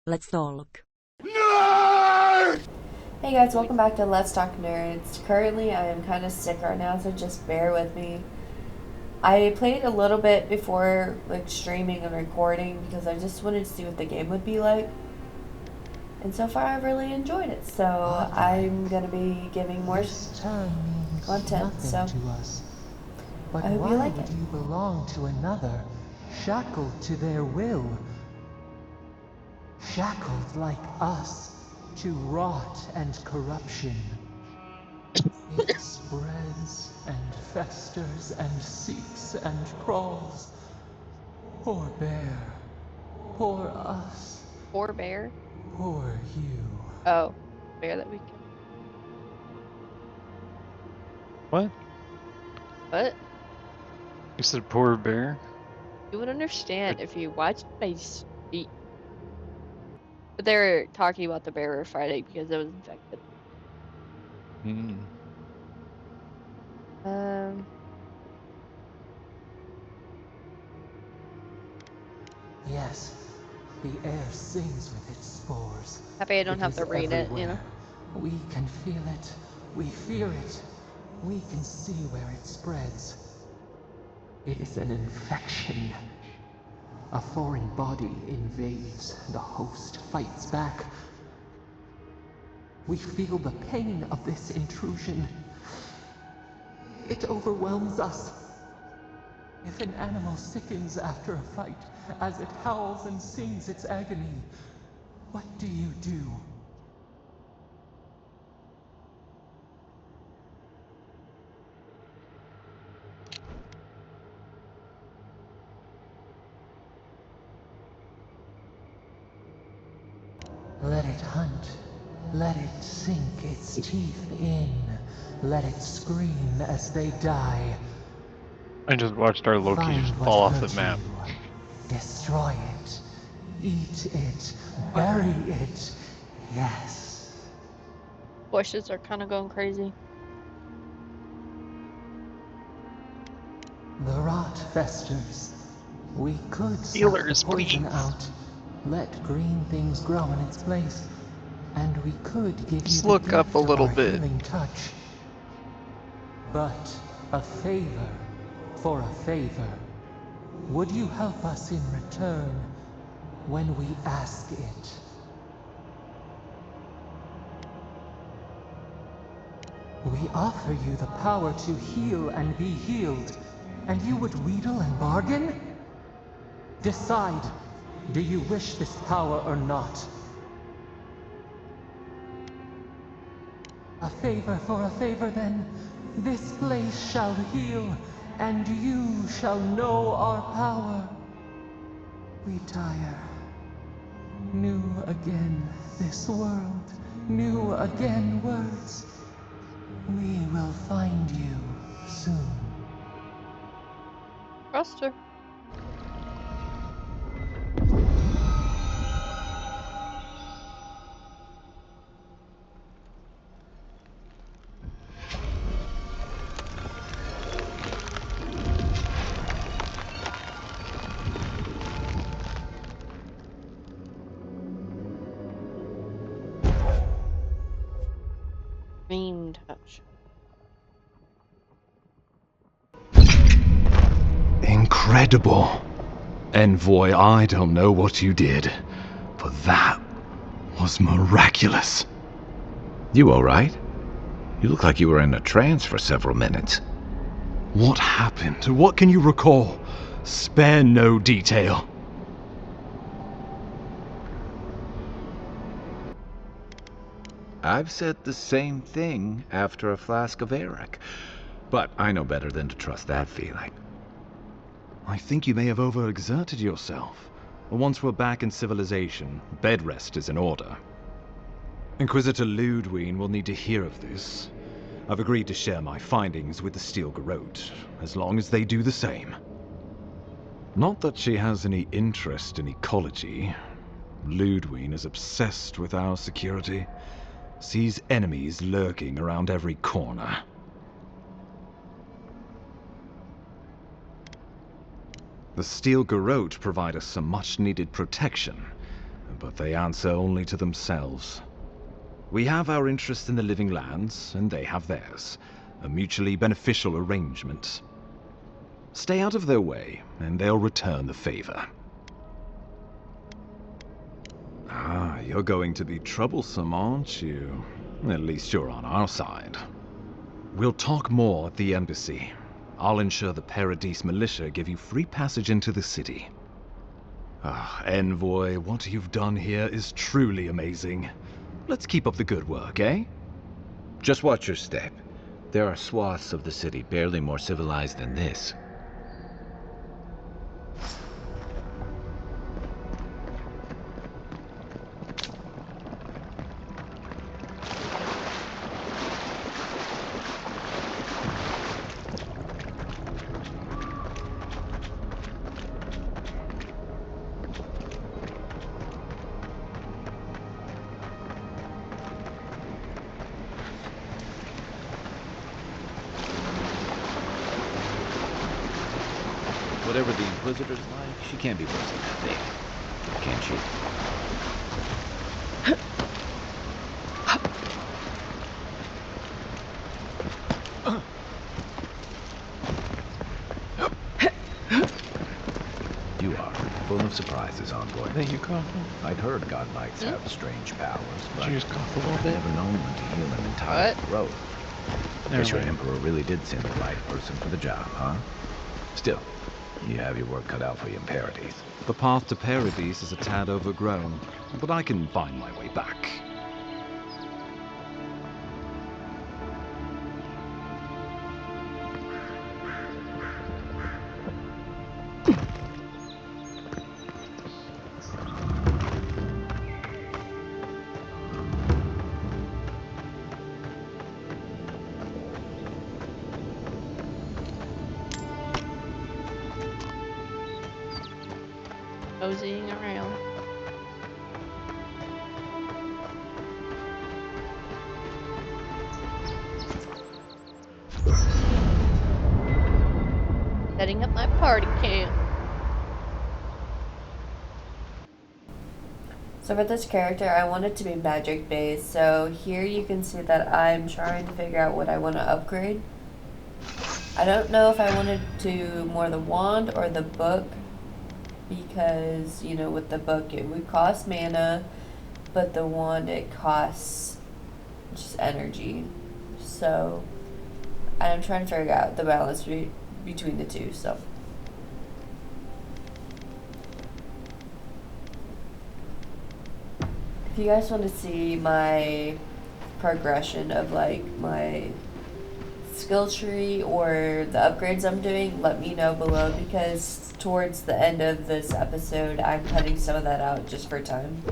Let's talk. Nerd! Hey guys, welcome back to Let's Talk Nerds. Currently, I am kind of sick right now, so just bear with me. I played a little bit before streaming and recording because I just wanted to see what the game would be like. And so far, I've really enjoyed it. So I'm gonna be giving more content. So to us. But I hope why you like would it. you belong to another, shackled to their will? Shackled like us to rot and corruption. It spreads and festers and seeps and crawls. Poor bear. Poor us. Poor bear? Poor you. Oh, bear that we killed. What? What? You said poor bear? You would understand if you watched my speech. But they were talking about the bear fighting because it was infected. Hmm. Um, Yes, the air sings with its spores. happy I don't have It to is read it, you know? everywhere. We can feel it. We fear it. We can see where it spreads. It is an infection. A foreign body invades. The host fights back. We feel the pain of this intrusion. It overwhelms us. If an animal sickens after a fight, as it howls and sings its agony, what do you do? Let it hunt. Let it sink its teeth in. Let it scream as they die. I just watched our Loki Find just what fall off the hurt map. you. Destroy it. Eat it. Bury it. Yes. Bushes are kind of going crazy. The rot festers. We could suck the Healers, poison please. out. Let green things grow in its place. And we could give Just you the look up gift a of little our bit. healing touch. But a favor for a favor. Would you help us in return when we ask it? We offer you the power to heal and be healed, and you would wheedle and bargain? Decide, do you wish this power or not? A favor for a favor then. This place shall heal, and you shall know our power. We tire. New again this world, new again words. We will find you soon. Trust her. Green touch. Incredible. Envoy, I don't know what you did, but that was miraculous. You alright? You look like you were in a trance for several minutes. What happened? What can you recall? Spare no detail. I've said the same thing after a flask of Arak, but I know better than to trust that feeling. I think you may have overexerted yourself. Once we're back in civilization, bed rest is in order. Inquisitor Ludwig will need to hear of this. I've agreed to share my findings with the Steel Garrote, as long as they do the same. Not that she has any interest in ecology. Ludwig is obsessed with our security, sees enemies lurking around every corner. The Steel Garrote provide us some much-needed protection, but they answer only to themselves. We have our interest in the living lands, and they have theirs. A mutually beneficial arrangement. Stay out of their way, and they'll return the favor. Ah, you're going to be troublesome, aren't you? At least you're on our side. We'll talk more at the embassy. I'll ensure the Paradise militia give you free passage into the city. Ah, Envoy, what you've done here is truly amazing. Let's keep up the good work, eh? Just watch your step. There are swaths of the city barely more civilized than this. Whatever the Inquisitor's like, she can't be worse than that thing. Can she? You are full of surprises, Envoy. Thank you, Coffee. I'd heard God Knights have strange powers, but Did you just cough a little I've bit? never known one to heal an entire What? growth. Never Guess your mind. Emperor really did send the right person for the job, huh? Still, you have your work cut out for you in Paradise. The path to Paradise is a tad overgrown, but I can find my way back. Moseying around. Setting up my party camp. So for this character, I want it to be magic based. So here you can see that I'm trying to figure out what I want to upgrade. I don't know if I wanted to more the wand or the book, because, you know, with the book it would cost mana, but the wand it costs just energy. So I'm trying to figure out the balance between the two. So if you guys want to see my progression of like my skill tree or the upgrades I'm doing, let me know below, because towards the end of this episode I'm cutting some of that out just for time.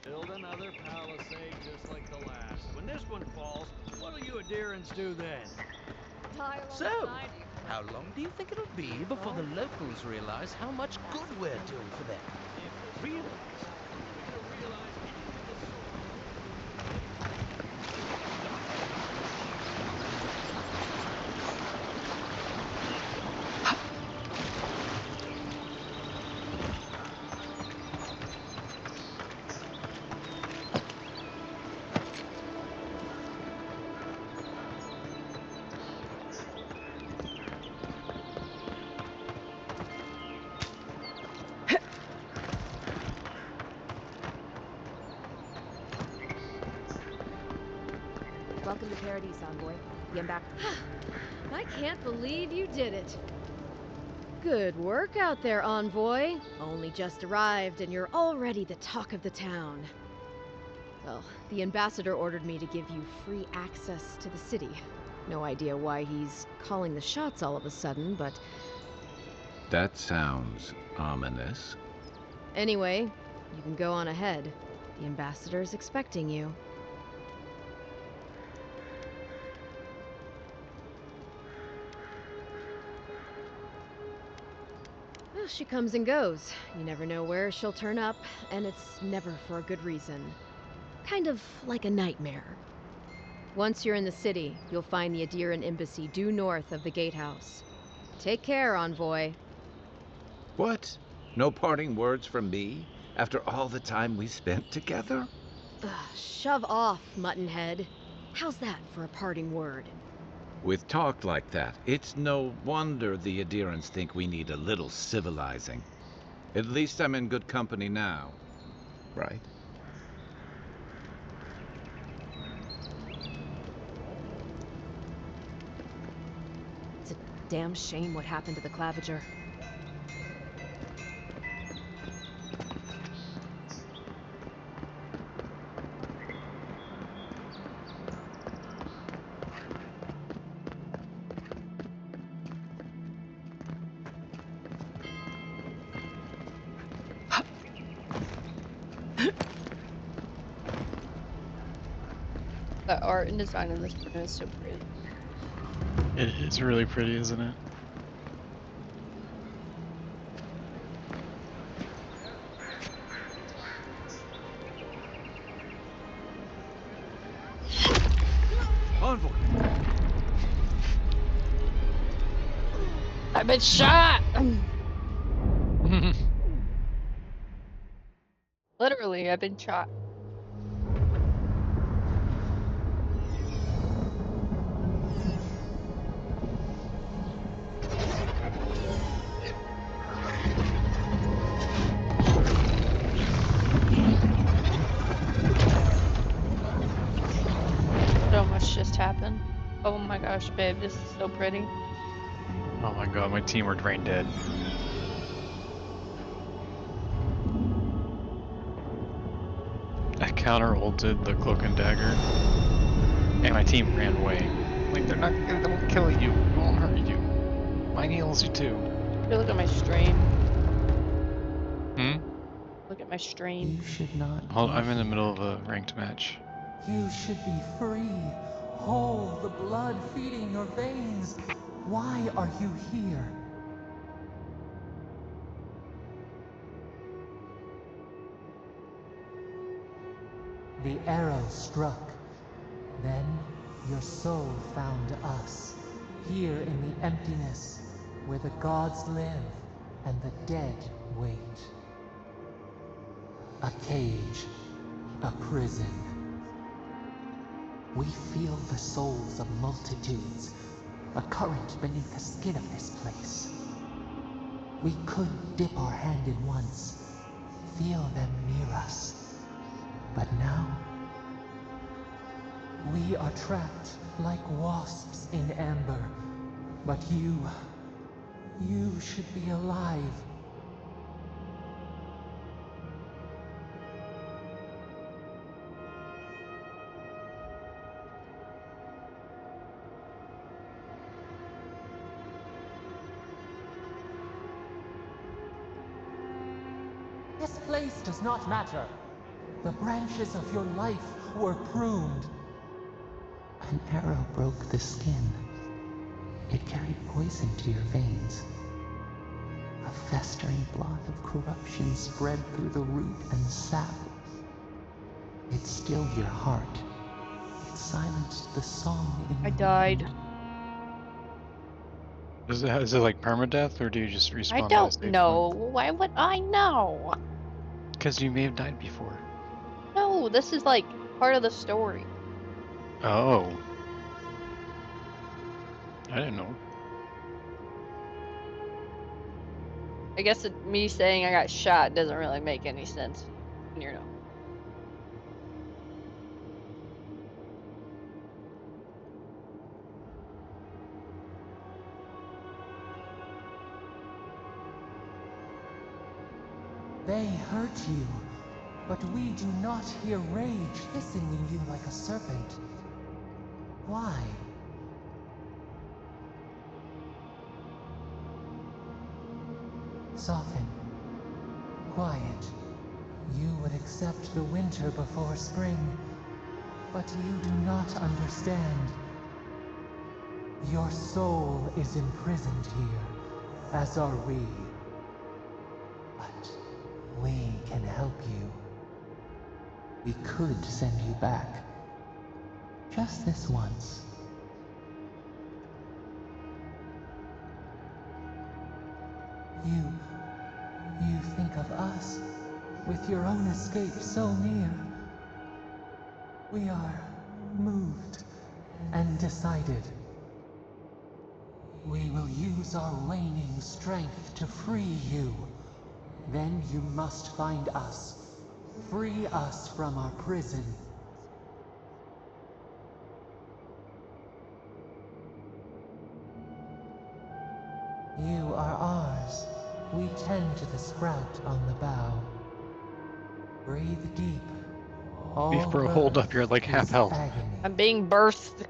Build another palisade just like the last. When this one falls, what'll you adherents do then? So, how long do you think it'll be before the locals realize how much good we're doing for them? If they realize, they're gonna realize anything of the sort. Welcome to Paradise, Envoy. The ambassador. I can't believe you did it. Good work out there, Envoy. Only just arrived and you're already the talk of the town. Well, the ambassador ordered me to give you free access to the city. No idea why he's calling the shots all of a sudden, but That sounds ominous. anyway, you can go on ahead. The ambassador's expecting you. Well, she comes and goes. You never know where she'll turn up, and it's never for a good reason. Kind of like a nightmare. Once you're in the city, you'll find the Adiran embassy due north of the gatehouse. Take care, Envoy. What? No parting words from me after all the time we spent together? Ugh, shove off, Muttonhead. How's that for a parting word? With talk like that, it's no wonder the adherents think we need a little civilizing. At least I'm in good company now, right? It's a damn shame what happened to the Claviger. The art and design of this one is so pretty. It is really pretty, isn't it? Envoy! I've been shot! Literally, I've been shot. So much just happened. Oh my gosh, babe, this is so pretty. Oh my god, my team were brain dead. I counter-ulted the cloak and dagger, and my team ran away. Like, they won't kill you, they won't hurt you. Mine heals you too. Here, look at my stream. Hmm? Look at my stream. You should not. Hold, I'm in the middle of a ranked match. You should be free, whole, the blood feeding your veins. Why are you here? The arrow struck. Then your soul found us, here in the emptiness, where the gods live and the dead wait. A cage, a prison. We feel the souls of multitudes, a current beneath the skin of this place. We could dip our hand in once, feel them near us. But now, we are trapped like wasps in amber. But you should be alive. This place does not matter. The branches of your life were pruned. An arrow broke the skin. It carried poison to your veins. A festering blot of corruption spread through the root and sap. It stilled your heart. It silenced the song in I your died. mind. Is it like permadeath, or do you just respawn I at a don't save know. Why would I know? Because you may have died before. No, this is like part of the story. Oh. I didn't know. I guess me saying I got shot doesn't really make any sense. You know. They hurt you, but we do not hear rage hissing in you like a serpent. Why? Soften. Quiet. You would accept the winter before spring, but you do not understand. Your soul is imprisoned here, as are we. But we can help you. We could send you back. Just this once. of us, with your own escape so near. We are moved and decided. We will use our waning strength to free you. Then you must find us. Free us from our prison. You are ours. We tend to the sprout on the bough. Breathe deep. All Beef bro, hold up, you're like birth half is health. agony. I'm being birthed.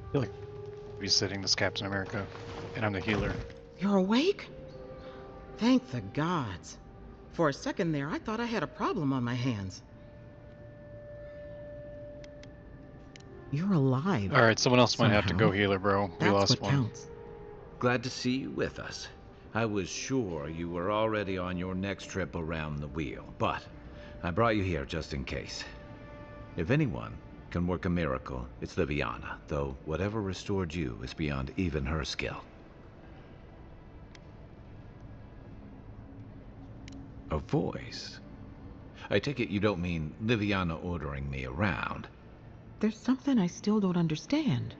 I feel like babysitting this Captain America, and I'm the healer. You're awake? Thank the gods. For a second there, I thought I had a problem on my hands. You're alive. Alright, someone else might have to Somehow. go healer, bro. We That's lost what one. counts. Glad to see you with us. I was sure you were already on your next trip around the wheel, but I brought you here just in case. If anyone can work a miracle, it's Liviana, though whatever restored you is beyond even her skill. A voice? I take it you don't mean Liviana ordering me around. There's something I still don't understand.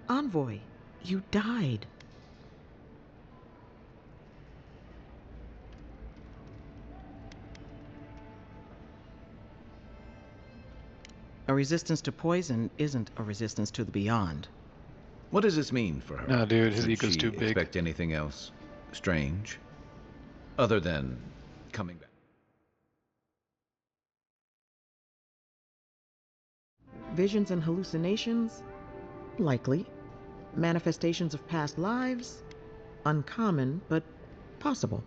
Envoy, you died. A resistance to poison isn't a resistance to the beyond. What does this mean for her? No, dude, his Should ego's she too big. expect anything else strange? Other than coming back? Visions and hallucinations? Likely. Manifestations of past lives? Uncommon, but possible.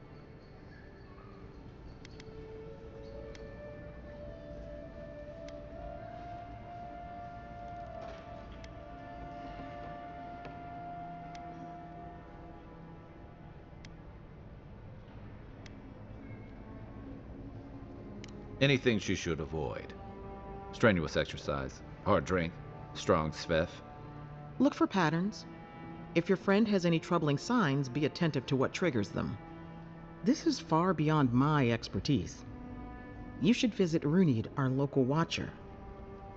Anything she should avoid. Strenuous exercise, hard drink, strong sveff. Look for patterns. If your friend has any troubling signs, be attentive to what triggers them. This is far beyond my expertise. You should visit Runid, our local watcher.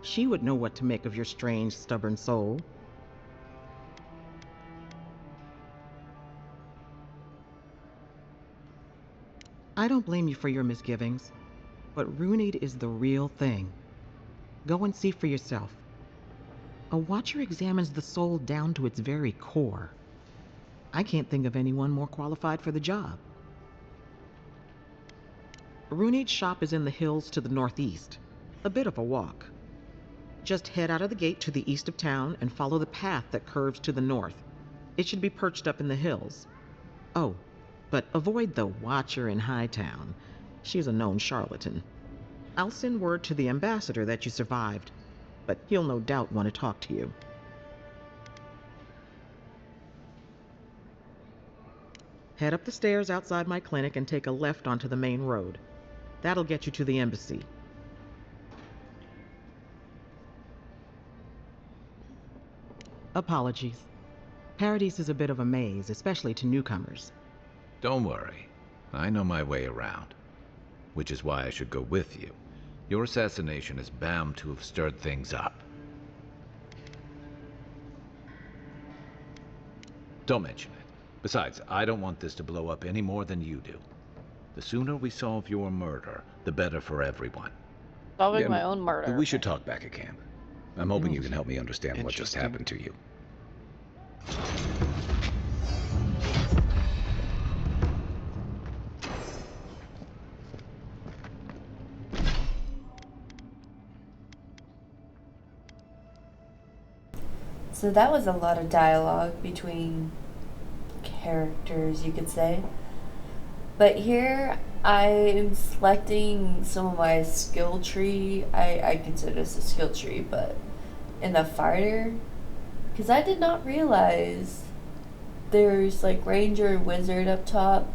She would know what to make of your strange, stubborn soul. I don't blame you for your misgivings, but Runid is the real thing. Go and see for yourself. A watcher examines the soul down to its very core. I can't think of anyone more qualified for the job. Runid's shop is in the hills to the northeast. A bit of a walk. Just head out of the gate to the east of town and follow the path that curves to the north. It should be perched up in the hills. Oh, but avoid the watcher in Hightown. She's a known charlatan. I'll send word to the ambassador that you survived, but he'll no doubt want to talk to you. Head up the stairs outside my clinic and take a left onto the main road. That'll get you to the embassy. Apologies. Paradise is a bit of a maze, especially to newcomers. Don't worry. I know my way around. Which is why I should go with you. Your assassination is bound to have stirred things up. Don't mention it. Besides, I don't want this to blow up any more than you do. The sooner we solve your murder, the better for everyone. Solving Yeah, my own murder. We should talk back at camp. I'm hoping you can help me understand what just Interesting. happened to you. So that was a lot of dialogue between characters, you could say. But here, I'm selecting some of my skill tree. I consider this a skill tree, but in the fighter, because I did not realize there's like ranger and wizard up top,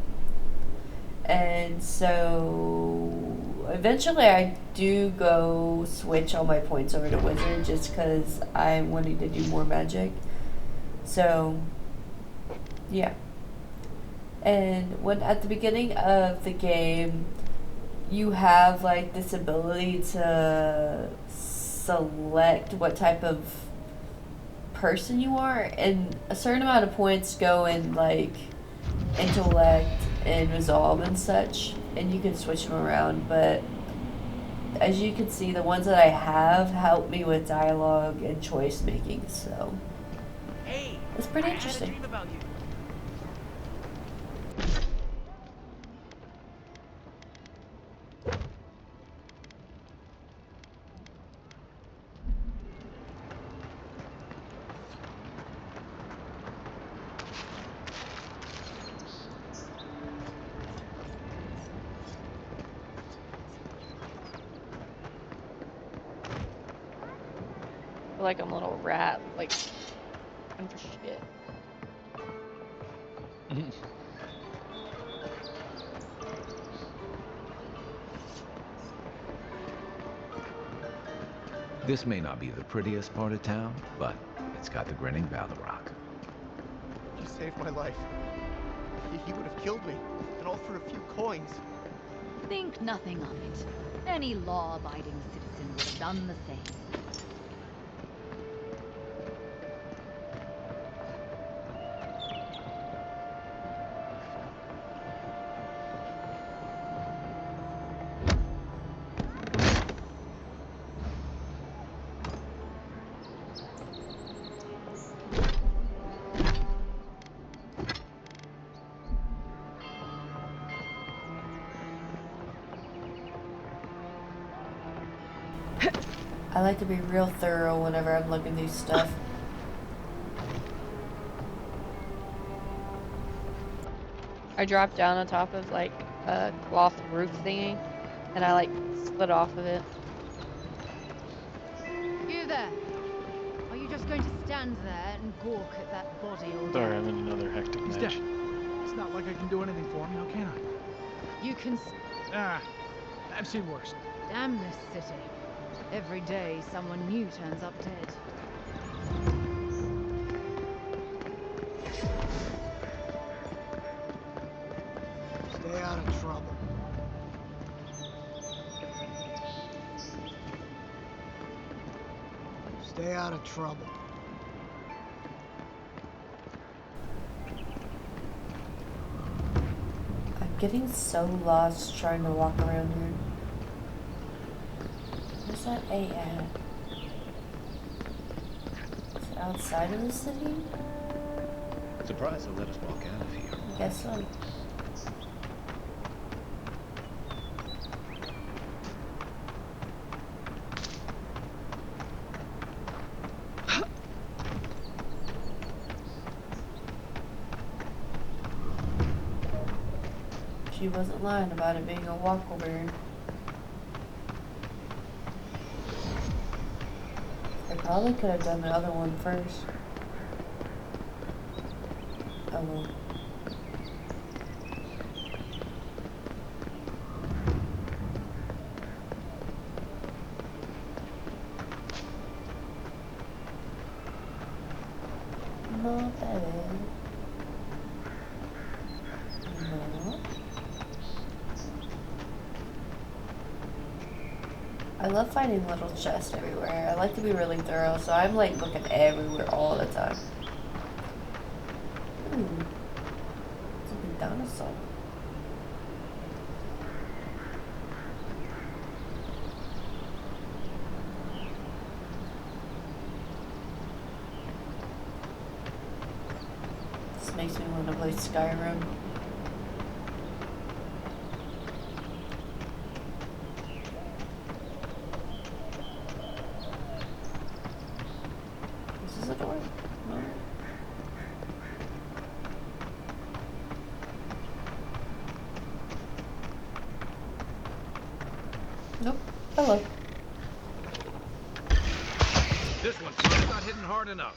and so eventually I do go switch all my points over to wizard just because I'm wanting to do more magic. So yeah. And when at the beginning of the game, you have like this ability to select what type of person you are, and a certain amount of points go in like intellect and resolve and such, and you can switch them around. But as you can see, the ones that I have help me with dialogue and choice making, so it's pretty interesting. I feel like I'm a little rat, like, looking for shit. This may not be the prettiest part of town, but it's got the grinning Valley Rock. You saved my life. He would have killed me, and all for a few coins. Think nothing of it. Any law-abiding citizen would have done the same. I like to be real thorough whenever I'm looking through stuff. I dropped down on top of like a cloth roof thingy, and I like slid off of it. You there! Are you just going to stand there and gawk at that body all day? Sorry, I'm in another hectic He's match. dead. It's not like I can do anything for him now, can I? You can... I've seen worse. Damn this city. Every day someone new turns up dead. Stay out of trouble. Stay out of trouble. I'm getting so lost trying to walk around here. Where's that A at? Is it outside of the city? Surprised they'll let us walk out of here. I guess so. She wasn't lying about it being a walkover. I probably could have done the other one first. Oh well. Not bad. No. I love finding little chests everywhere. I like to be really thorough, so I'm like looking everywhere all the time. Ooh. It's a big dinosaur. This makes me want to play Skyrim. This is a door. No. This one's still not hitting hard enough.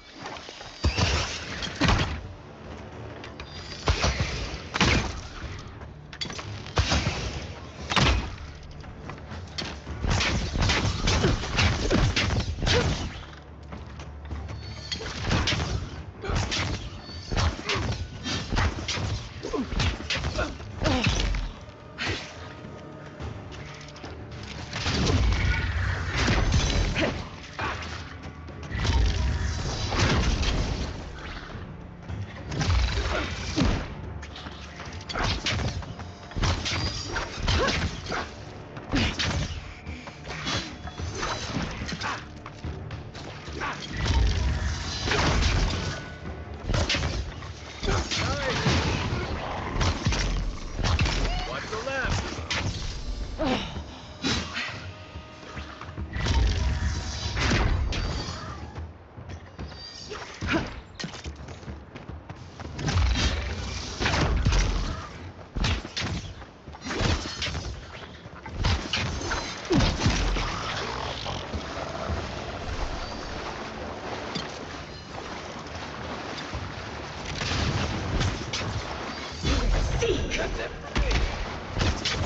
That's it for me.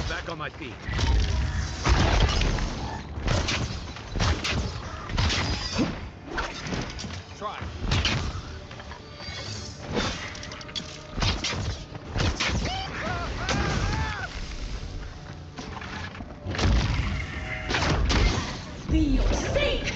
Back on my feet. Try. Be your stake!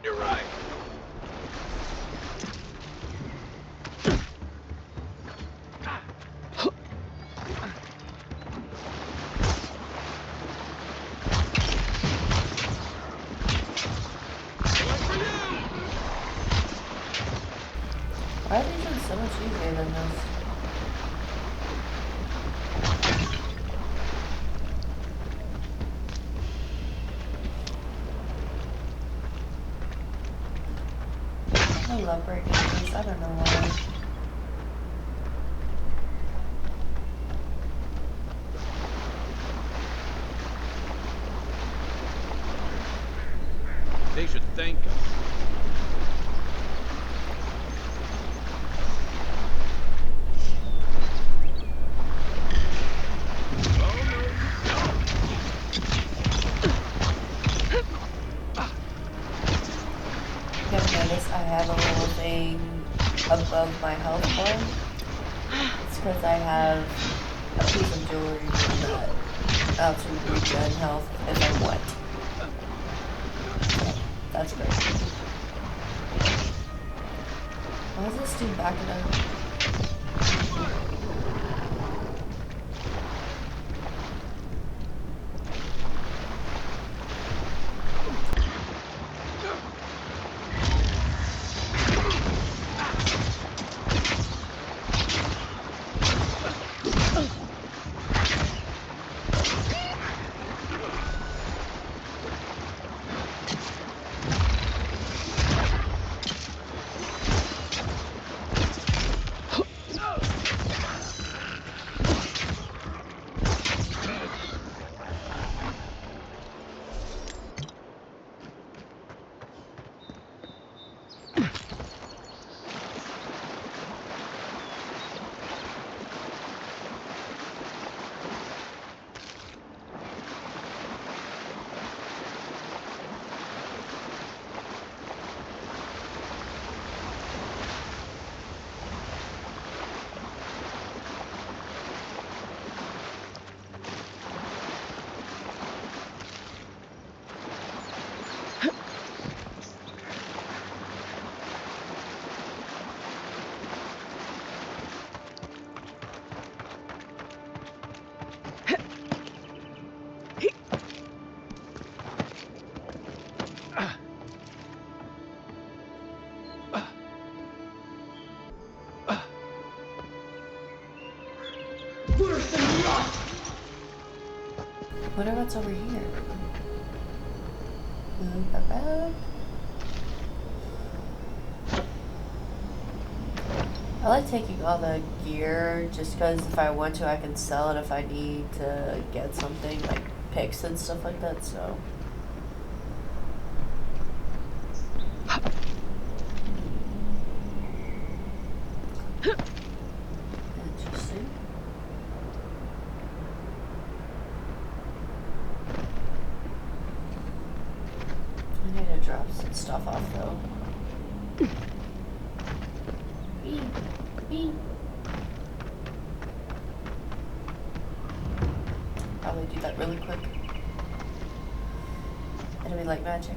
You're right. Why are these ones so much easier than this? I love breaking these. I don't know why. They should thank us. I have a little thing above my health bar. It's because I have a piece of jewelry that helps me regen health if I want. So, that's great. Why is this dude backing up? Wonder what's over here. I like taking all the gear just because if I want to, I can sell it if I need to get something like picks and stuff like that. So. Interesting. I need to drop some stuff off though. Probably do that really quick. It'll be like magic.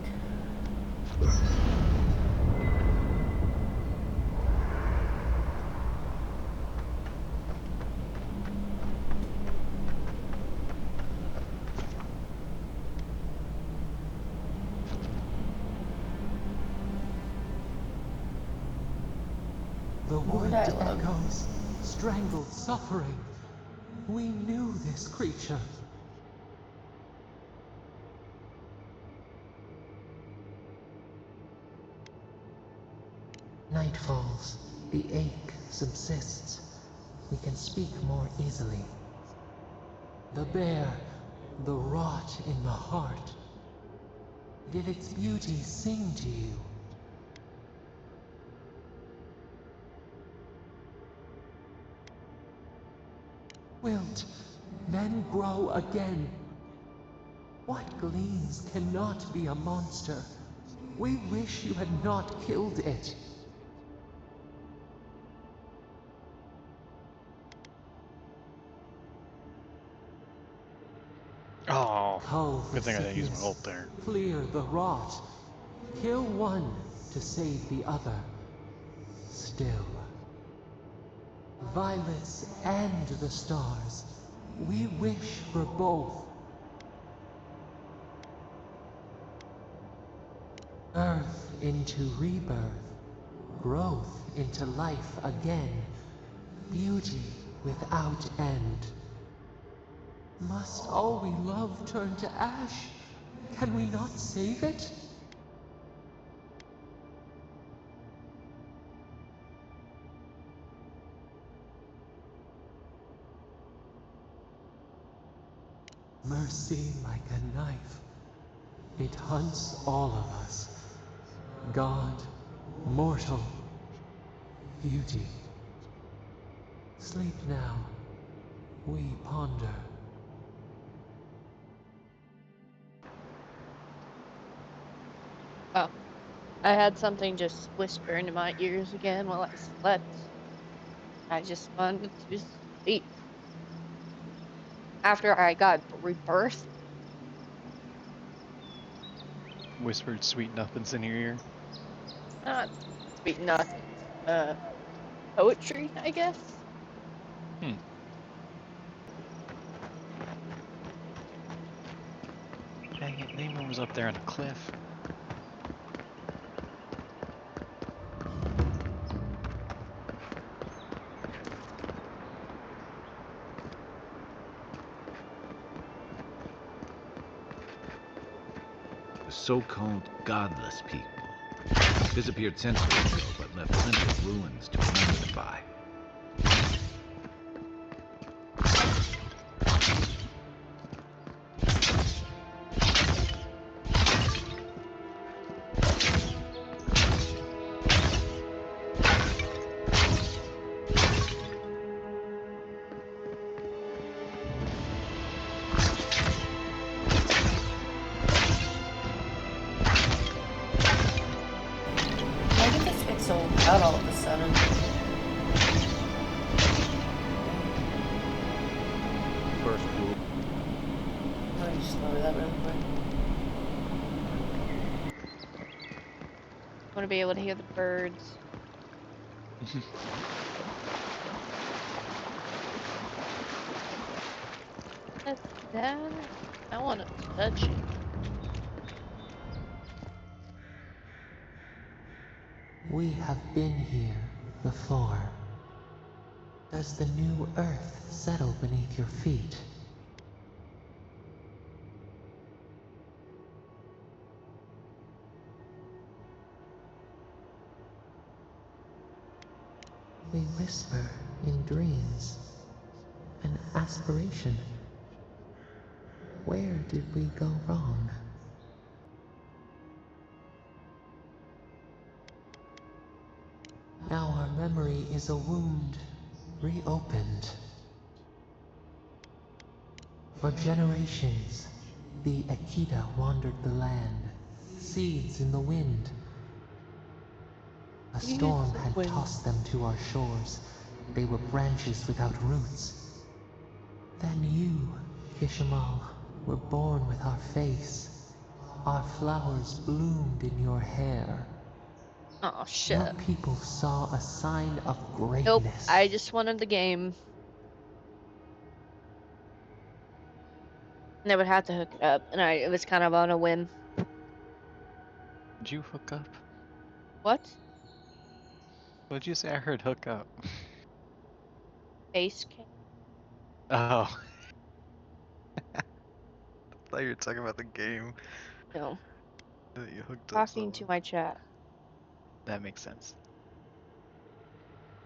The wood echoes, strangled suffering. We knew this creature. Night falls. The ache subsists. We can speak more easily. The bear, the rot in the heart. Did its beauty sing to you? Wilt, then grow again. What gleams cannot be a monster? We wish you had not killed it. Oh, good thing I didn't use my ult there. Clear the rot. Kill one to save the other. Still. Violets and the stars. We wish for both. Earth into rebirth. Growth into life again. Beauty without end. Must all we love turn to ash? Can we not save it? Mercy like a knife. It hunts all of us. God, mortal, beauty. Sleep now. We ponder. Oh, I had something just whisper into my ears again while I slept. I just wanted to sleep. After I got rebirthed. Whispered sweet nothings in your ear. Not sweet nothing. Poetry, I guess? Dang it, Nemo was up there on a cliff. The so-called godless people. Disappeared centuries ago, but left plenty of ruins to remember them by. Out all of a sudden. First rule. Let me just lower that real quick. I want to be able to hear the birds. That's that. I want to touch it. We have been here before. Does the new earth settle beneath your feet? We whisper in dreams. An aspiration. Where did we go wrong? Now our memory is a wound, reopened. For generations, the Akita wandered the land, seeds in the wind. A storm had tossed them to our shores. They were branches without roots. Then you, Kishimal, were born with our face. Our flowers bloomed in your hair. Oh, shit. Your people saw a sign of greatness. Nope, I just wanted the game. And I would have to hook it up, and it was kind of on a whim. Did you hook up? What? What did you say? I heard hook up. Face cam? Oh. I thought you were talking about the game. No. That you hooked up Talking to someone. my chat. That makes sense.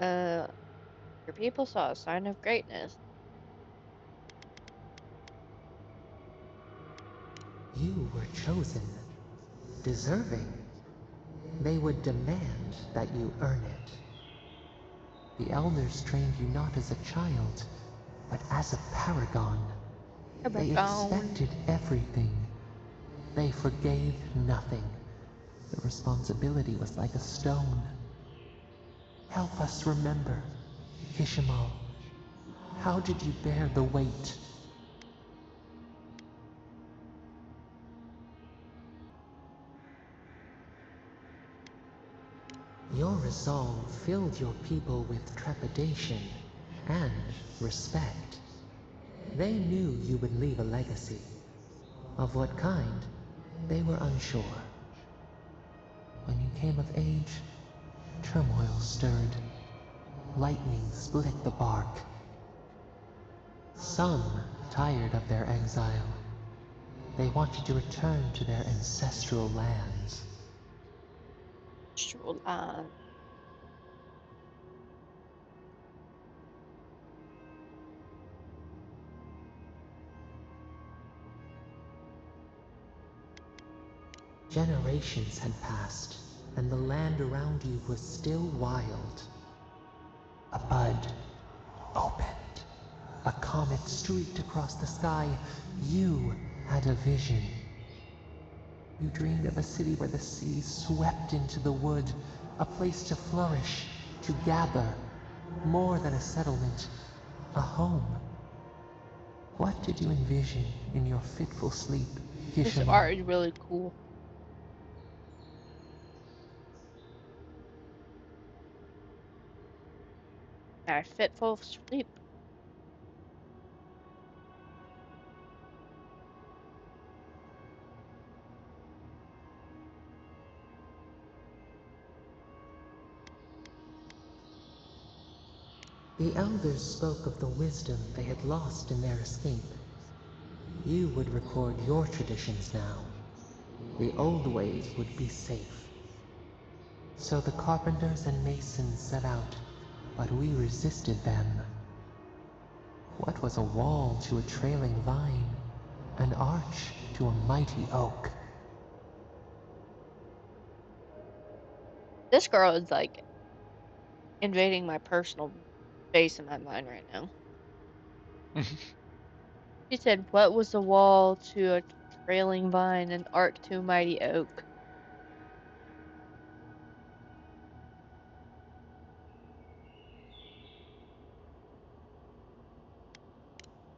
Your people saw a sign of greatness. You were chosen, deserving. They would demand that you earn it. The elders trained you not as a child, but as a paragon. They expected everything. They forgave nothing. The responsibility was like a stone. Help us remember, Kishimal. How did you bear the weight? Your resolve filled your people with trepidation and respect. They knew you would leave a legacy. Of what kind, they were unsure. When you came of age, turmoil stirred. Lightning split the bark. Some tired of their exile. They wanted to return to their ancestral lands. Ancestral land. Generations had passed, and the land around you was still wild. A bud opened. A comet streaked across the sky. You had a vision. You dreamed of a city where the sea swept into the wood, a place to flourish, to gather, more than a settlement, a home. What did you envision in your fitful sleep, This Kishimal? art is really cool. A fitful sleep. The elders spoke of the wisdom they had lost in their escape. You would record your traditions now. The old ways would be safe. So the carpenters and masons set out, but we resisted them. What was a wall to a trailing vine? An arch to a mighty oak? This girl is like invading my personal space in my mind right now. She said, what was the wall to a trailing vine and arc to a mighty oak?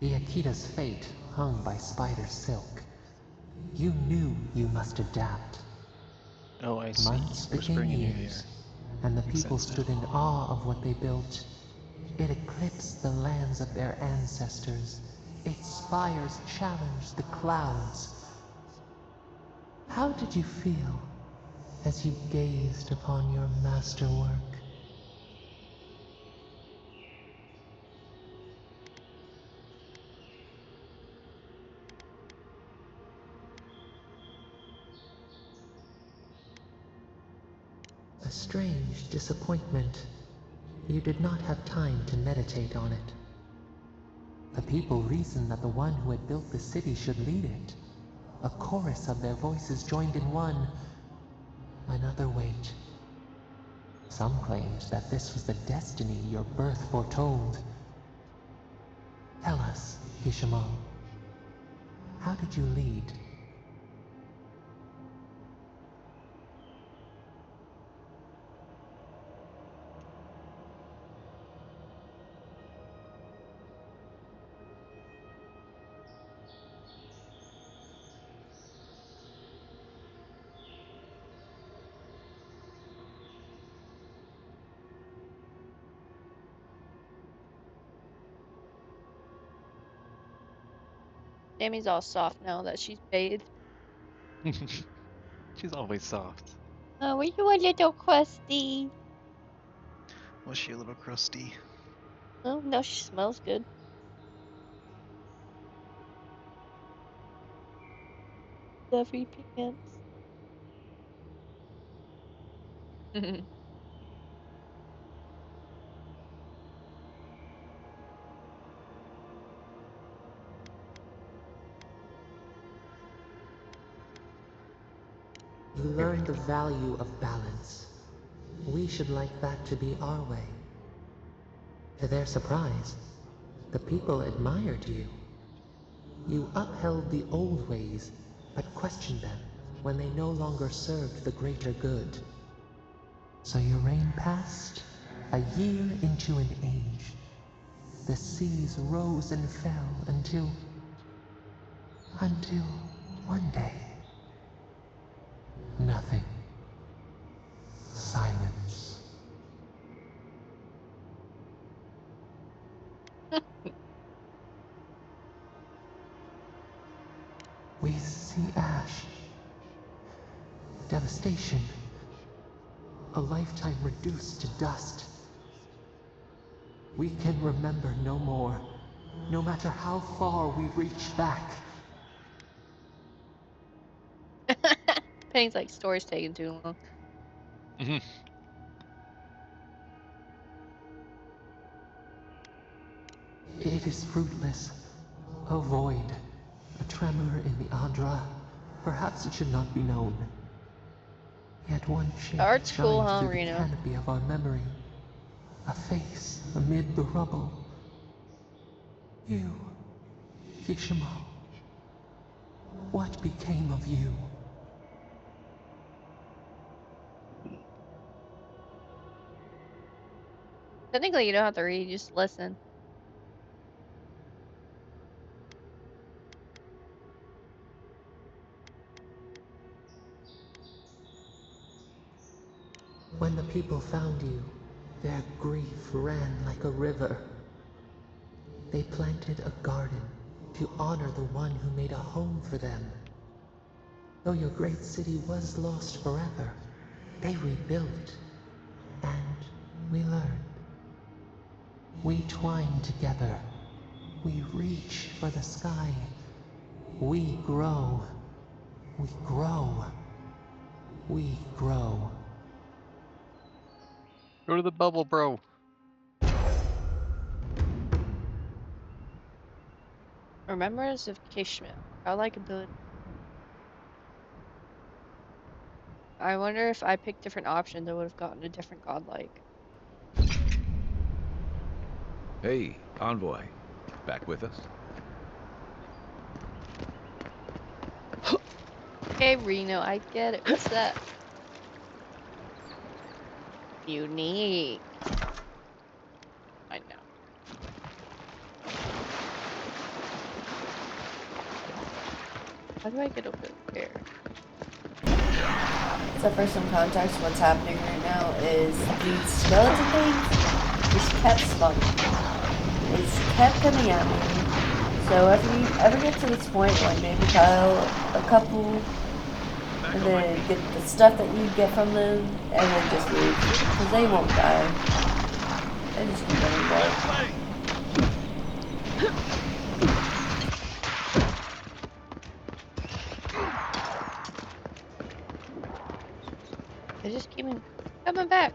The Akita's fate hung by spider silk. You knew you must adapt. Oh, I see. Months We're became springing you here. years, and the Makes people sense stood now. in awe of what they built. It eclipsed the lands of their ancestors. Its spires challenged the clouds. How did you feel as you gazed upon your masterwork? A strange disappointment. You did not have time to meditate on it. The people reasoned that the one who had built the city should lead it. A chorus of their voices joined in one. Another wait. Some claimed that this was the destiny your birth foretold. Tell us, Kishimo, how did you lead? Tammy's all soft now that she's bathed. She's always soft. Oh, were you a little crusty? Was she a little crusty? Oh, no, she smells good. Fluffy pants. You learned the value of balance. We should like that to be our way. To their surprise, the people admired you. You upheld the old ways, but questioned them when they no longer served the greater good. So your reign passed, a year into an age. The seas rose and fell until one day. Nothing. Silence. We see ash. Devastation. A lifetime reduced to dust. We can remember no more, no matter how far we reach back. Penny's like, story's taking too long. It is fruitless. A void. A tremor in the Andra. Perhaps it should not be known. Yet one shape Art's shines cool, huh, through the Reno? canopy of our memory. A face amid the rubble. You, Kishimo. What became of you? Technically, you don't have to read, you just listen. When the people found you, their grief ran like a river. They planted a garden to honor the one who made a home for them. Though your great city was lost forever, they rebuilt, and we learned. We twine together. We reach for the sky. We grow. We grow. We grow. Go to the bubble, bro. Remembrance of Kishmil. Godlike ability. I wonder if I picked different options, I would have gotten a different godlike. Hey, Envoy. Back with us? Okay, Reno, I get it. What's that? Unique. I know. How do I get over there? So for some context, what's happening right now is these skeleton things just kept spawning. They just kept coming at me. So if you ever get to this point, like maybe pile a couple and then get the stuff that you get from them and then just leave. Because they won't die. They just keep running back. They just keep coming back.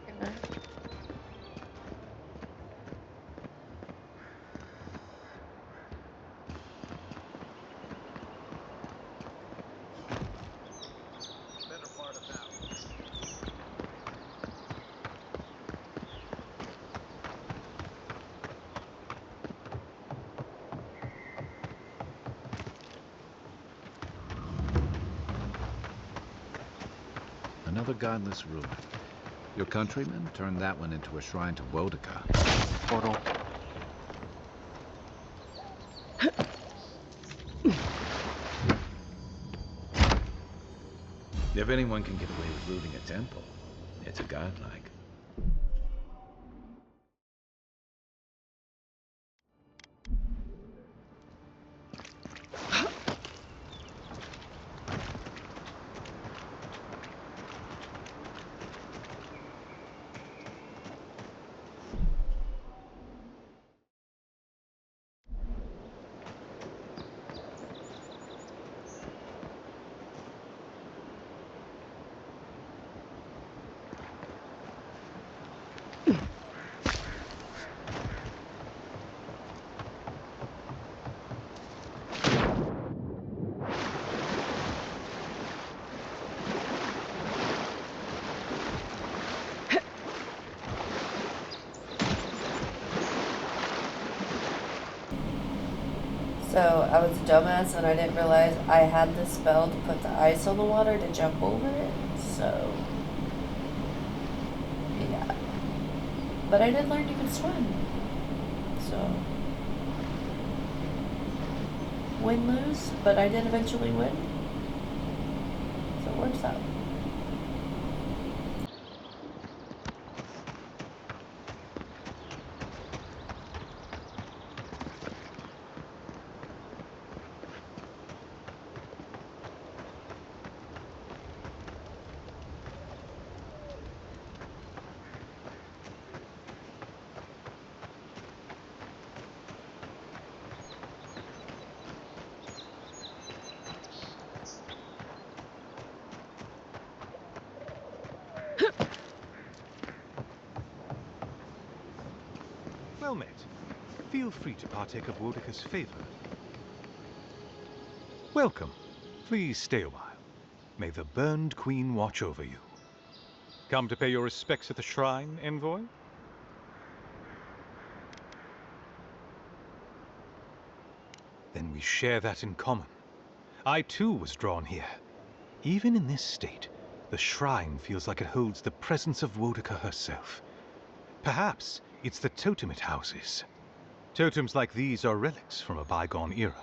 another godless ruin. Your countrymen turned that one into a shrine to Wodika. Portal. If anyone can get away with looting a temple, it's a godlike. So I was a dumbass and I didn't realize I had this spell to put the ice on the water to jump over it. So, yeah. But I did learn you can swim. So, win-lose, but I did eventually win. So it works out. Well met. Feel free to partake of Wodika's favor. Welcome. Please stay a while. May the Burned Queen watch over you. Come to pay your respects at the shrine, envoy? Then we share that in common. I too was drawn here. Even in this state, the shrine feels like it holds the presence of Wodika herself. Perhaps it's the totem it houses. Totems like these are relics from a bygone era.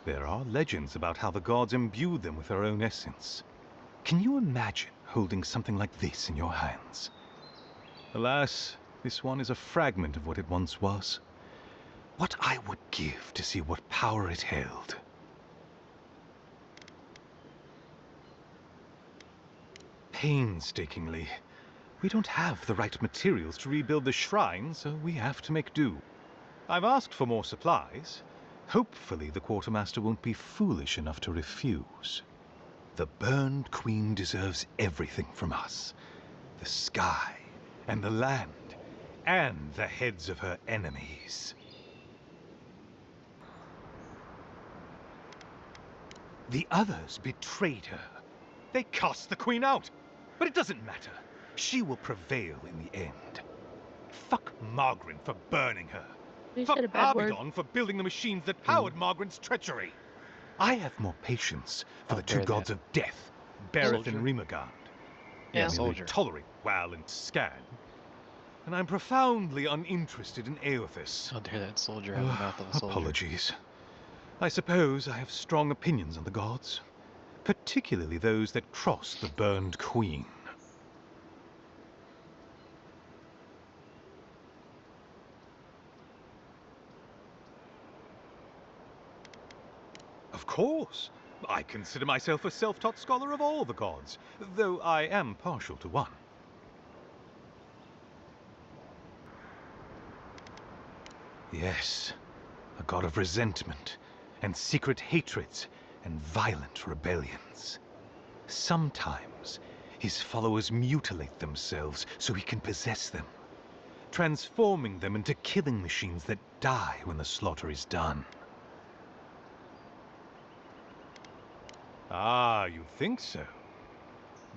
There are legends about how the gods imbued them with their own essence. Can you imagine holding something like this in your hands? Alas, this one is a fragment of what it once was. What I would give to see what power it held. Painstakingly. We don't have the right materials to rebuild the shrine, so we have to make do. I've asked for more supplies. Hopefully the quartermaster won't be foolish enough to refuse. The Burned Queen deserves everything from us. The sky, and the land, and the heads of her enemies. The others betrayed her. They cast the Queen out. But it doesn't matter. She will prevail in the end. Fuck Margaret for burning her. You Fuck said a bad word. Abidon for building the machines that powered Margaret's treachery. I have more patience for the two dare gods that. of death, Berith and Soldier. Rimagard. Yeah, They soldier. tolerate Wal and Scan. And I'm profoundly uninterested in Aothis. How dare that soldier have the mouth of a soldier. Apologies. I suppose I have strong opinions on the gods, particularly those that cross the Burned Queen. Of course. I consider myself a self-taught scholar of all the gods, though I am partial to one. Yes, a god of resentment, and secret hatreds, and violent rebellions. Sometimes, his followers mutilate themselves so he can possess them, transforming them into killing machines that die when the slaughter is done. Ah, you think so?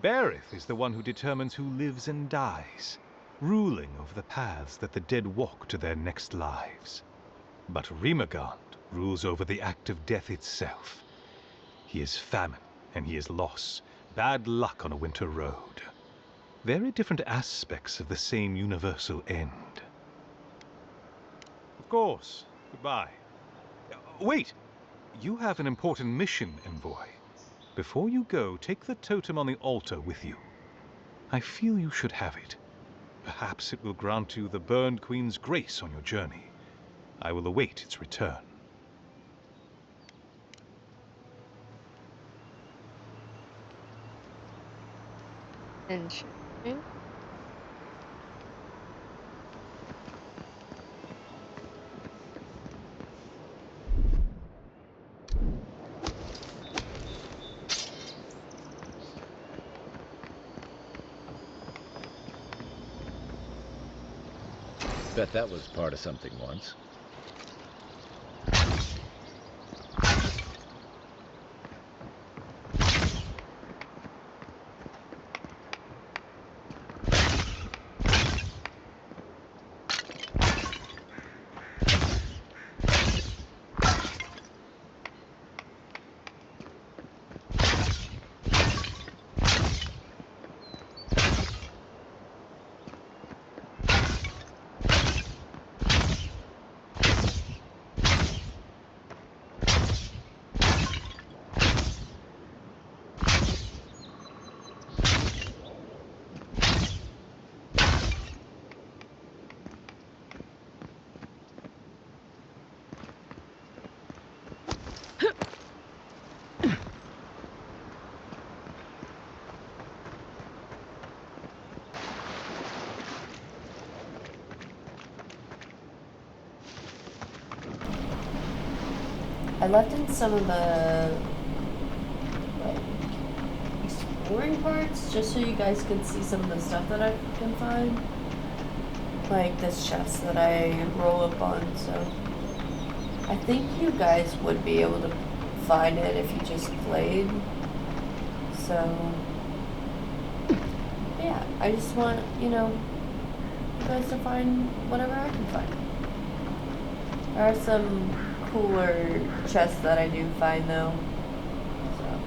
Berith is the one who determines who lives and dies, ruling over the paths that the dead walk to their next lives. But Rimagard rules over the act of death itself. He is famine, and he is loss, bad luck on a winter road. Very different aspects of the same universal end. Of course. Goodbye. Wait! You have an important mission, envoy. Before you go, take the totem on the altar with you. I feel you should have it. Perhaps it will grant you the Burned Queen's grace on your journey. I will await its return. Interesting. Bet that was part of something once. I left in some of the like exploring parts just so you guys could see some of the stuff that I can find. Like this chest that I roll up on, so I think you guys would be able to find it if you just played. So yeah, I just want, you know, you guys to find whatever I can find. There are some cooler chests that I do find though. So.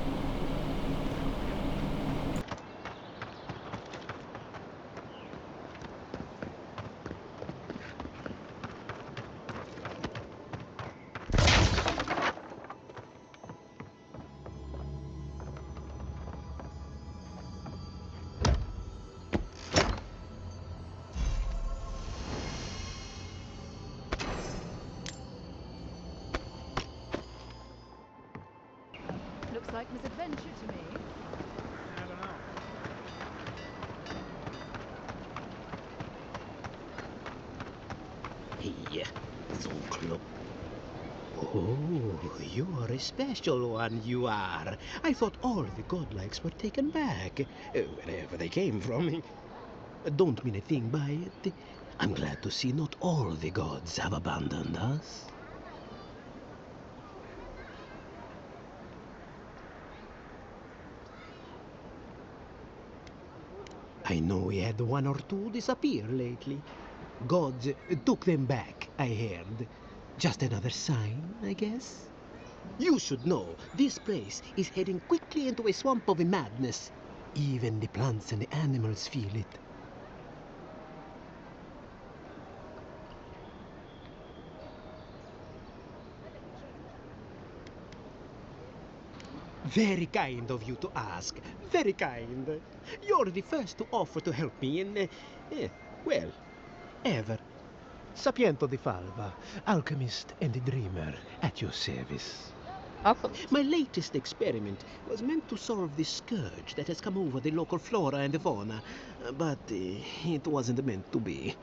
Looks like misadventure to me. I don't know. Hey, so close. Oh, you are a special one, you are. I thought all the godlikes were taken back, wherever they came from. Don't mean a thing by it. I'm glad to see not all the gods have abandoned us. I know we had one or two disappear lately. Gods took them back, I heard. Just another sign, I guess. You should know, this place is heading quickly into a swamp of madness. Even the plants and the animals feel it. Very kind of you to ask. Very kind. You're the first to offer to help me in, well, ever. Sapiento di Falva, alchemist and dreamer, at your service. Alchemist. My latest experiment was meant to solve the scourge that has come over the local flora and fauna, but it wasn't meant to be.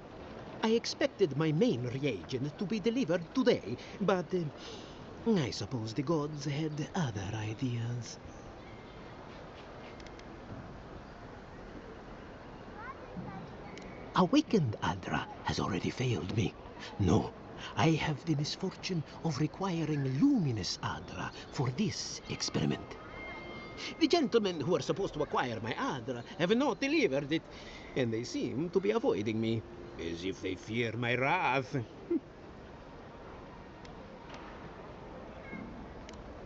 I expected my main reagent to be delivered today, but I suppose the gods had other ideas. Awakened Adra has already failed me. No, I have the misfortune of requiring luminous Adra for this experiment. The gentlemen who are supposed to acquire my Adra have not delivered it, and they seem to be avoiding me, as if they fear my wrath.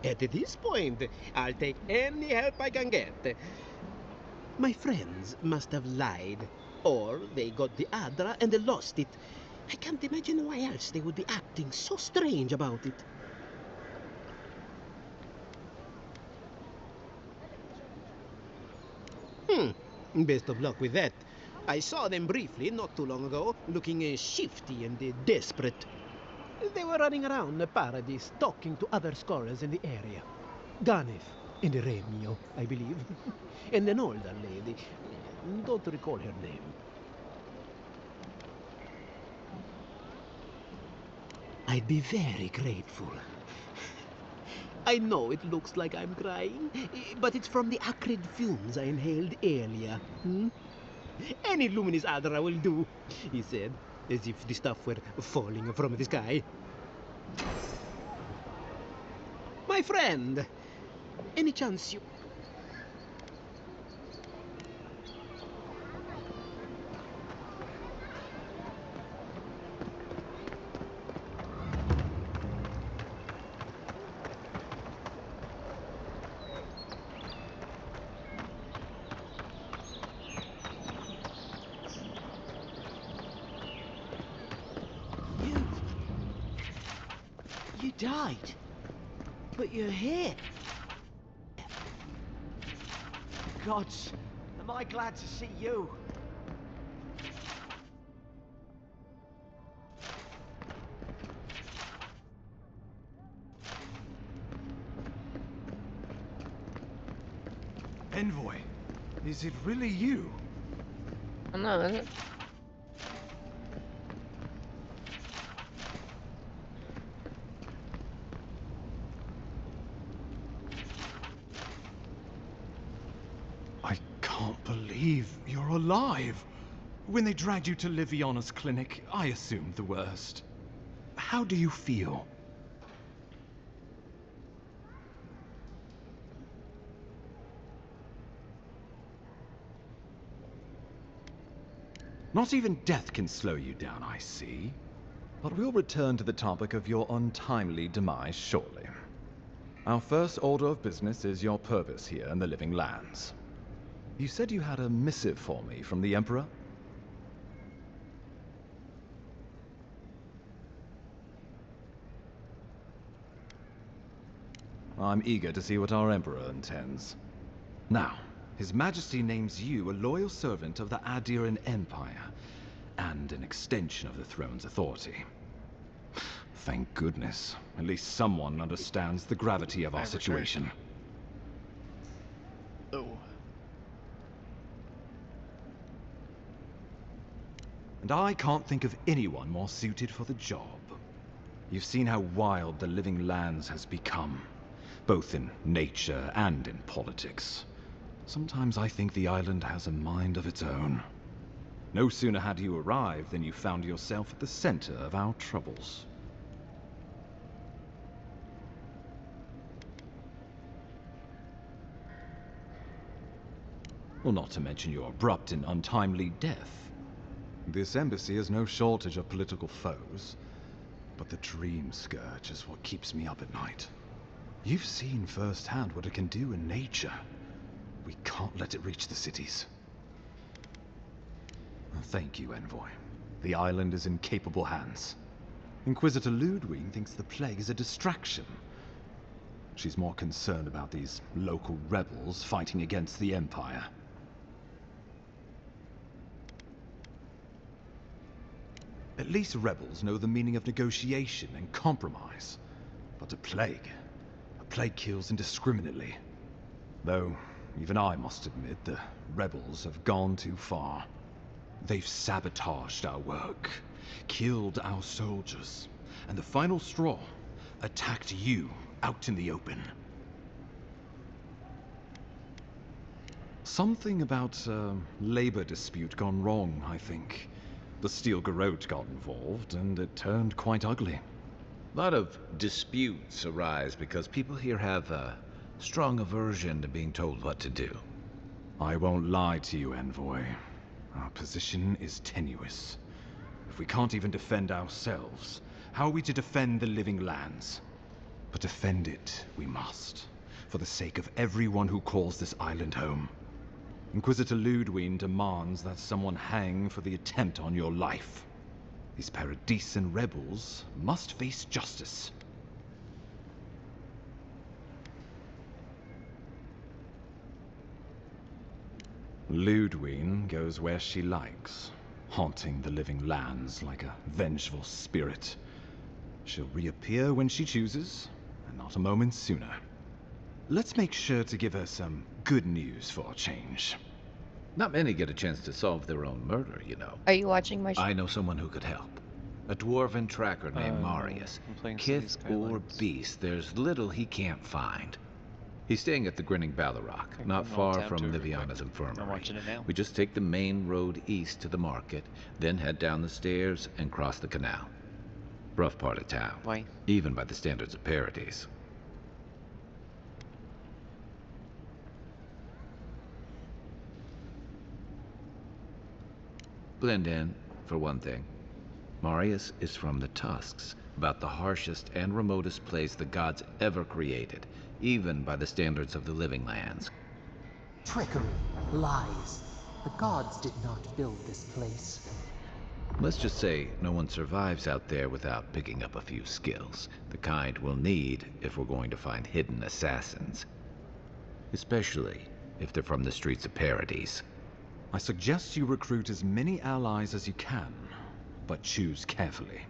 At this point, I'll take any help I can get. My friends must have lied. Or they got the Adra and they lost it. I can't imagine why else they would be acting so strange about it. Best of luck with that. I saw them briefly not too long ago, looking shifty and desperate. They were running around the paradise, talking to other scholars in the area. Ganef and Remio, I believe. And an older lady. Don't recall her name. I'd be very grateful. I know it looks like I'm crying, but it's from the acrid fumes I inhaled earlier. Any luminous Adra will do, he said, as if the stuff were falling from the sky. My friend, any chance you... You died, but you're here. Gods, am I glad to see you. Envoy, is it really you? I don't know, is it? I can't believe you're alive. When they dragged you to Liviana's clinic, I assumed the worst. How do you feel? Not even death can slow you down, I see. But we'll return to the topic of your untimely demise shortly. Our first order of business is your purpose here in the Living Lands. You said you had a missive for me from the Emperor? I'm eager to see what our Emperor intends. Now, His Majesty names you a loyal servant of the Adiran Empire, and an extension of the throne's authority. Thank goodness. At least someone understands the gravity of our situation. Oh. And I can't think of anyone more suited for the job. You've seen how wild the Living Lands has become, both in nature and in politics. Sometimes I think the island has a mind of its own. No sooner had you arrived than you found yourself at the center of our troubles. Well, not to mention your abrupt and untimely death. This embassy has no shortage of political foes, but the Dream Scourge is what keeps me up at night. You've seen firsthand what it can do in nature. We can't let it reach the cities. Thank you, Envoy. The island is in capable hands. Inquisitor Ludwig thinks the plague is a distraction. She's more concerned about these local rebels fighting against the Empire. At least rebels know the meaning of negotiation and compromise. But a plague kills indiscriminately. Though, even I must admit, the rebels have gone too far. They've sabotaged our work, killed our soldiers, and the final straw, attacked you out in the open. Something about a labor dispute gone wrong, I think. The Steel Garrote got involved, and it turned quite ugly. A lot of disputes arise because people here have a strong aversion to being told what to do. I won't lie to you, Envoy. Our position is tenuous. If we can't even defend ourselves, how are we to defend the Living Lands? But defend it we must, for the sake of everyone who calls this island home. Inquisitor Ludwig demands that someone hang for the attempt on your life. These Paradisen rebels must face justice. Ludwig goes where she likes, haunting the living lands like a vengeful spirit. She'll reappear when she chooses, and not a moment sooner. Let's make sure to give her some good news for a change. Not many get a chance to solve their own murder, you know. Are you watching my show? I know someone who could help. A dwarven tracker named Marius. Kith or beast, there's little he can't find. He's staying at the Grinning Ballarrock, not far from Liviana's infirmary. I'm watching it now. We just take the main road east to the market, then head down the stairs and cross the canal. Rough part of town. Why? Even by the standards of Paradise. Blend in, for one thing. Marius is from the Tusks, about the harshest and remotest place the gods ever created, even by the standards of the living lands. Trickery, lies. The gods did not build this place. Let's just say no one survives out there without picking up a few skills, the kind we'll need if we're going to find hidden assassins. Especially if they're from the streets of Paradise. I suggest you recruit as many allies as you can, but choose carefully.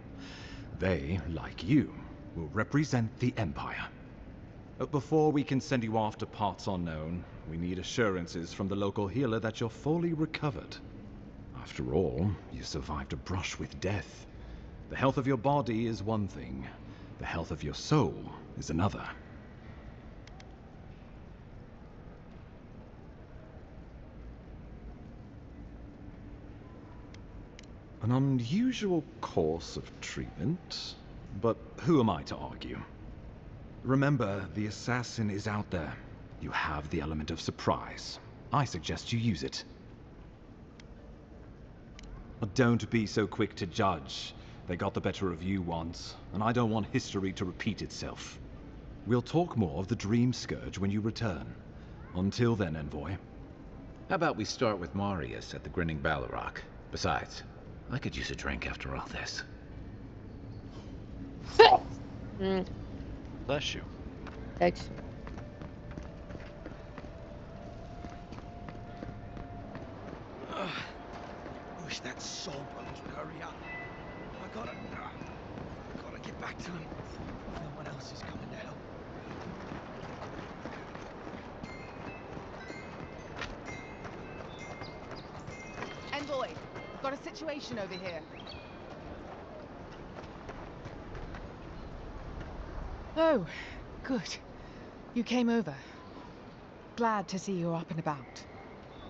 They, like you, will represent the Empire. But before we can send you off to parts unknown, we need assurances from the local healer that you're fully recovered. After all, you survived a brush with death. The health of your body is one thing, the health of your soul is another. An unusual course of treatment, but who am I to argue? Remember, the assassin is out there. You have the element of surprise. I suggest you use it. But don't be so quick to judge. They got the better of you once, and I don't want history to repeat itself. We'll talk more of the Dream Scourge when you return. Until then, Envoy. How about we start with Marius at the Grinning Ballarrock? Besides, I could use a drink after all this. Bless you. Thanks. Wish that sawbones would hurry up. I gotta get back to him. No one else is coming to help. Envoy, got a situation over here. Oh, good. You came over. Glad to see you up and about.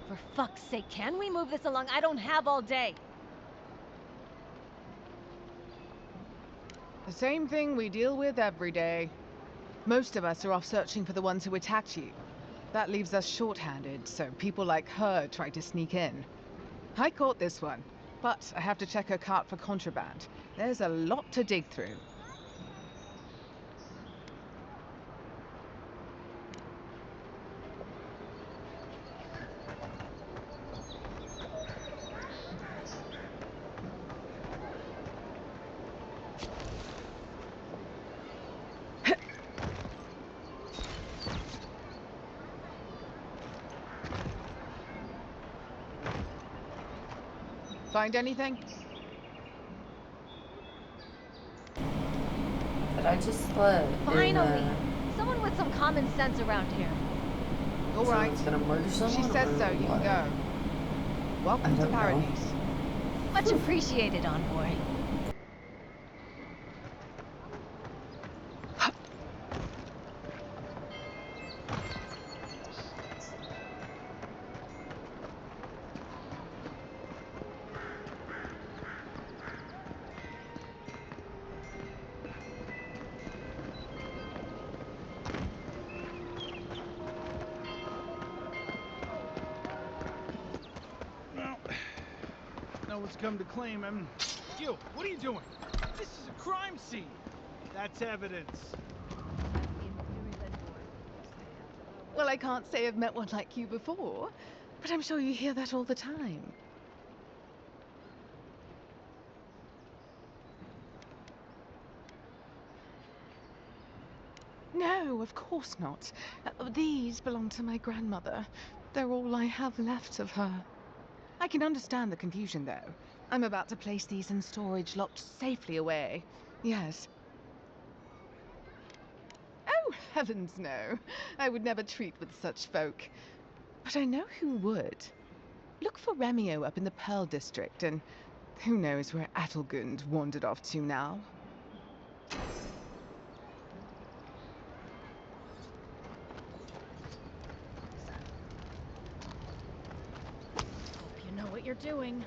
For fuck's sake, can we move this along? I don't have all day. The same thing we deal with every day. Most of us are off searching for the ones who attacked you. That leaves us short-handed, so people like her try to sneak in. I caught this one, but I have to check her cart for contraband. There's a lot to dig through. Find anything? But I just let Finally! Someone with some common sense around here. All right. Gonna murder someone, She says or so. You what? can go. Welcome to don't know. Paradise. Much appreciated, Envoy. No one's come to claim him. You, what are you doing? This is a crime scene. That's evidence. Well, I can't say I've met one like you before. But I'm sure you hear that all the time. No, of course not. These belong to my grandmother. They're all I have left of her. I can understand the confusion, though. I'm about to place these in storage, locked safely away. Yes. Oh, heavens no. I would never treat with such folk. But I know who would. Look for Remio up in the Pearl District, and who knows where Adelgund wandered off to now. Hope you know what you're doing.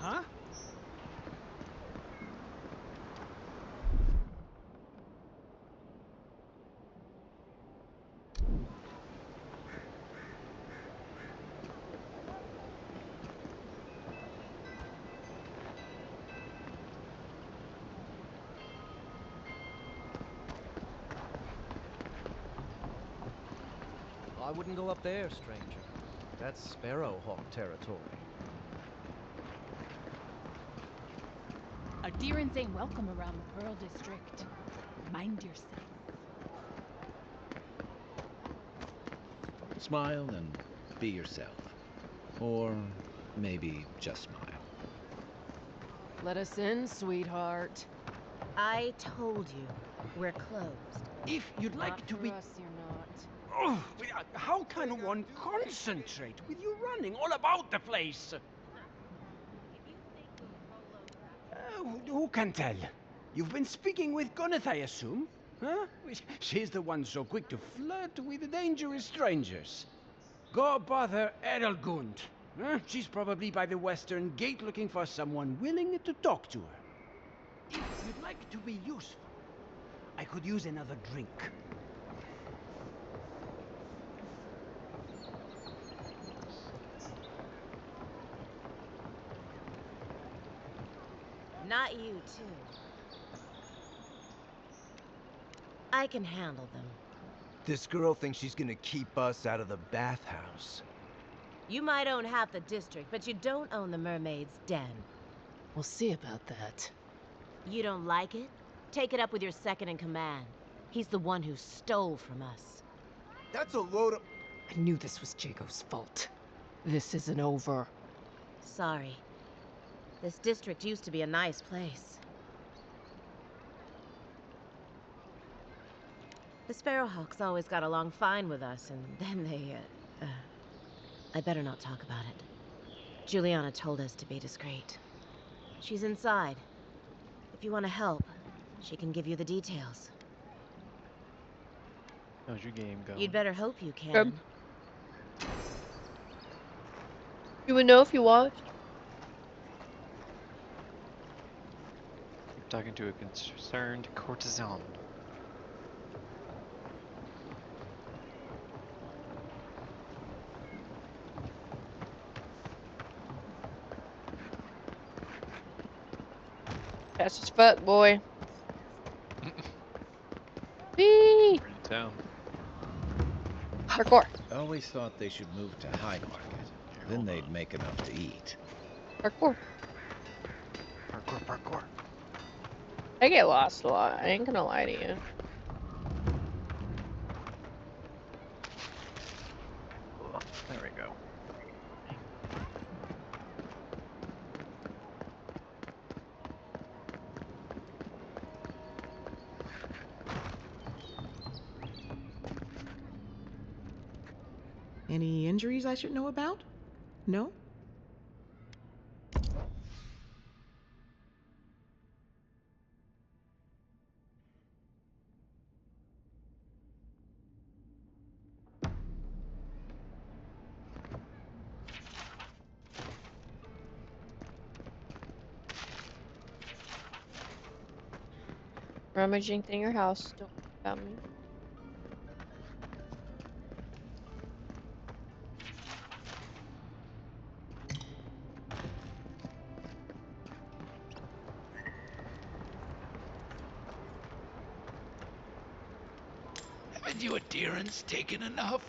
Huh? I wouldn't go up there, stranger. That's Sparrowhawk territory. Adherents ain't welcome around the Pearl District. Mind yourself. Smile and be yourself. Or maybe just smile. Let us in, sweetheart. I told you, we're closed. If you'd like Not to for be... us, you're not. Oh, how can one concentrate with you running all about the place? Who can tell? You've been speaking with Gunneth, I assume? Huh? She's the one so quick to flirt with dangerous strangers. Go bother Edelgund. Huh? She's probably by the western gate looking for someone willing to talk to her. If you'd like to be useful, I could use another drink. Not you, too. I can handle them. This girl thinks she's gonna keep us out of the bathhouse. You might own half the district, but you don't own the mermaid's den. We'll see about that. You don't like it? Take it up with your second in command. He's the one who stole from us. That's a load of... I knew this was Jago's fault. This isn't over. Sorry. This district used to be a nice place. The Sparrowhawks always got along fine with us, and then they, I better not talk about it. Juliana told us to be discreet. She's inside. If you want to help, she can give you the details. How's your game going? You'd better hope you can. Good. You would know if you watched. You're talking to a concerned courtesan. Fast as fuck, boy. Whee! We're in town. Parkour. I always thought they should move to High Market. Then they'd make enough to eat. Parkour. Parkour. I get lost a lot. I ain't gonna lie to you. There we go. Any injuries I should know about? No? Rummaging through your house. Don't worry about me. Had you adherents taken enough?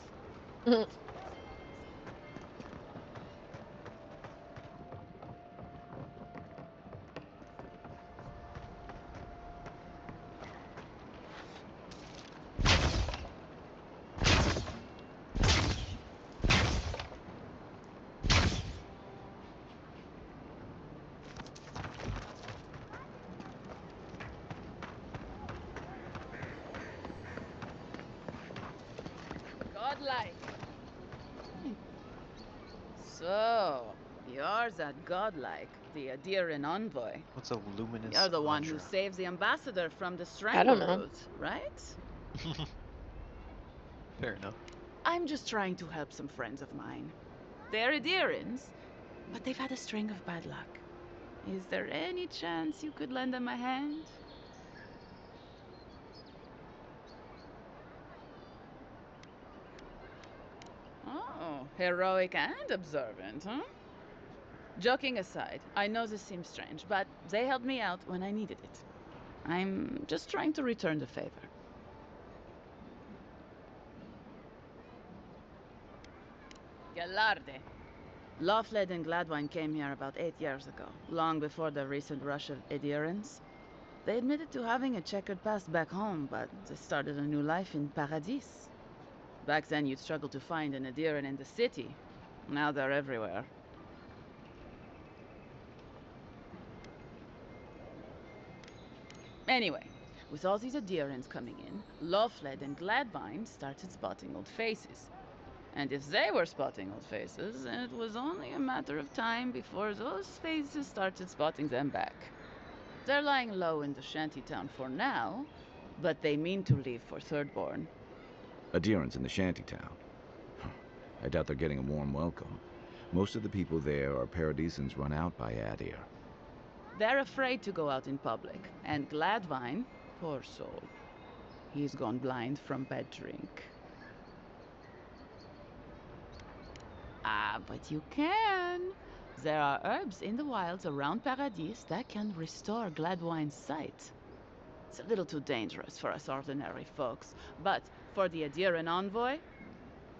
Godlike. So, you're that godlike, the Adherin envoy. What's a luminous You're the one who Andra? saves the ambassador from the I don't know. strangleroot, right? Fair enough. I'm just trying to help some friends of mine. They're Adherins, but they've had a string of bad luck. Is there any chance you could lend them a hand? Oh, heroic and observant, huh? Joking aside, I know this seems strange, but they helped me out when I needed it. I'm just trying to return the favor. Galarde. Lawfled and Gladwine came here about 8 years ago, long before the recent rush of adherents. They admitted to having a checkered past back home, but they started a new life in Paradis. Back then, you'd struggle to find an adherent in the city. Now they're everywhere. Anyway, with all these adherents coming in, Lawfled and Gladwine started spotting old faces. And if they were spotting old faces, it was only a matter of time before those faces started spotting them back. They're lying low in the shantytown for now, but they mean to leave for Thirdborn. Adherents in the shantytown. I doubt they're getting a warm welcome. Most of the people there are Paradisans run out by Adir. They're afraid to go out in public, and Gladwine, poor soul, he's gone blind from bad drink. Ah, but you can. There are herbs in the wilds around Paradis that can restore Gladwine's sight. It's a little too dangerous for us ordinary folks, but for the Adherin envoy,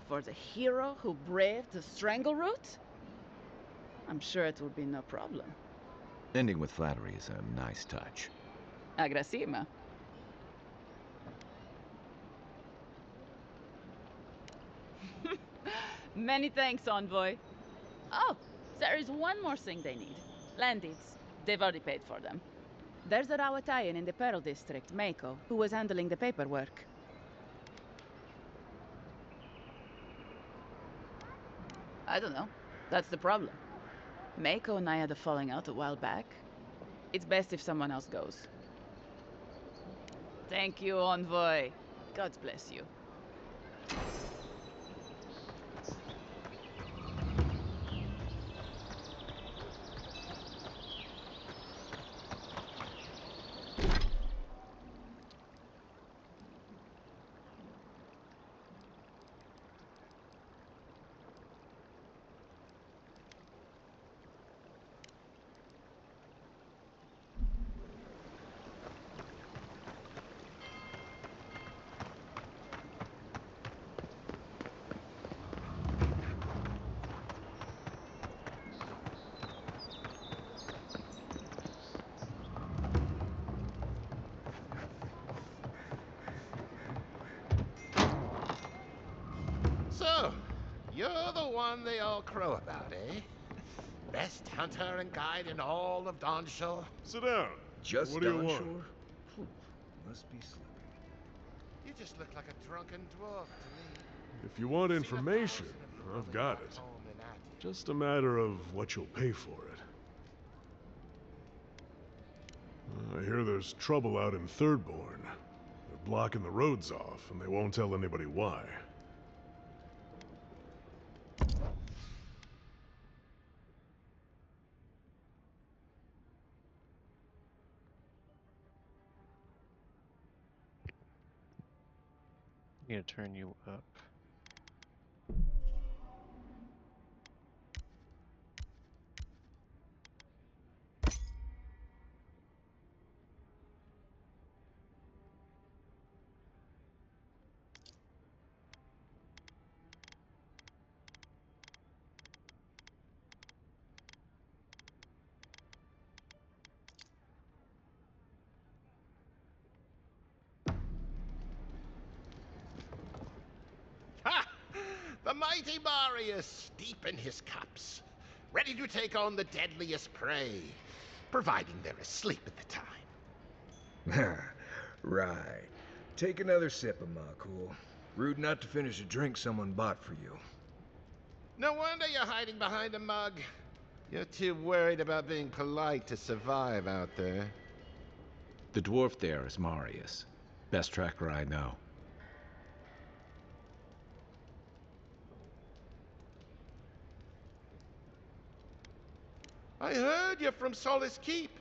for the hero who braved the strangleroot, I'm sure it will be no problem. Ending with flattery is a nice touch. Agrasima. Many thanks, envoy. Oh, there is one more thing they need. Land deeds. They've already paid for them. There's a Rawatayan in the Pearl District, Mako, who was handling the paperwork. I don't know. That's the problem. Mako and I had a falling out a while back. It's best if someone else goes. Thank you, envoy. God bless you. So, you're the one they all crow about, eh? Best hunter and guide in all of Dawnshore? Sit down. Just what do you want? Dawnshore? Must be sleeping. You just look like a drunken dwarf to me. If you want information, I've got it. Just a matter of what you'll pay for it. I hear there's trouble out in Thirdborn. They're blocking the roads off, and they won't tell anybody why. I need to turn you up. mighty Marius, deep in his cups, ready to take on the deadliest prey, providing they're asleep at the time. Right. Take another sip of Makul. Rude not to finish a drink someone bought for you. No wonder you're hiding behind a mug. You're too worried about being polite to survive out there. The dwarf there is Marius. Best tracker I know. I heard you're from Solace Keep.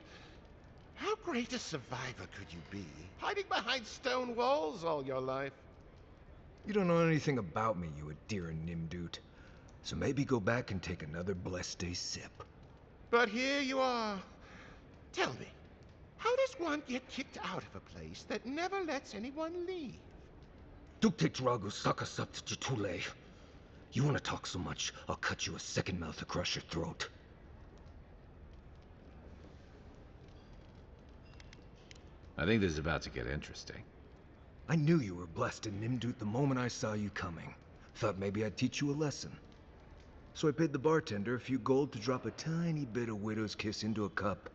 How great a survivor could you be, hiding behind stone walls all your life? You don't know anything about me, you Adiran Nimdut. So maybe go back and take another blessed day sip. But here you are. Tell me, how does one get kicked out of a place that never lets anyone leave? Duktitragu Sakasapt Jitule. You want to talk so much, I'll cut you a second mouth across your throat. I think this is about to get interesting. I knew you were blessed in Nimdut the moment I saw you coming. Thought maybe I'd teach you a lesson. So I paid the bartender a few gold to drop a tiny bit of Widow's Kiss into a cup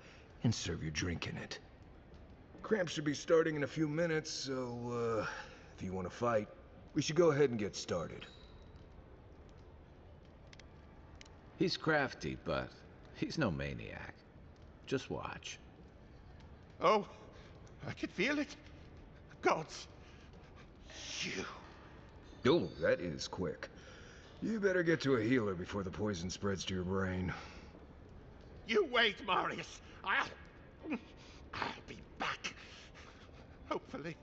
and serve your drink in it. Cramps should be starting in a few minutes, so, if you want to fight, we should go ahead and get started. He's crafty, but he's no maniac. Just watch. Oh, I can feel it. Gods. You. Oh, that is quick. You better get to a healer before the poison spreads to your brain. You wait, Marius. I'll be back. Hopefully.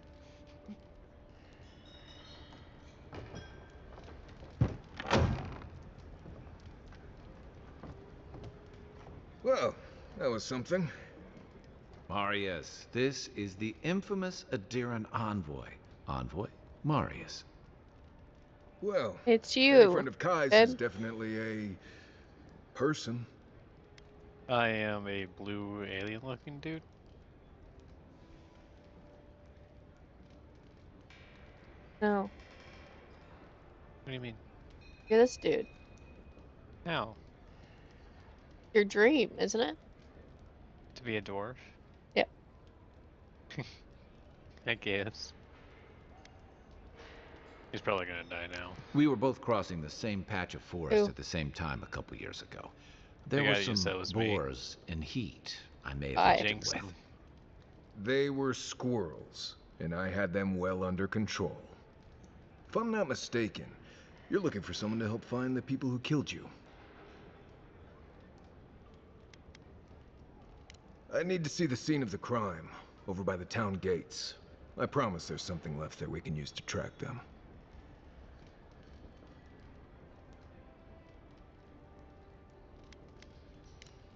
Well, that was something. Marius, this is the infamous Adiran envoy. Envoy? Marius. Well, it's any you. friend of Kai's is definitely a person. I am a blue alien-looking dude. No. What do you mean? You're this dude. How? Your dream, isn't it? To be a dwarf? Yep. I guess. He's probably gonna die now. We were both crossing the same patch of forest at the same time a couple years ago. There The were guy you said some was me. boars in heat I may have hit Jinxed with. him. They were squirrels, and I had them well under control. If I'm not mistaken, you're looking for someone to help find the people who killed you. I need to see the scene of the crime, over by the town gates. I promise there's something left there we can use to track them.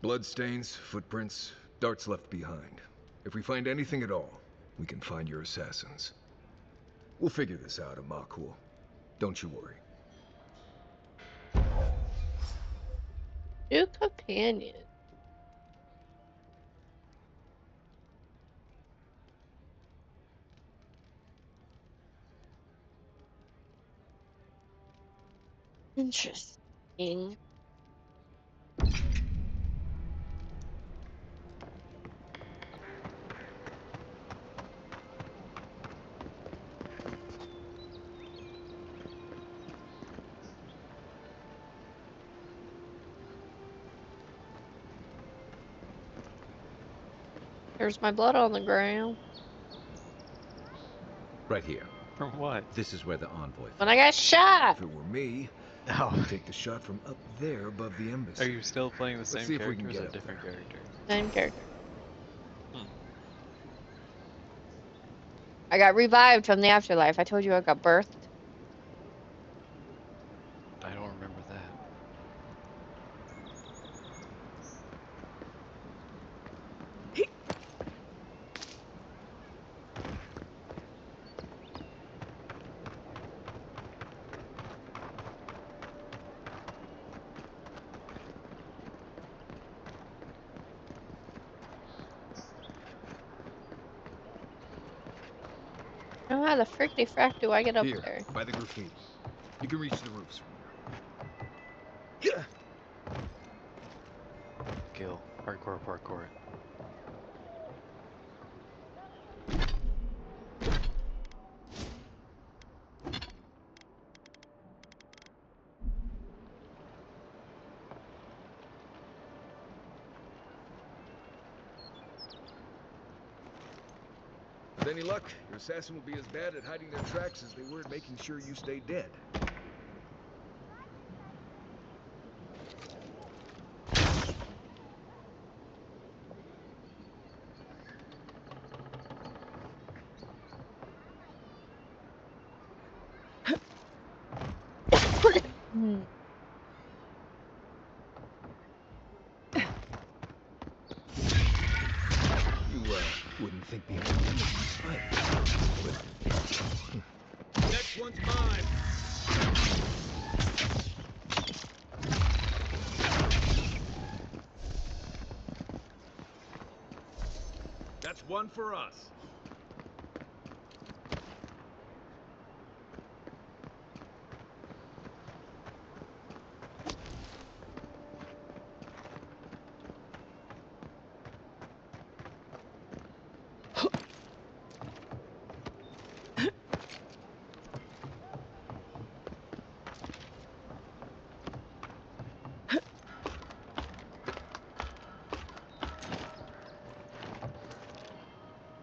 Bloodstains, footprints, darts left behind. If we find anything at all, we can find your assassins. We'll figure this out, Makul. Don't you worry. New companion. Interesting. There's my blood on the ground. Right here. From what? This is where the envoy. When I got shot! If it were me, Oh. I'd take the shot from up there above the embassy. Are you still playing the Let's same see if we character can or is get it a up different there. character? Same character. I got revived from the afterlife. I told you I got birthed. I don't remember that. Oh, how the frickety frack do I get up Here, there? by the graffiti. You can reach the roofs from here. Kill. Hardcore parkour. With any luck, your assassin will be as bad at hiding their tracks as they were at making sure you stay dead. Wouldn't think the enemy fight. Next one's mine. That's one for us.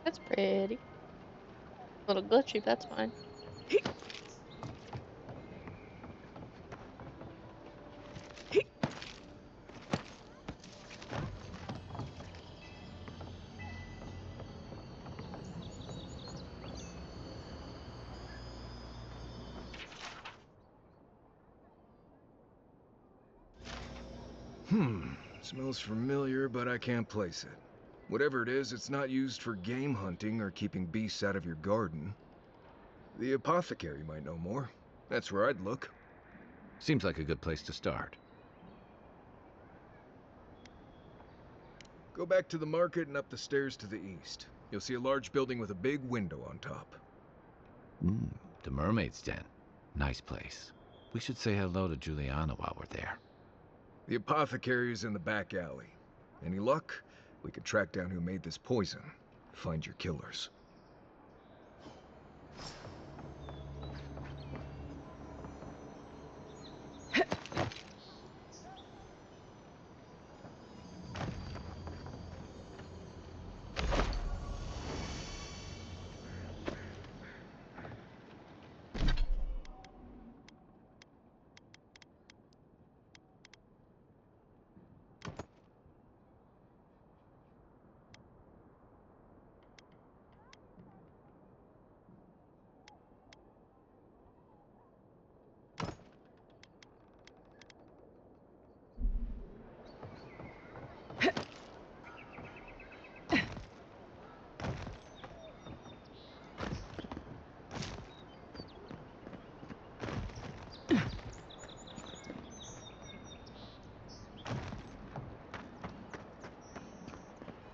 That's pretty. A little glitchy, but that's fine. Smells familiar, but I can't place it. Whatever it is, it's not used for game hunting or keeping beasts out of your garden. The apothecary might know more. That's where I'd look. Seems like a good place to start. Go back to the market and up the stairs to the east. You'll see a large building with a big window on top. The Mermaid's Den. Nice place. We should say hello to Juliana while we're there. The apothecary is in the back alley. Any luck? We could track down who made this poison. Find your killers.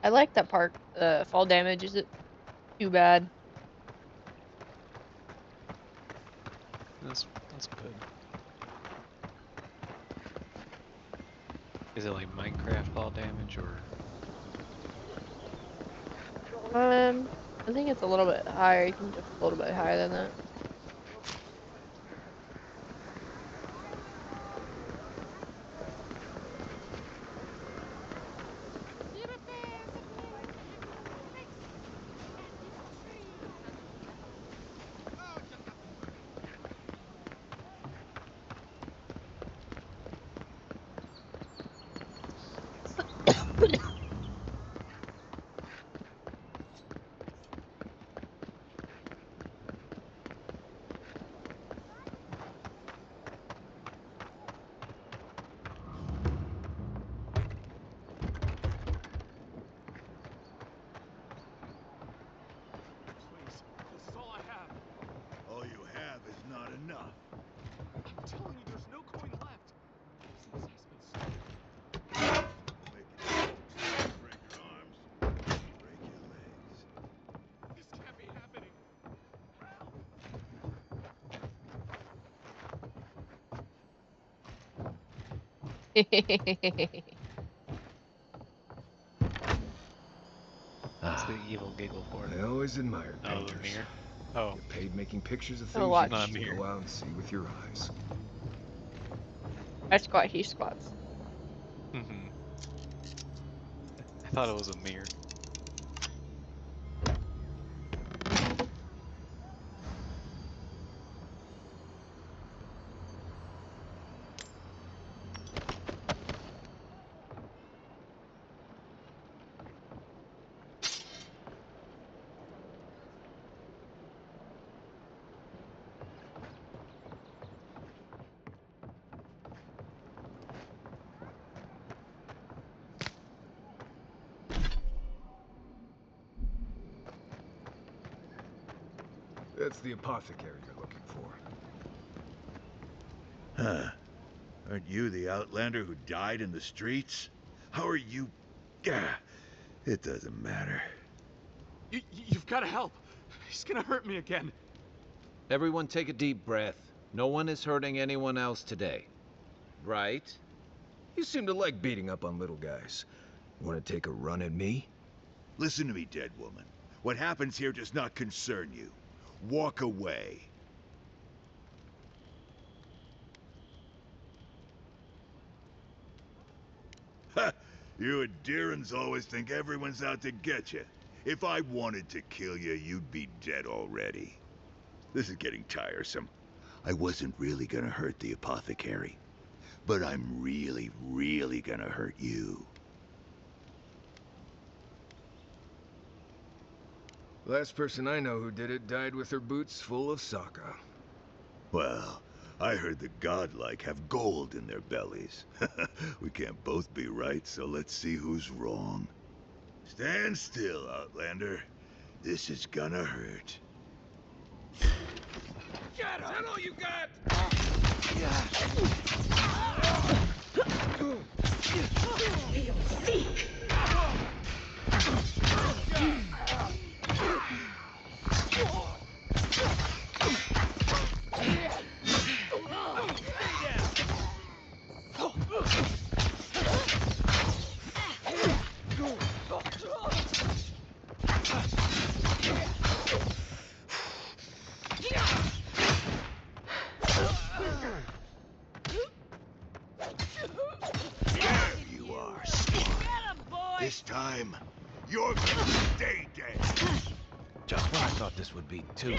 I like that part. Fall damage isn't too bad. That's good. Is it like Minecraft fall damage or? I think it's a little bit higher. You can jump a little bit higher than that. telling you, there's no coin left. That's the evil giggle for it. I always admired Oh, the painters. mirror. Oh. Get paid making pictures of Oh, things watch. you Not just mirror. go out and see with your eyes. I squat, he squats. Mm-hmm. I thought it was a mirror. That's the apothecary you're looking for. Huh. Aren't you the outlander who died in the streets? How are you... Gah, it doesn't matter. You've got to help. He's gonna hurt me again. Everyone take a deep breath. No one is hurting anyone else today. Right? You seem to like beating up on little guys. Want to take a run at me? Listen to me, dead woman. What happens here does not concern you. Walk away. Ha! You and Deerins always think everyone's out to get you. If I wanted to kill you, you'd be dead already. This is getting tiresome. I wasn't really gonna hurt the apothecary. But I'm really, really gonna hurt you. Last person I know who did it died with her boots full of Sokka. Well, I heard the godlike have gold in their bellies. We can't both be right, so let's see who's wrong. Stand still, Outlander. This is gonna hurt. Get him! Is that all you got? There you are, Squad. This time, you're gonna stay dead. Just when I thought this would be too.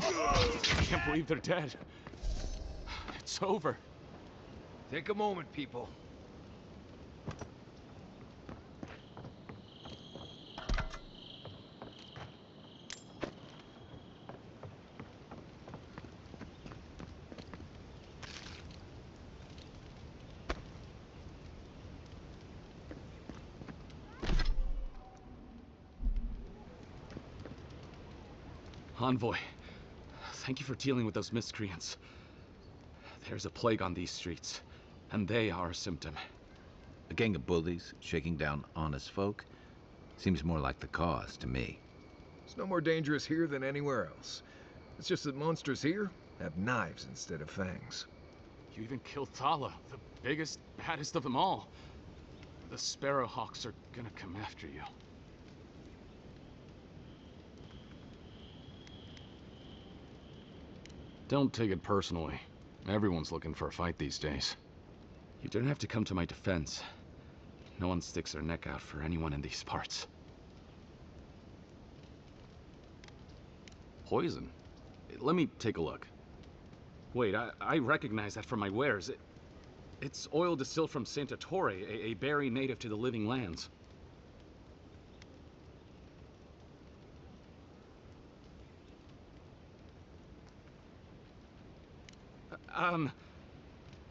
I can't believe they're dead. It's over. Take a moment, people. Envoy, thank you for dealing with those miscreants. There's a plague on these streets, and they are a symptom. A gang of bullies shaking down honest folk? Seems more like the cause to me. It's no more dangerous here than anywhere else. It's just that monsters here have knives instead of fangs. You even killed Thala, the biggest, baddest of them all. The Sparrowhawks are gonna come after you. Don't take it personally. Everyone's looking for a fight these days. You don't have to come to my defense. No one sticks their neck out for anyone in these parts. Poison? Let me take a look. Wait, I recognize that from my wares. It's oil distilled from Santa Torre, a berry native to the Living Lands.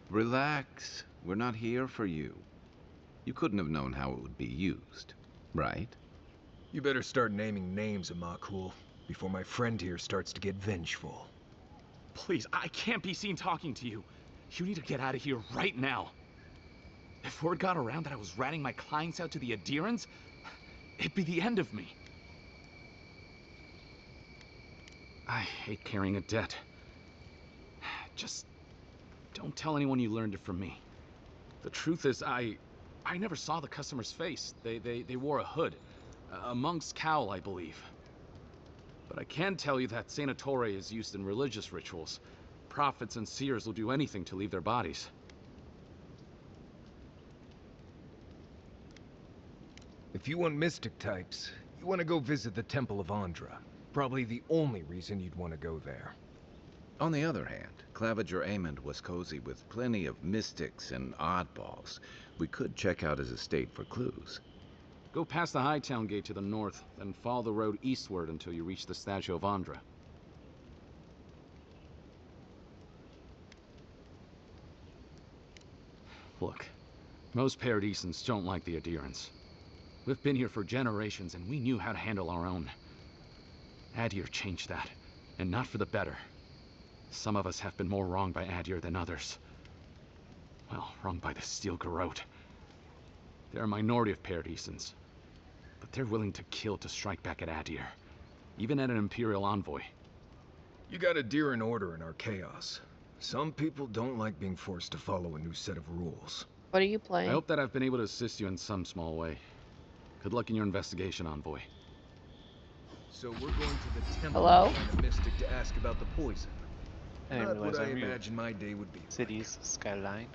Relax. We're not here for you. You couldn't have known how it would be used, right? You better start naming names, Amakul, before my friend here starts to get vengeful. Please, I can't be seen talking to you. You need to get out of here right now. If word got around that I was ratting my clients out to the adherents, it'd be the end of me. I hate carrying a debt. Just don't tell anyone you learned it from me. The truth is, I never saw the customer's face. They wore a hood. A monk's cowl, I believe. But I can tell you that Santa Torre is used in religious rituals. Prophets and seers will do anything to leave their bodies. If you want mystic types, you want to go visit the Temple of Andra. Probably the only reason you'd want to go there. On the other hand, Claviger Amond was cozy with plenty of mystics and oddballs. We could check out his estate for clues. Go past the Hightown Gate to the north, then follow the road eastward until you reach the statue of Andra. Look, most Paradisans don't like the adherents. We've been here for generations, and we knew how to handle our own. Adir changed that, and not for the better. Some of us have been more wronged by Adir than others. Well, wronged by the Steel Garrote. They're a minority of Paradisans, but they're willing to kill to strike back at Adir, even at an Imperial envoy. You got Adir in order in our chaos. Some people don't like being forced to follow a new set of rules. What are you playing? I hope that I've been able to assist you in some small way. Good luck in your investigation, Envoy. So we're going to the temple Hello? to find a mystic to ask about the poison. I didn't Not realize what I I viewed imagine my day would be. Cities, skyline.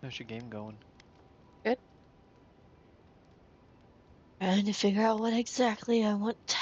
How's your game going? Good. Trying to figure out what exactly I want.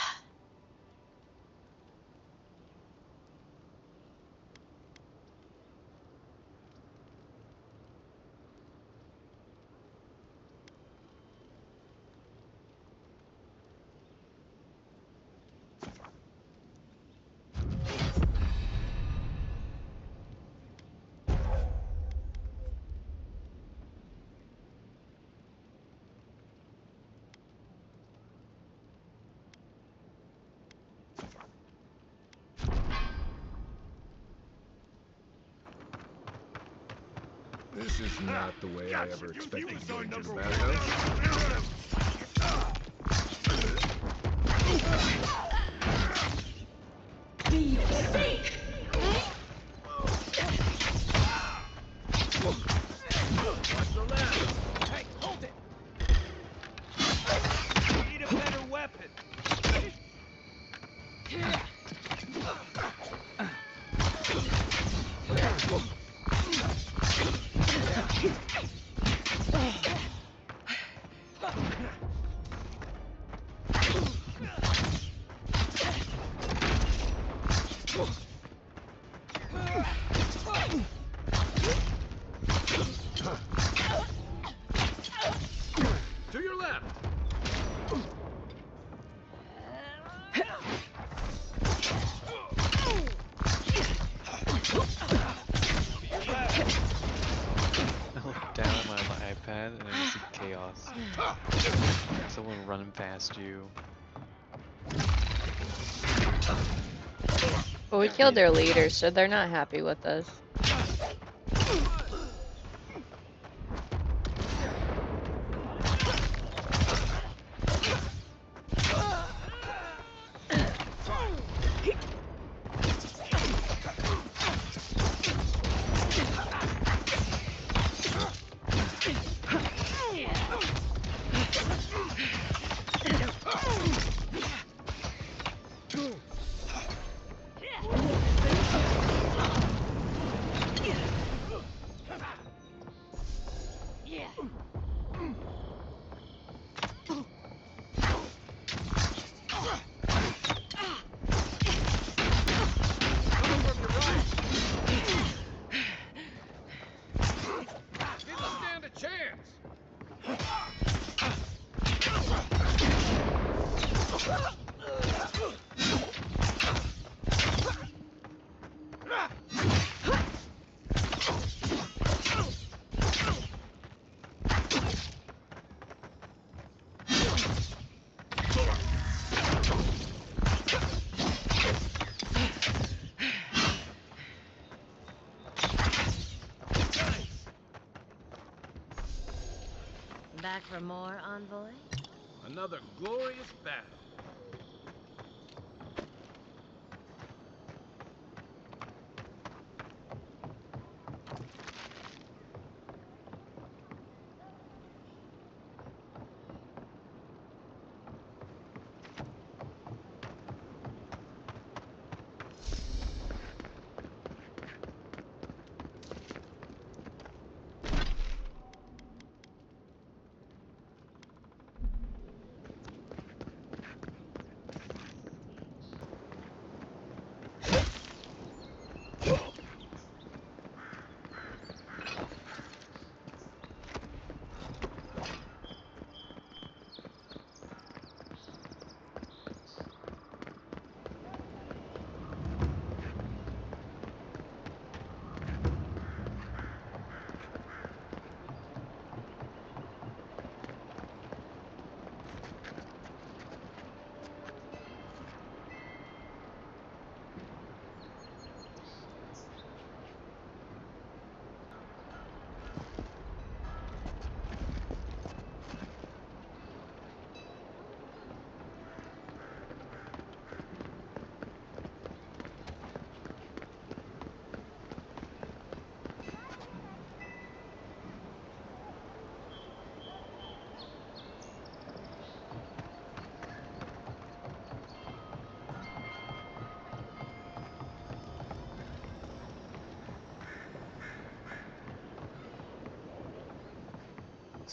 This is not the way I ever expected to get into the bathhouse. Watch the left. Hey, hold it. Need a better weapon. To your left. I look down at my iPad and I see chaos. Someone running past you. Well, we killed their leader, so they're not happy with us. Didn't stand a chance. Back for more, Envoy? Another glorious battle.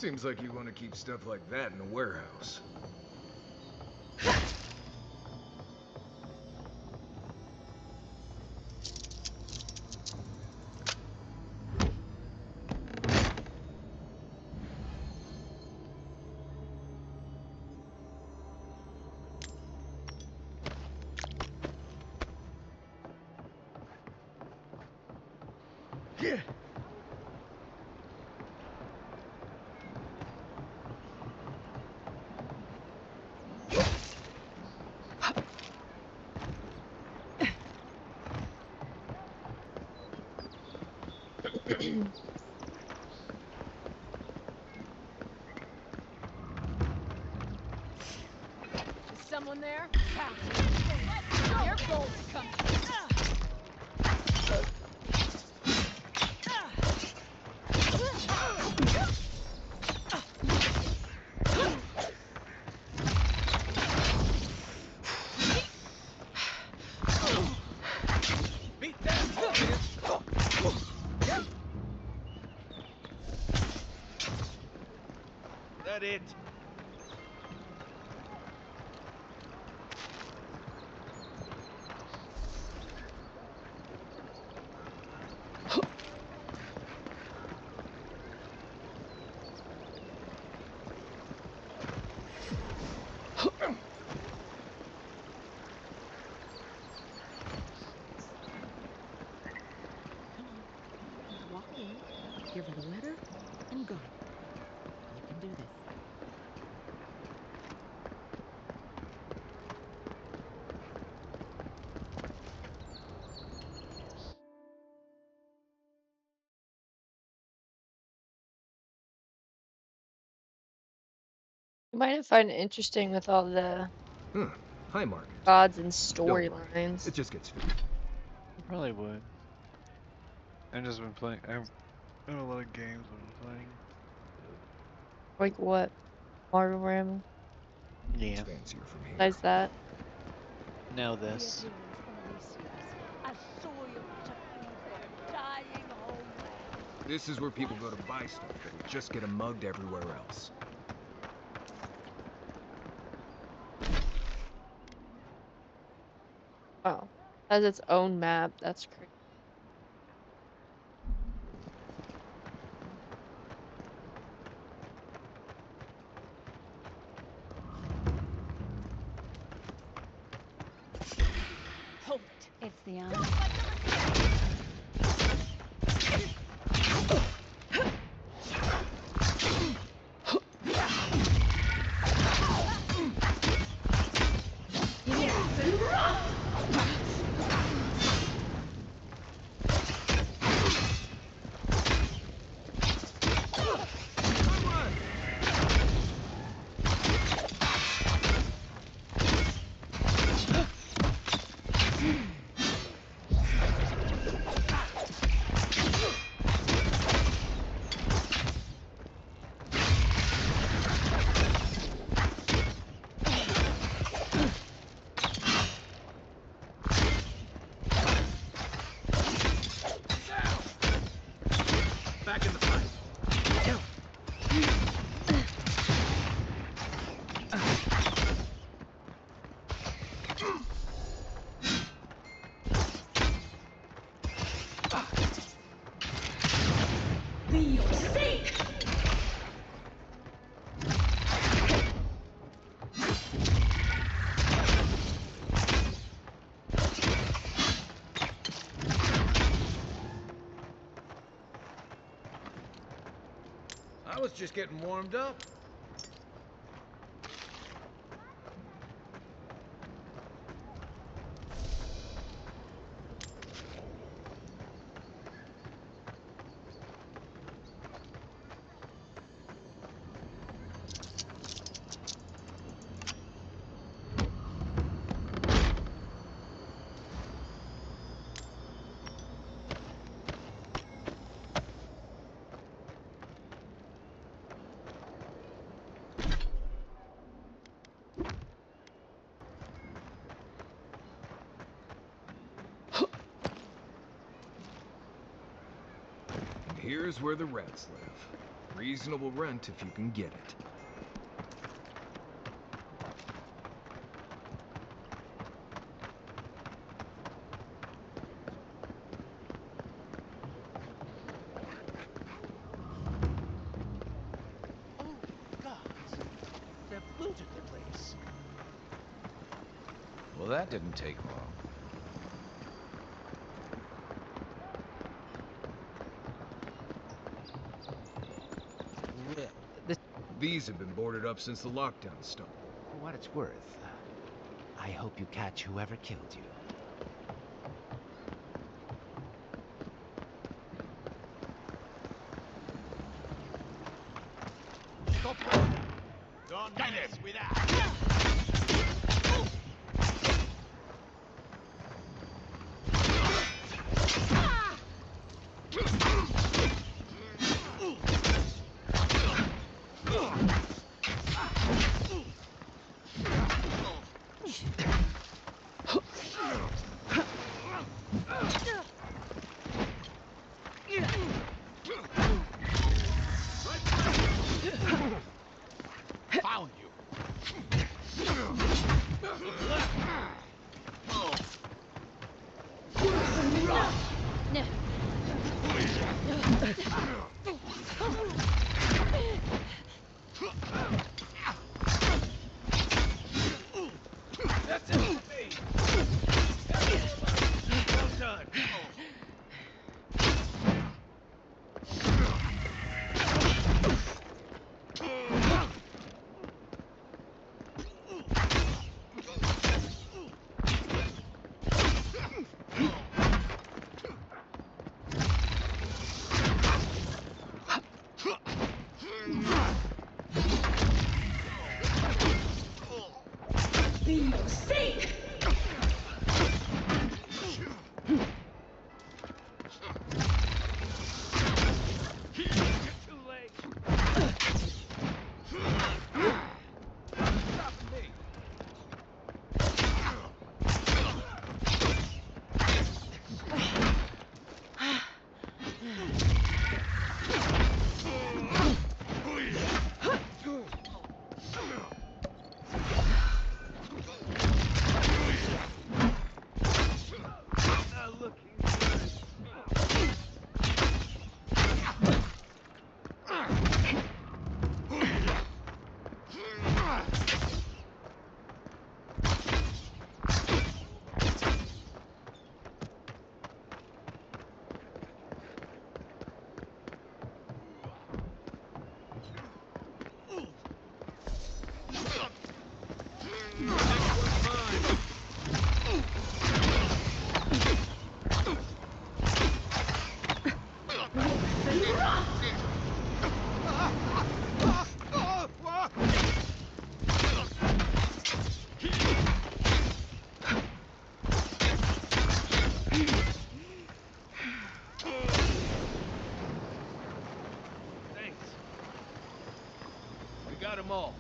Seems like you want to keep stuff like that in a warehouse. Yeah. Is someone there? Your goal to come. Beat that! That it? Walk in, give her the letter, and go. You can do this. You might find it interesting with all the Hi, Margaret. gods and Don't worry. storylines. It just gets filled. I probably would. I've just been playing. I've got a lot of games I've been playing. Like what? Marvel Ram? Yeah. Fancier from here. Besides that? Now this. I saw you at a food fair, dying home. This is where people go to buy stuff that'll just get 'em mugged everywhere else. Oh. Has its own map. That's crazy. Hold it. It's the army. Back in the fight. I was just getting warmed up. Here's where the rats live. Reasonable rent if you can get it. They've looted the place. Well, that didn't take long. These have been boarded up since the lockdown started. For what it's worth, I hope you catch whoever killed you. Don't mess with that. Found you. That's it for me. Well done. Too late. Stopping me. Not looking good. Thanks. We got them all.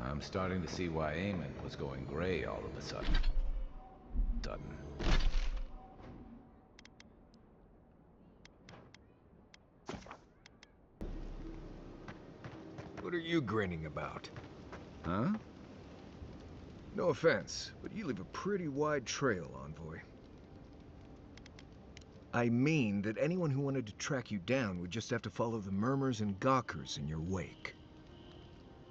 I'm starting to see why Eamon was going gray all of a sudden. What are you grinning about? Huh? No offense, but you leave a pretty wide trail, Envoy. I mean that anyone who wanted to track you down would just have to follow the murmurs and gawkers in your wake.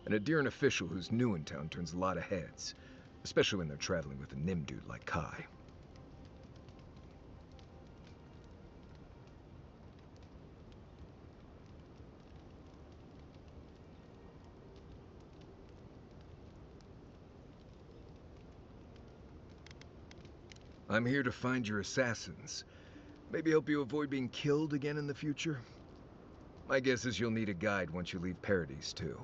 An Adiran official who's new in town turns a lot of heads, especially when they're traveling with a Nim dude like Kai. I'm here to find your assassins. Maybe help you avoid being killed again in the future? My guess is you'll need a guide once you leave Paradise, too.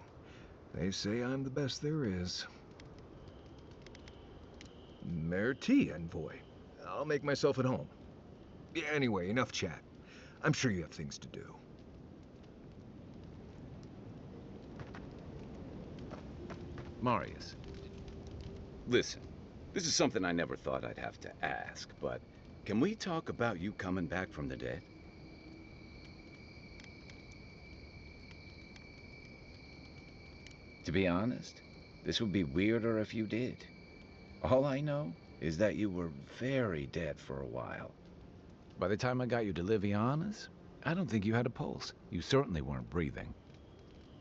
They say I'm the best there is. Merci, Envoy. I'll make myself at home. Yeah, anyway, enough chat. I'm sure you have things to do. Marius, listen, this is something I never thought I'd have to ask, but can we talk about you coming back from the dead? To be honest, this would be weirder if you did. All I know is that you were very dead for a while. By the time I got you to Liviana's, I don't think you had a pulse. You certainly weren't breathing.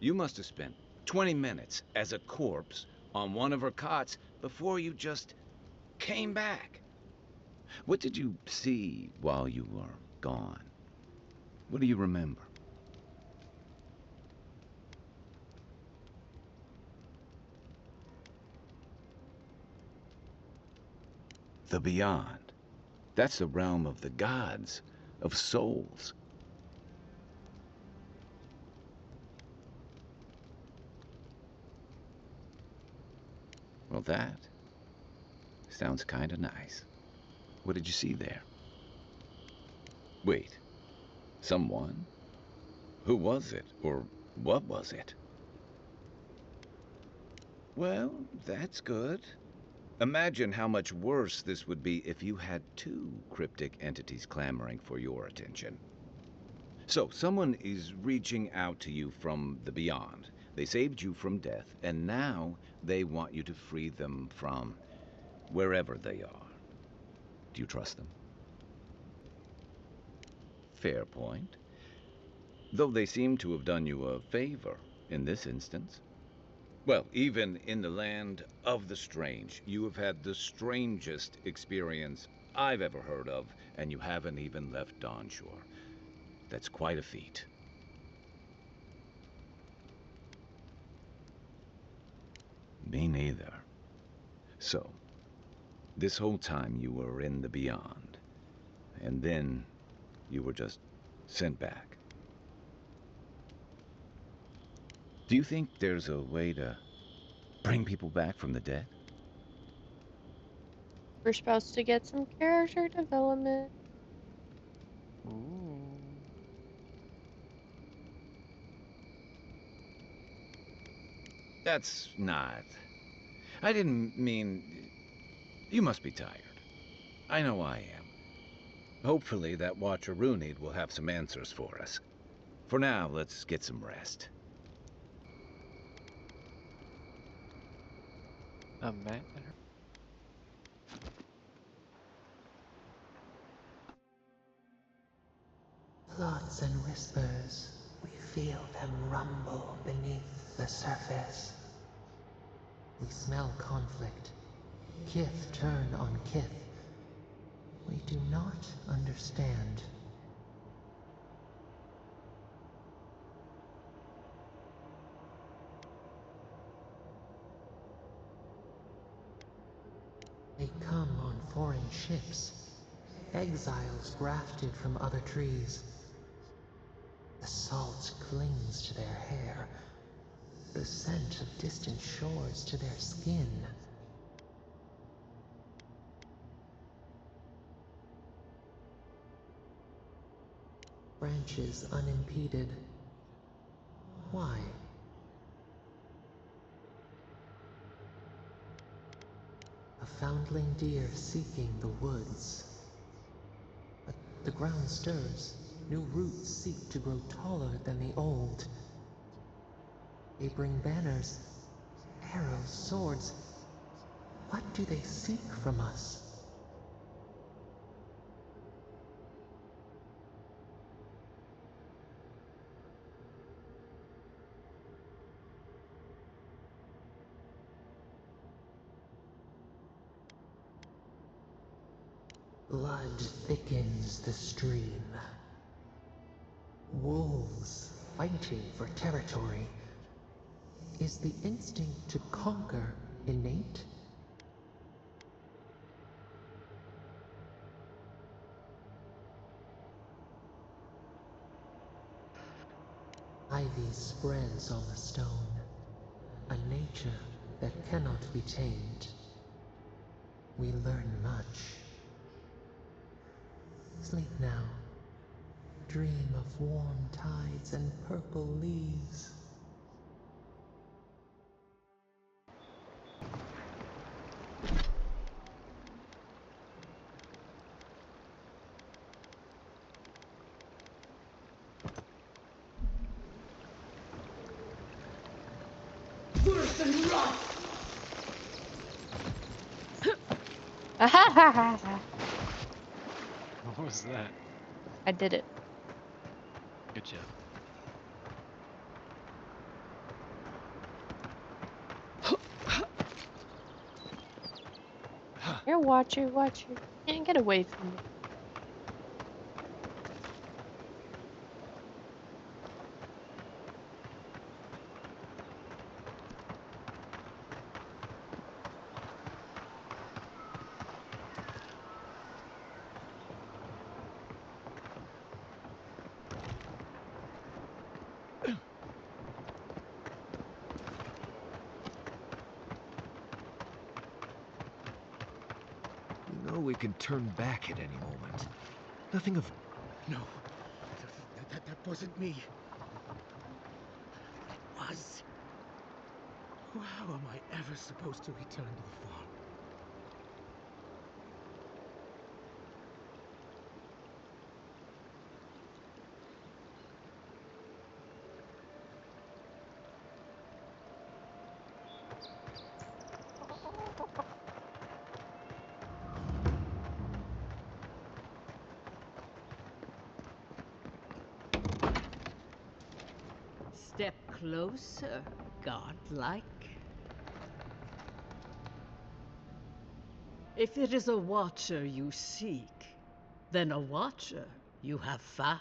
You must have spent 20 minutes as a corpse on one of her cots before you just came back. What did you see while you were gone? What do you remember? The beyond. That's the realm of the gods, of souls. Well, that sounds kind of nice. What did you see there? Wait, someone? Who was it, or what was it? Well, that's good. Imagine how much worse this would be if you had two cryptic entities clamoring for your attention. So, someone is reaching out to you from the beyond. They saved you from death, and now they want you to free them from wherever they are. Do you trust them? Fair point. Though they seem to have done you a favor in this instance. Well, even in the land of the strange, you have had the strangest experience I've ever heard of, and you haven't even left Dawnshore. That's quite a feat. Me neither. So, this whole time you were in the beyond, and then you were just sent back. Do you think there's a way to bring people back from the dead? We're supposed to get some character development. Ooh. That's not... I didn't mean... You must be tired. I know I am. Hopefully that Watcher Runid will have some answers for us. For now, let's get some rest. A man. Thoughts and whispers, we feel them rumble beneath the surface. We smell conflict. Kith turn on kith. We do not understand. They come on foreign ships, exiles grafted from other trees. The salt clings to their hair, the scent of distant shores to their skin. Branches unimpeded. Why? A foundling deer seeking the woods. But the ground stirs. New roots seek to grow taller than the old. They bring banners, arrows, swords. What do they seek from us? Blood thickens the stream. Wolves fighting for territory. Is the instinct to conquer innate? Ivy spreads on the stone, a nature that cannot be tamed. We learn much. Sleep now. Dream of warm tides and purple leaves. Worse than rot! What was that? I did it. Good job. Here, watcher. Can't get away from me. You know we can turn back at any moment. Nothing of... No, that wasn't me. It was. How am I ever supposed to return to the farm? Step closer, godlike. If it is a watcher you seek, then a watcher you have found.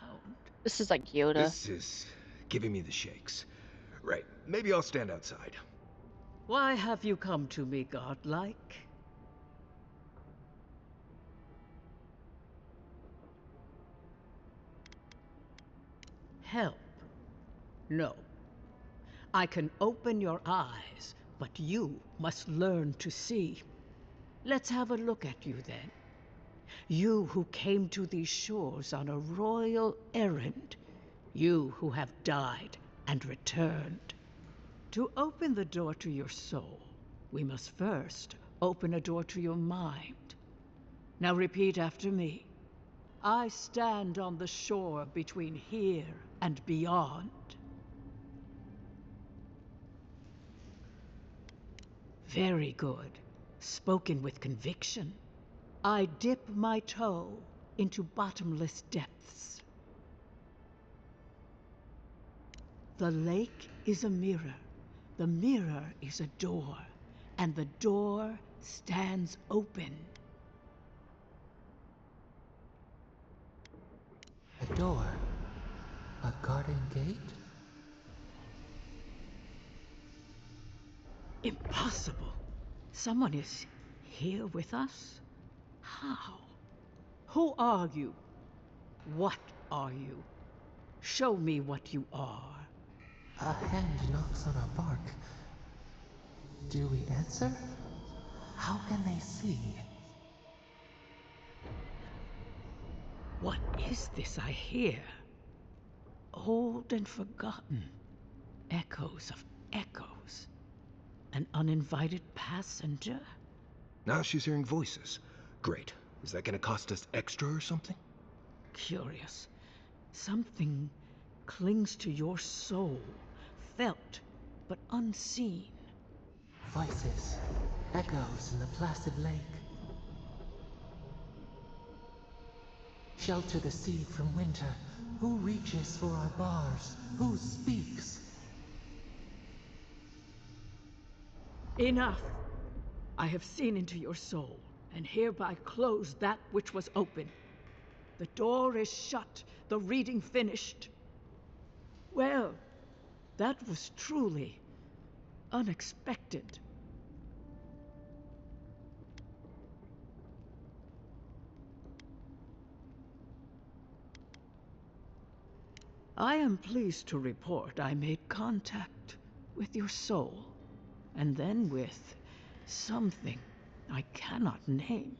This is like Yoda. This is giving me the shakes. Right, maybe I'll stand outside. Why have you come to me, godlike? Help? No. I can open your eyes, but you must learn to see. Let's have a look at you then. You who came to these shores on a royal errand. You who have died and returned. To open the door to your soul, we must first open a door to your mind. Now repeat after me. I stand on the shore between here and beyond. Very good. Spoken with conviction. I dip my toe into bottomless depths. The lake is a mirror. The mirror is a door. And the door stands open. A door? A garden gate? Impossible. Someone is here with us? How? Who are you? What are you? Show me what you are. A hand knocks on our bark. Do we answer? How can they see? What is this I hear? Old and forgotten. Echoes of echoes. An uninvited passenger? Now she's hearing voices. Great. Is that gonna cost us extra or something? Curious. Something clings to your soul, felt but unseen. Voices, echoes in the placid lake. Shelter the seed from winter. Who reaches for our bars? Who speaks? Enough! I have seen into your soul, and hereby close that which was open. The door is shut, the reading finished. Well, that was truly unexpected. I am pleased to report I made contact with your soul, and then with something I cannot name.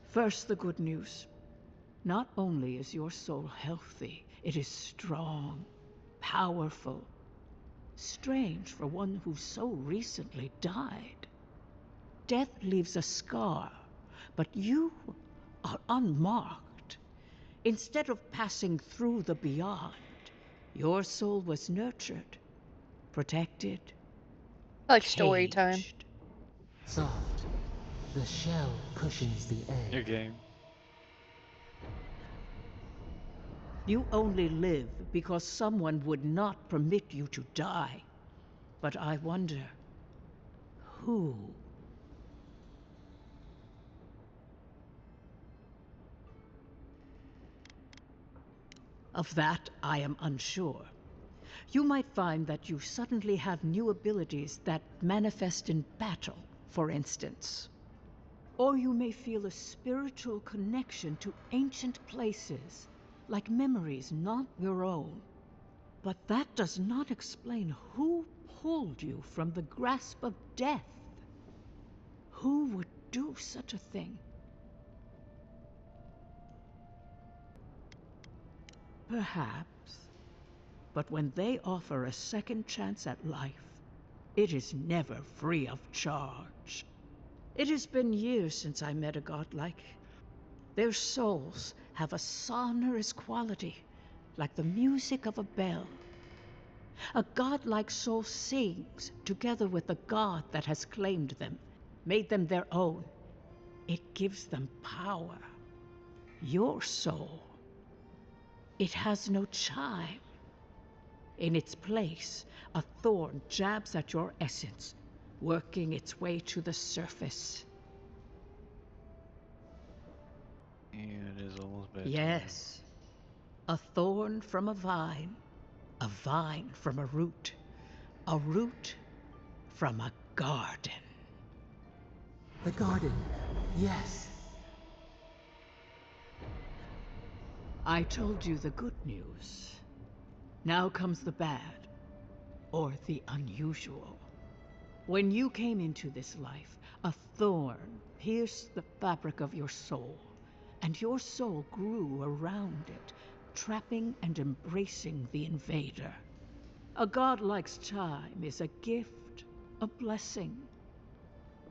First, the good news. Not only is your soul healthy, it is strong, powerful. Strange for one who so recently died. Death leaves a scar, but you are unmarked. Instead of passing through the beyond, your soul was nurtured, protected, Like story time. caged. Soft. The shell cushions the egg. Your game. You only live because someone would not permit you to die. But I wonder, who? Of that, I am unsure. You might find that you suddenly have new abilities that manifest in battle, for instance. Or you may feel a spiritual connection to ancient places, like memories not your own. But that does not explain who pulled you from the grasp of death. Who would do such a thing? Perhaps. But when they offer a second chance at life, it is never free of charge. It has been years since I met a godlike. Their souls have a sonorous quality, like the music of a bell. A godlike soul sings together with the god that has claimed them, made them their own. It gives them power. Your soul, it has no chime. In its place, a thorn jabs at your essence, working its way to the surface. And it is almost bedtime. Yes. A thorn from a vine from a root from a garden. The garden. Yes. I told you the good news. Now comes the bad, or the unusual. When you came into this life, a thorn pierced the fabric of your soul, and your soul grew around it, trapping and embracing the invader. A godlike's chime is a gift, a blessing.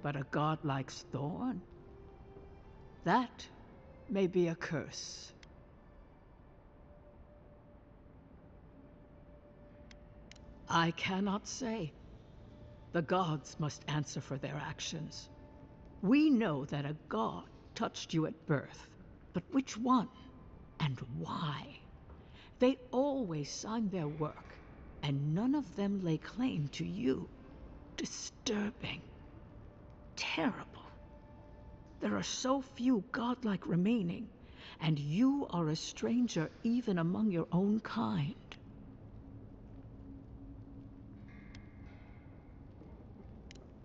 But a godlike's thorn? That may be a curse. I cannot say. The gods must answer for their actions. We know that a god touched you at birth, but which one and why? They always sign their work, and none of them lay claim to you. Disturbing. Terrible. There are so few godlike remaining, and you are a stranger even among your own kind.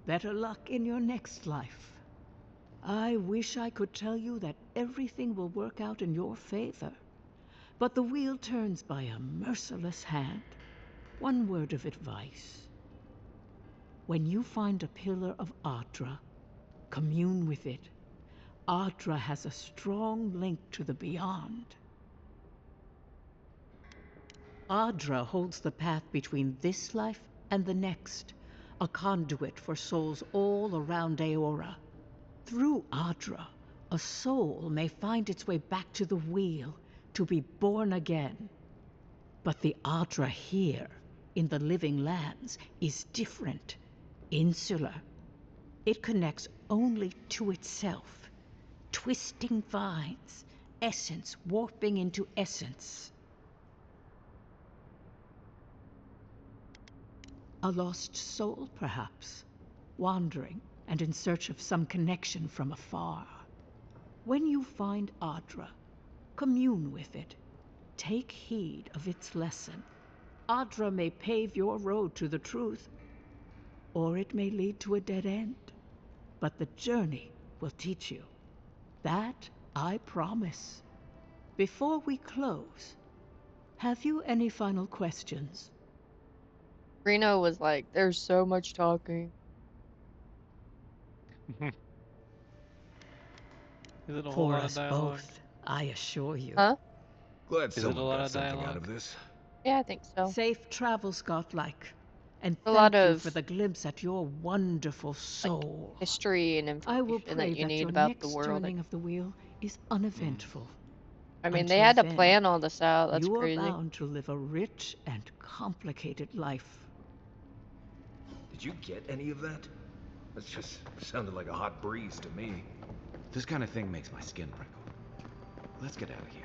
Better luck in your next life. I wish I could tell you that everything will work out in your favor. But the wheel turns by a merciless hand. One word of advice. When you find a pillar of Adra, commune with it. Adra has a strong link to the beyond. Adra holds the path between this life and the next, a conduit for souls all around Aora. Through Adra, a soul may find its way back to the wheel, to be born again. But the Adra here, in the living lands, is different, insular. It connects only to itself, twisting vines, essence warping into essence. A lost soul, perhaps, wandering, and in search of some connection from afar. When you find Adra, commune with it. Take heed of its lesson. Adra may pave your road to the truth, or it may lead to a dead end. But the journey will teach you. That I promise. Before we close, have you any final questions? Reno was like, there's so much talking. Is it a whole For lot of us dialogue? both, I assure you. Huh? Glad Is it a someone lot got of something out dialogue? of this. Yeah, I think so. Safe travels, Godlike. And A lot thank you of, for the glimpse at your wonderful soul. history and I will information pray that you that need your about the next world. turning of the wheel is uneventful. I mean, they Until had to then, plan all this out. That's you crazy. are bound to live a rich and complicated life. Did you get any of that? That just sounded like a hot breeze to me. This kind of thing makes my skin prickle. Let's get out of here.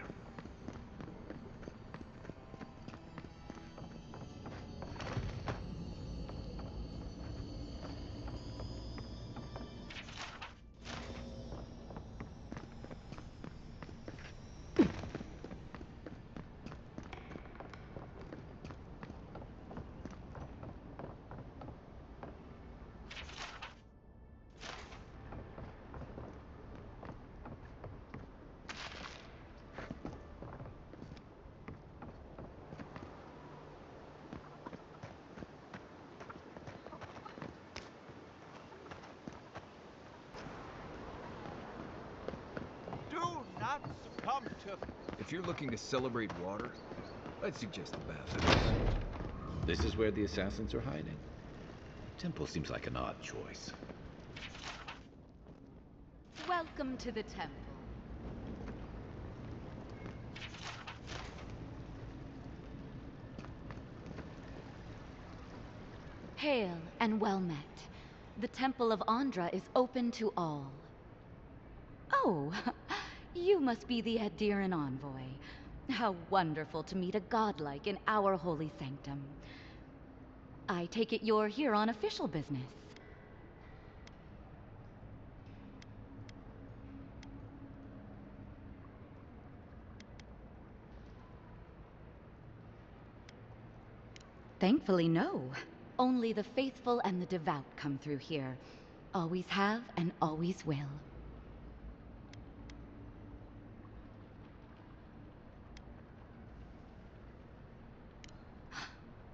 Do not succumb to... If you're looking to celebrate water, I'd suggest the bathhouse. This is where the assassins are hiding. Temple seems like an odd choice. Welcome to the temple. Hail and well met. The Temple of Andra is open to all. Oh, you must be the Adiran envoy. How wonderful to meet a godlike in our holy sanctum. I take it you're here on official business. Thankfully, no. Only the faithful and the devout come through here. Always have and always will.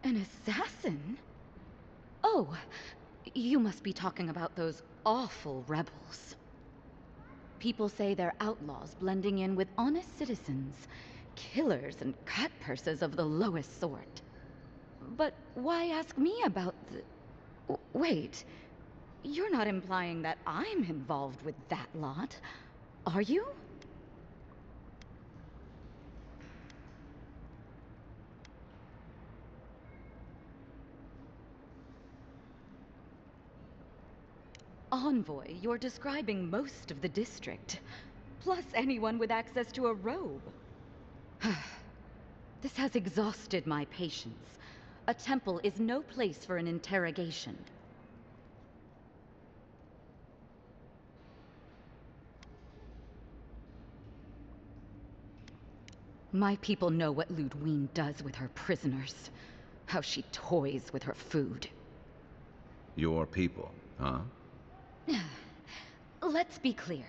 An assassin? Oh, you must be talking about those awful rebels. People say they're outlaws blending in with honest citizens, killers and cutpurses of the lowest sort. But why ask me about the... Wait, you're not implying that I'm involved with that lot, are you? Envoy, you're describing most of the district, plus anyone with access to a robe. This has exhausted my patience. A temple is no place for an interrogation. My people know what Ludwine does with her prisoners. How she toys with her food. Your people, huh? Let's be clear.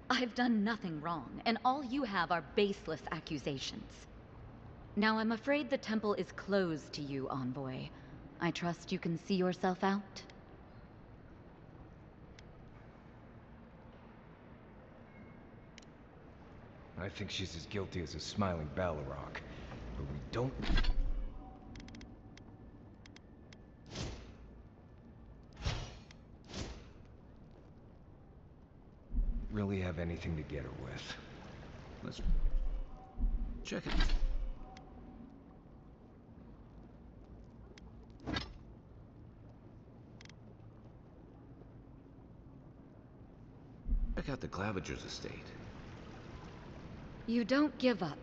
I've done nothing wrong, and all you have are baseless accusations. Now I'm afraid the temple is closed to you, Envoy. I trust you can see yourself out? I think she's as guilty as a smiling Balrog. But we don't... really have anything to get her with. Let's check it. Check out the Claviger's estate. You don't give up,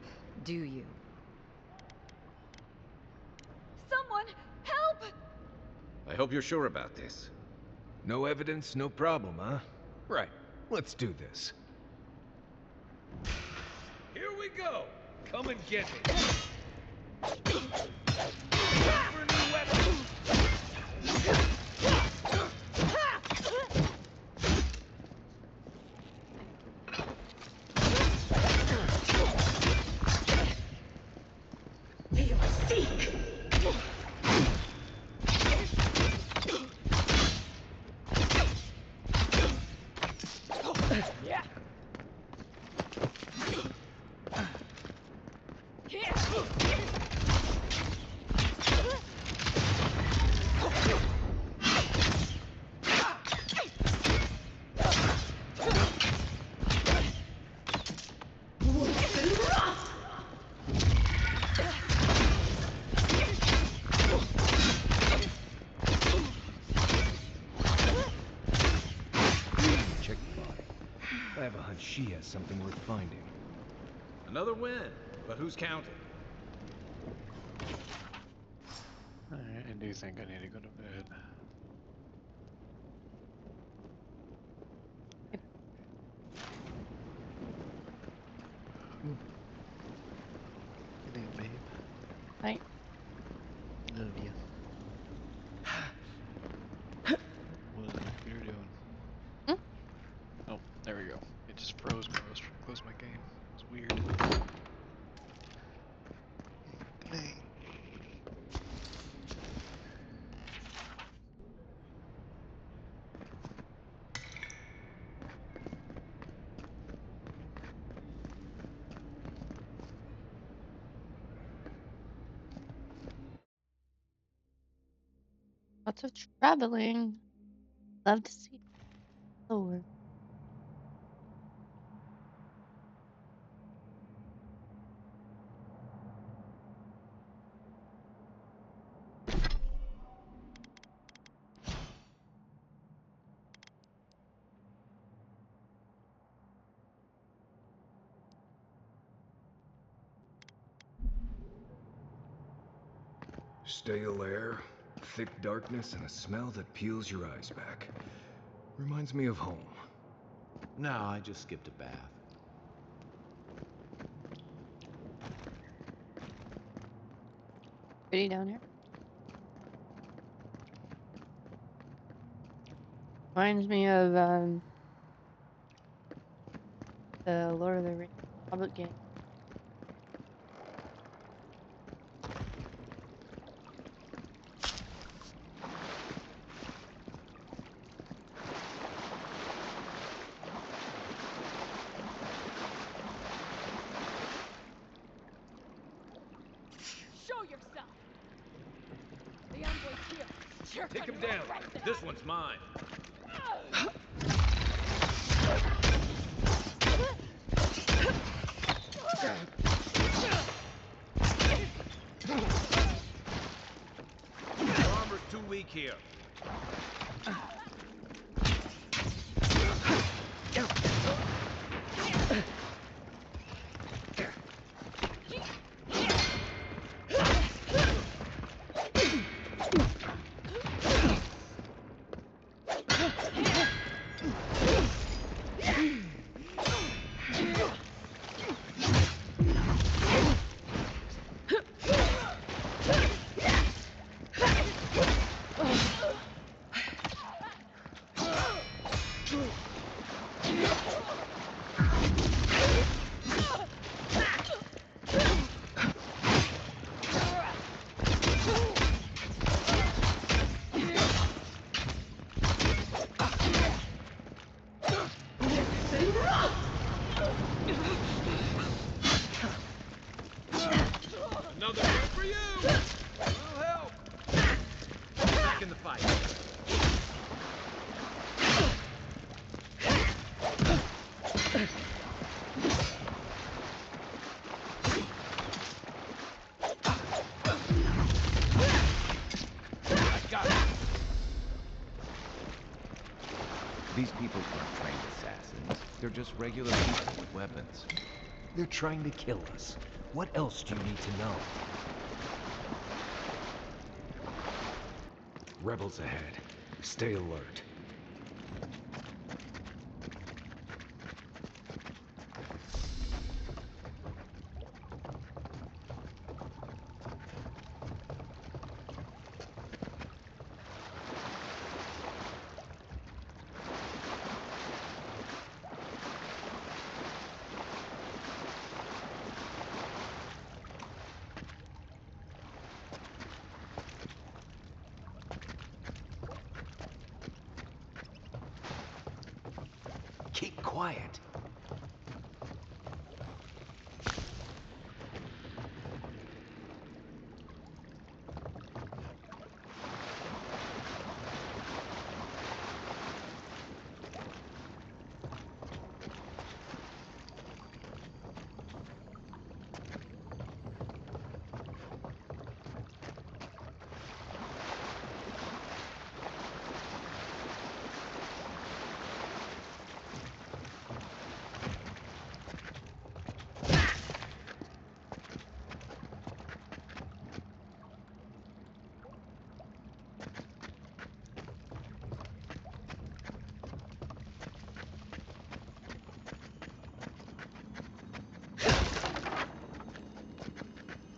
do you? Someone, help! I hope you're sure about this. No evidence, no problem, huh? Right. Let's do this. Here we go! Come and get me! For new weapons! I have a hunch she has something worth finding. Another win, but who's counting? Alright, I do think I need to go to bed. Good night, babe. Night. Love you. What is my computer doing? Oh, there we go. It just froze when I was trying to close my game. It's weird. Dang. Lots of traveling. Love to see lower. Stale air, thick darkness, and a smell that peels your eyes back. Reminds me of home. No, I just skipped a bath. Pretty down here. Reminds me of the Lord of the Rings Hobbit game. Show yourself! The envoy's here. You're Take him gonna down. regret this. This one's mine. Your armor's too weak here. Another one for you! Will help! Back in the fight. I got it. These people aren't trained assassins. They're just regular people with weapons. They're trying to kill us. What else do you need to know? Rebels ahead. Stay alert. Keep quiet.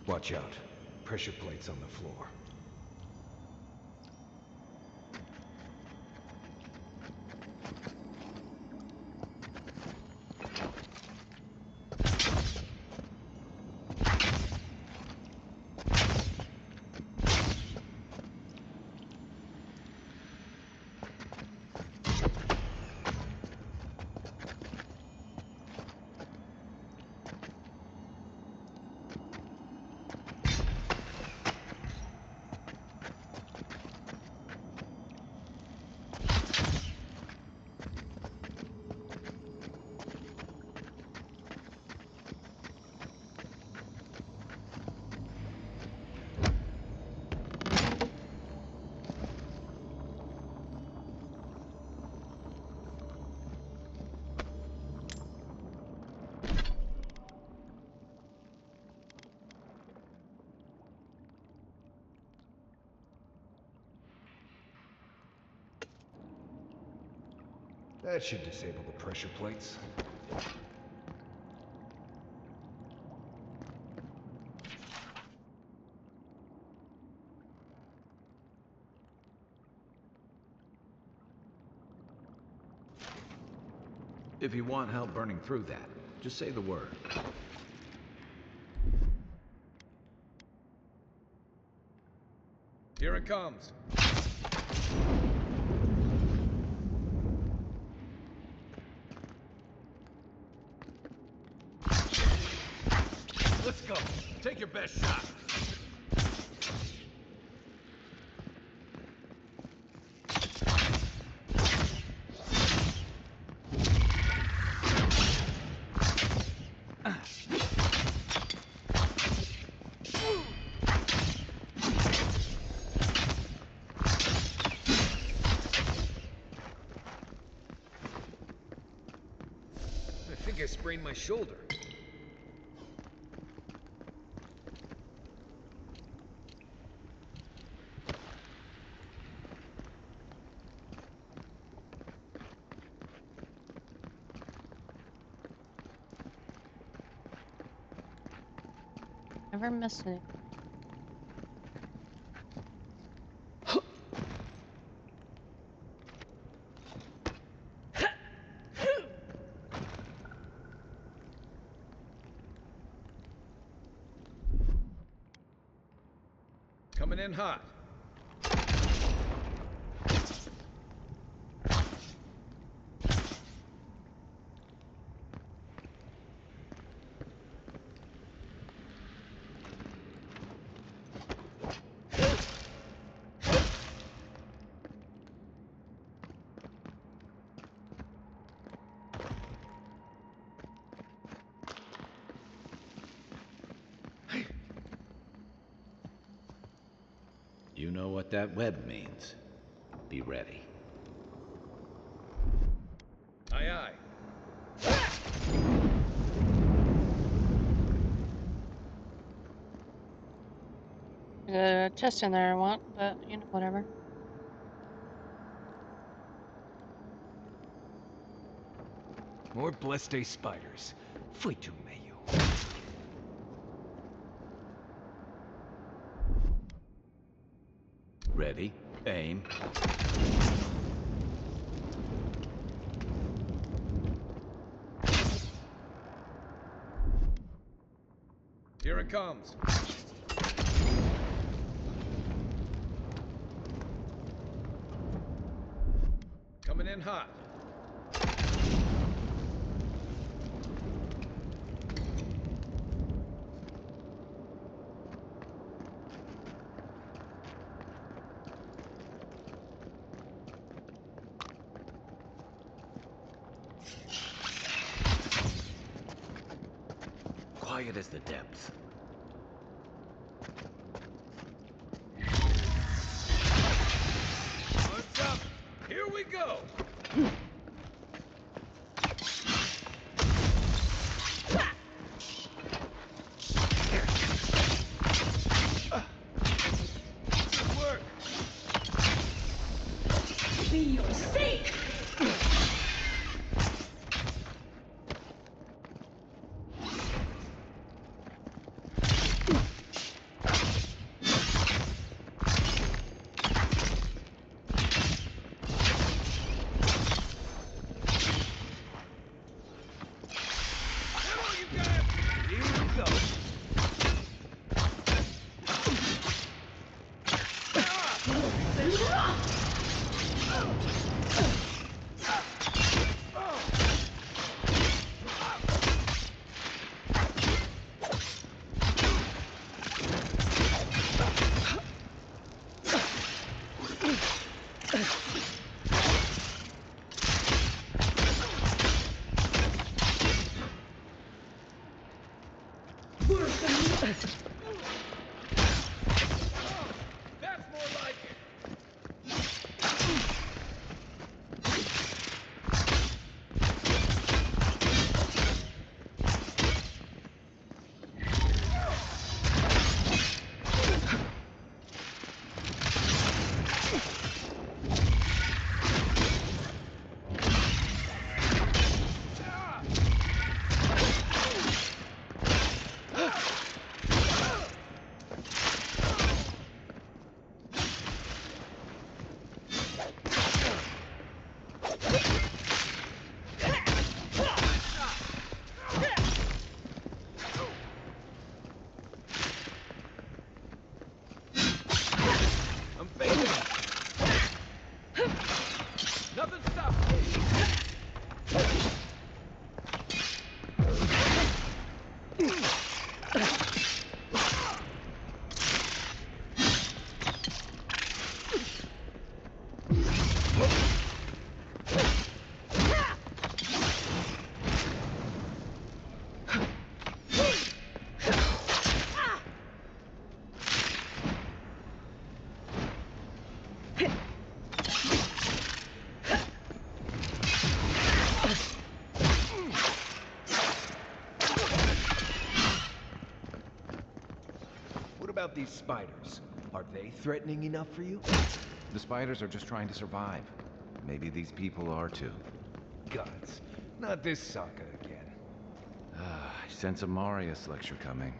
Watch out. Pressure plates on the floor. That should disable the pressure plates. If you want help burning through that, just say the word. Here it comes. Let's go. Take your best shot. I think I sprained my shoulder. Never miss it. Coming in hot. You know what that web means. Be ready. Aye, aye. There's a chest in there I want, but you know, whatever. More blessed day spiders. Fui tu meio. Ready, aim. Here it comes. Coming in hot. Quiet as the depths. What's up? Here we go! Good work! Be your sake! That's more like it! I'm fading. Nothing stops me. What about these spiders? Are they threatening enough for you? The spiders are just trying to survive. Maybe these people are too. Gods, not this saga again. I sense a Marius lecture coming.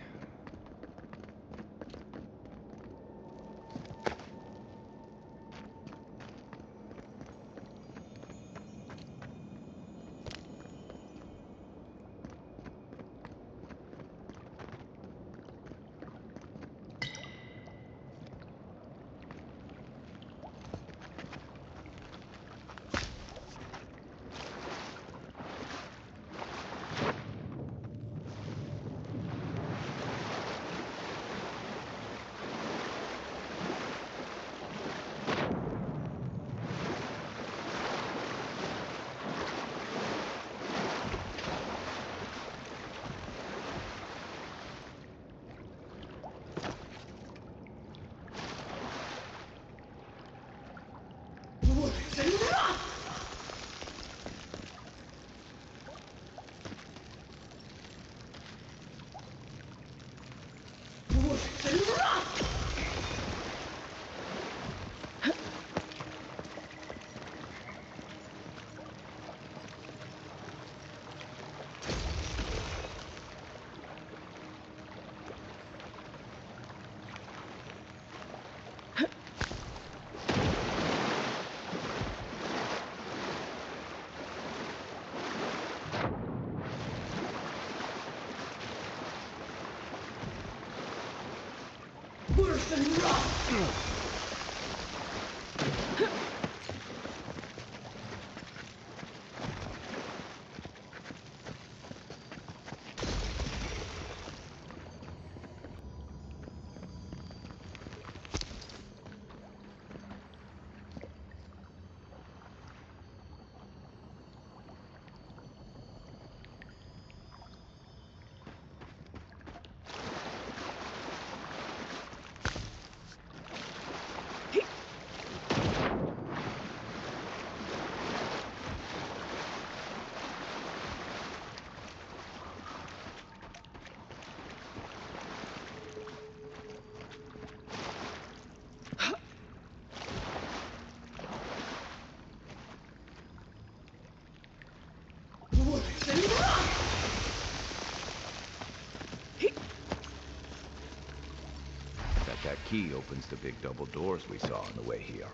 key opens the big double doors we saw on the way here.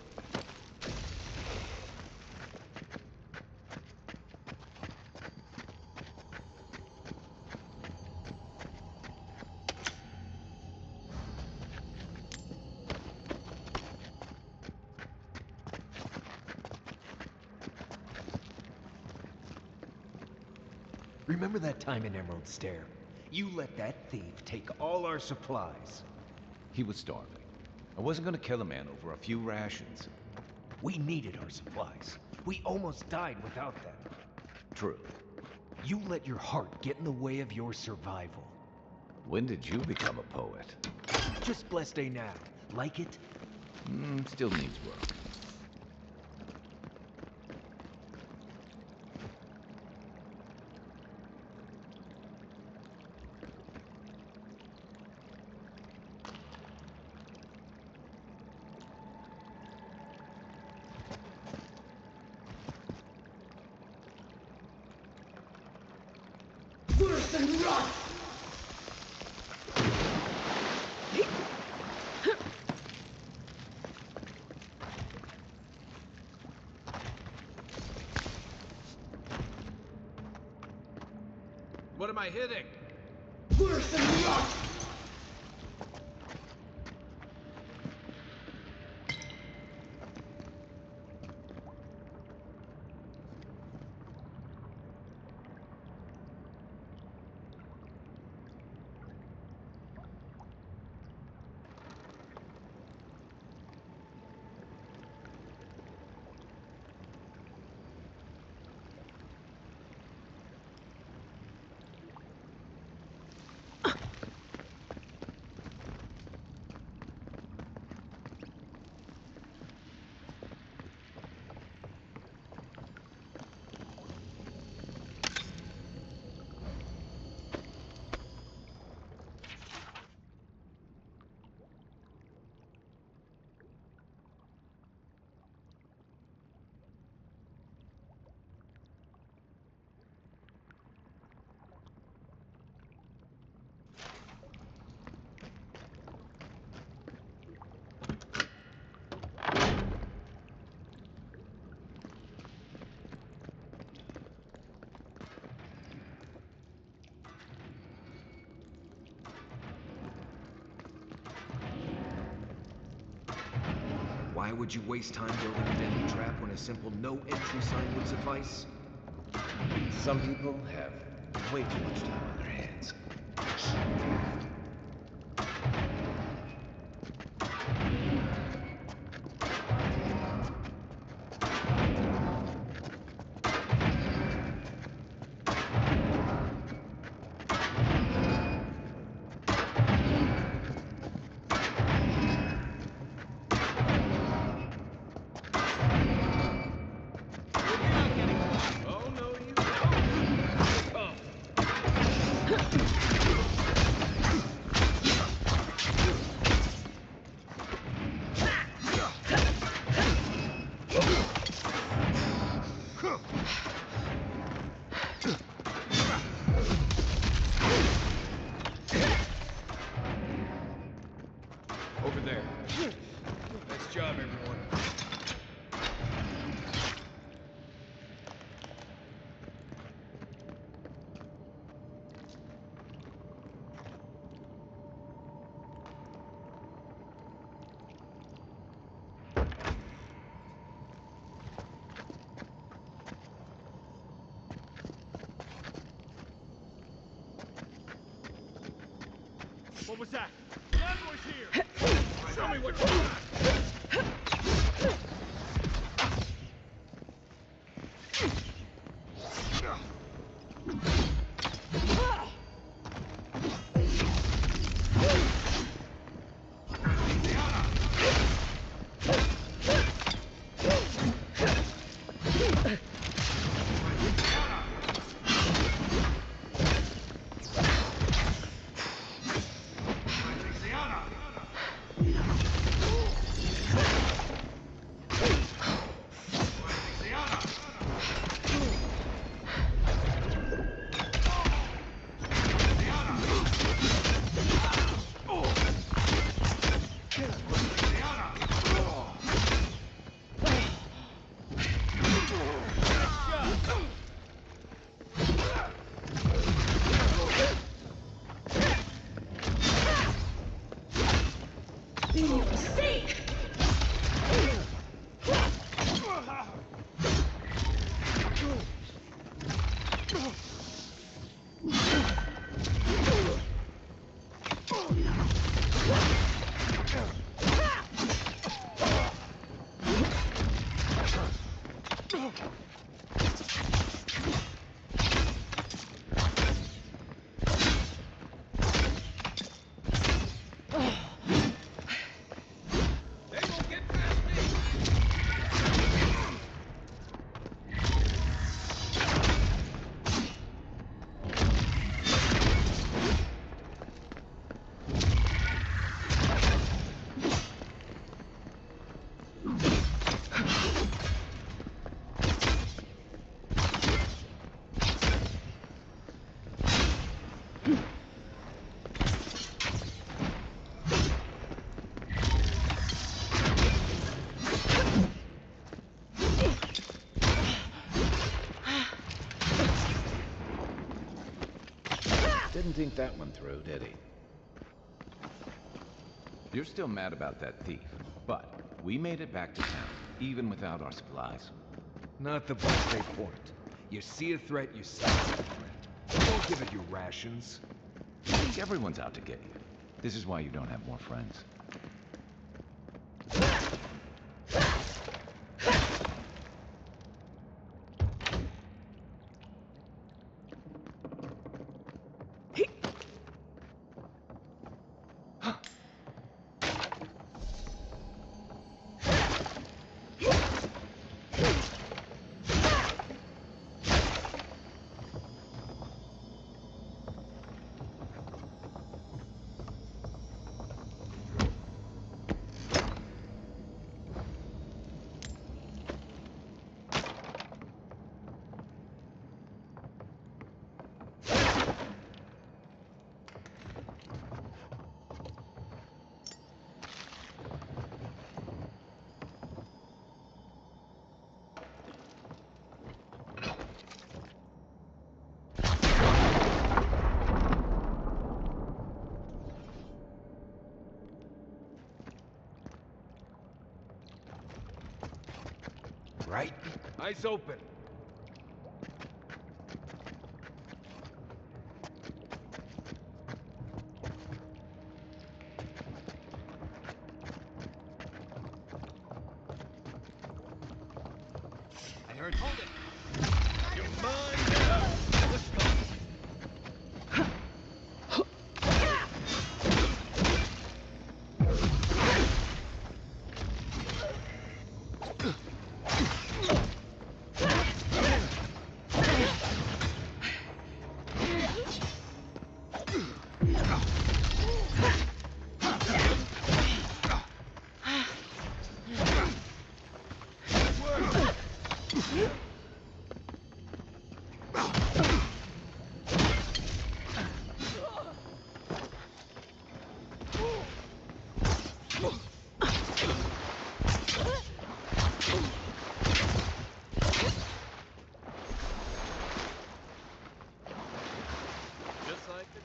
Remember that time in Emerald Stair? You let that thief take all our supplies. He was starving. I wasn't gonna kill a man over a few rations. We needed our supplies. We almost died without them. True. You let your heart get in the way of your survival. When did you become a poet? Just blessed day now. Like it? Still needs work. Worse than rot! What am I hitting? Worse than rot! Why would you waste time building a deadly trap when a simple no-entry sign would suffice? Some people have way too much time on their hands. Oh, no, you don't. Oh. Over there. Nice job, everyone. What was that? The envoy's here! Show me what you got! Didn't think that one through, did he? You're still mad about that thief, but we made it back to town, even without our supplies. Not the best report. You see a threat, you see a threat. Don't give it your rations. Everyone's out to get you. This is why you don't have more friends. Right? Eyes open. I heard. Hold it. You're mine now. Let's go. Just like the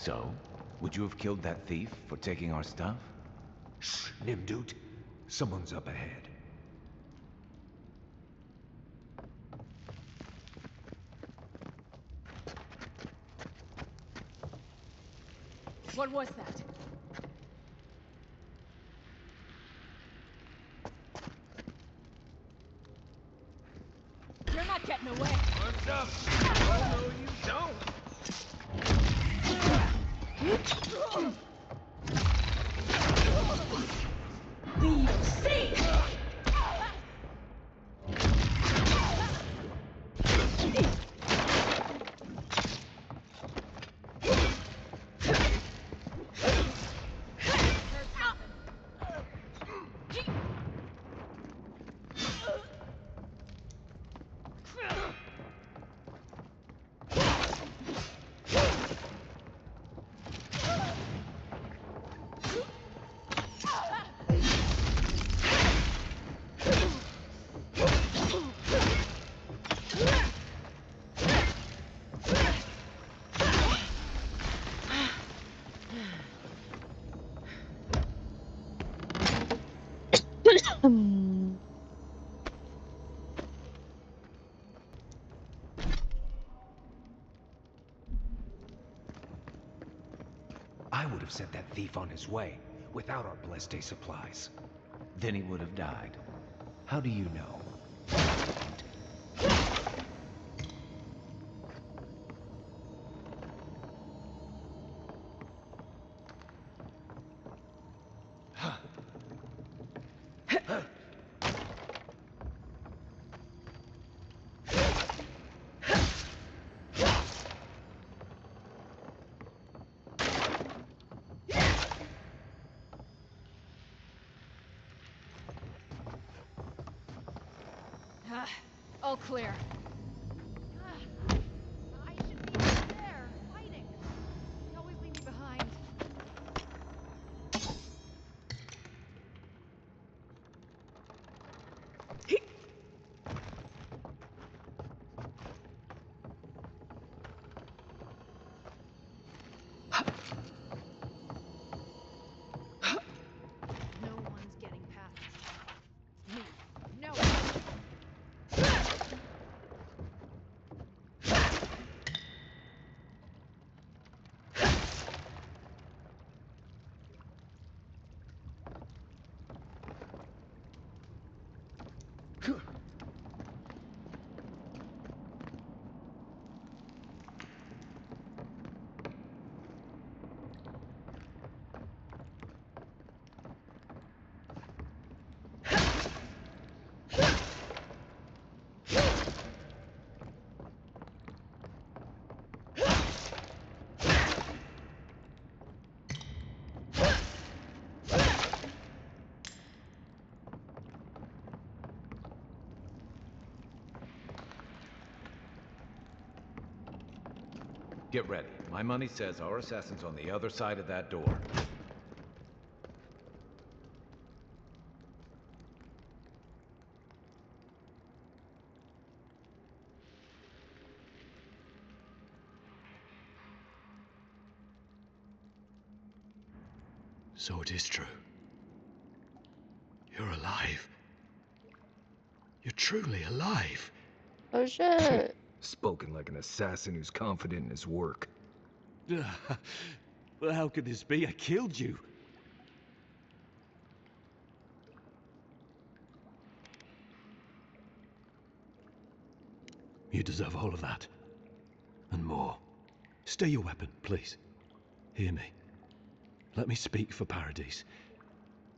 So, would you have killed that thief for taking our stuff? Shh, Nimdut. Someone's up ahead. What was that? You're not getting away. What's up? Oh, no, you don't. I would have sent that thief on his way without our blessed day supplies. Then he would have died. How do you know? All clear. I should be there, fighting. You always leave me behind. No one's getting past me. No. Get ready. My money says our assassin's on the other side of that door. So it is true. You're alive. You're truly alive. Oh shit. Spoken like an assassin who's confident in his work. Well, how could this be? I killed you. You deserve all of that. And more. Stay your weapon, please. Hear me. Let me speak for Paradise.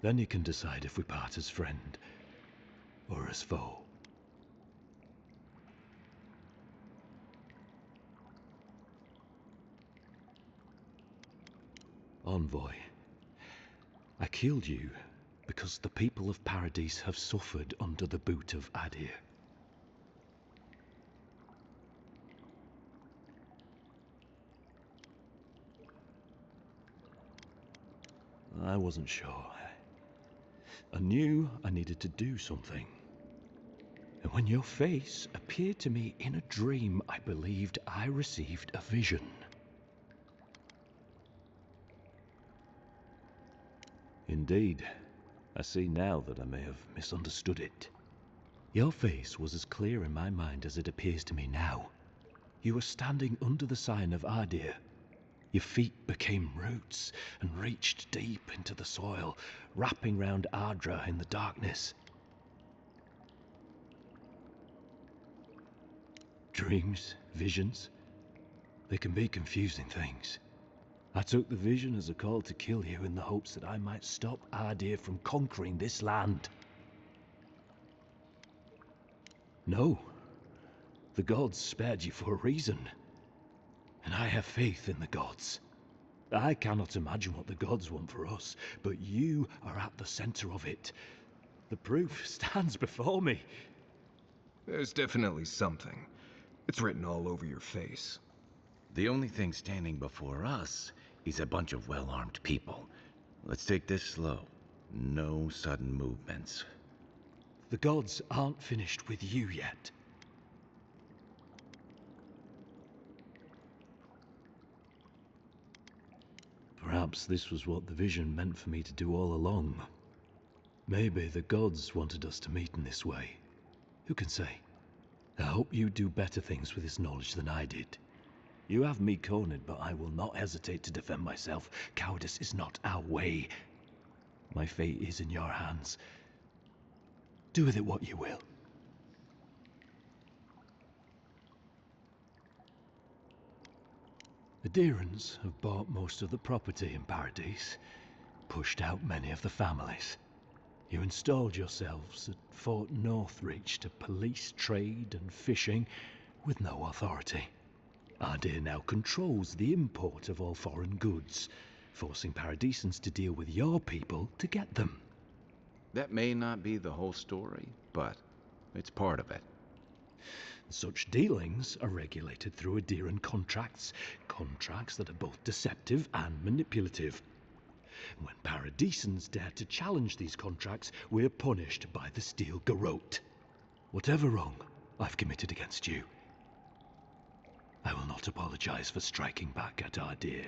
Then you can decide if we part as friend or as foe. Envoy, I killed you because the people of Paradise have suffered under the boot of Adir. I wasn't sure. I knew I needed to do something. And when your face appeared to me in a dream, I believed I received a vision. Indeed, I see now that I may have misunderstood it. Your face was as clear in my mind as it appears to me now. You were standing under the sign of Adir. Your feet became roots and reached deep into the soil, wrapping round Ardra in the darkness. Dreams, visions, they can be confusing things. I took the vision as a call to kill you in the hopes that I might stop Adir from conquering this land. No, the gods spared you for a reason. And I have faith in the gods. I cannot imagine what the gods want for us, but you are at the center of it. The proof stands before me. There's definitely something. It's written all over your face. The only thing standing before us is a bunch of well-armed people. Let's take this slow. No sudden movements. The gods aren't finished with you yet. Perhaps this was what the vision meant for me to do all along. Maybe the gods wanted us to meet in this way. Who can say? I hope you do better things with this knowledge than I did. You have me cornered, but I will not hesitate to defend myself. Cowardice is not our way. My fate is in your hands. Do with it what you will. The Deerans have bought most of the property in Paradise, pushed out many of the families. You installed yourselves at Fort Northreach to police trade and fishing with no authority. Ardea now controls the import of all foreign goods, forcing Paradisans to deal with your people to get them. That may not be the whole story, but it's part of it. Such dealings are regulated through Aderan contracts that are both deceptive and manipulative. When Paradisans dare to challenge these contracts, we're punished by the Steel Garrote. Whatever wrong I've committed against you, I will not apologize for striking back at Ardea.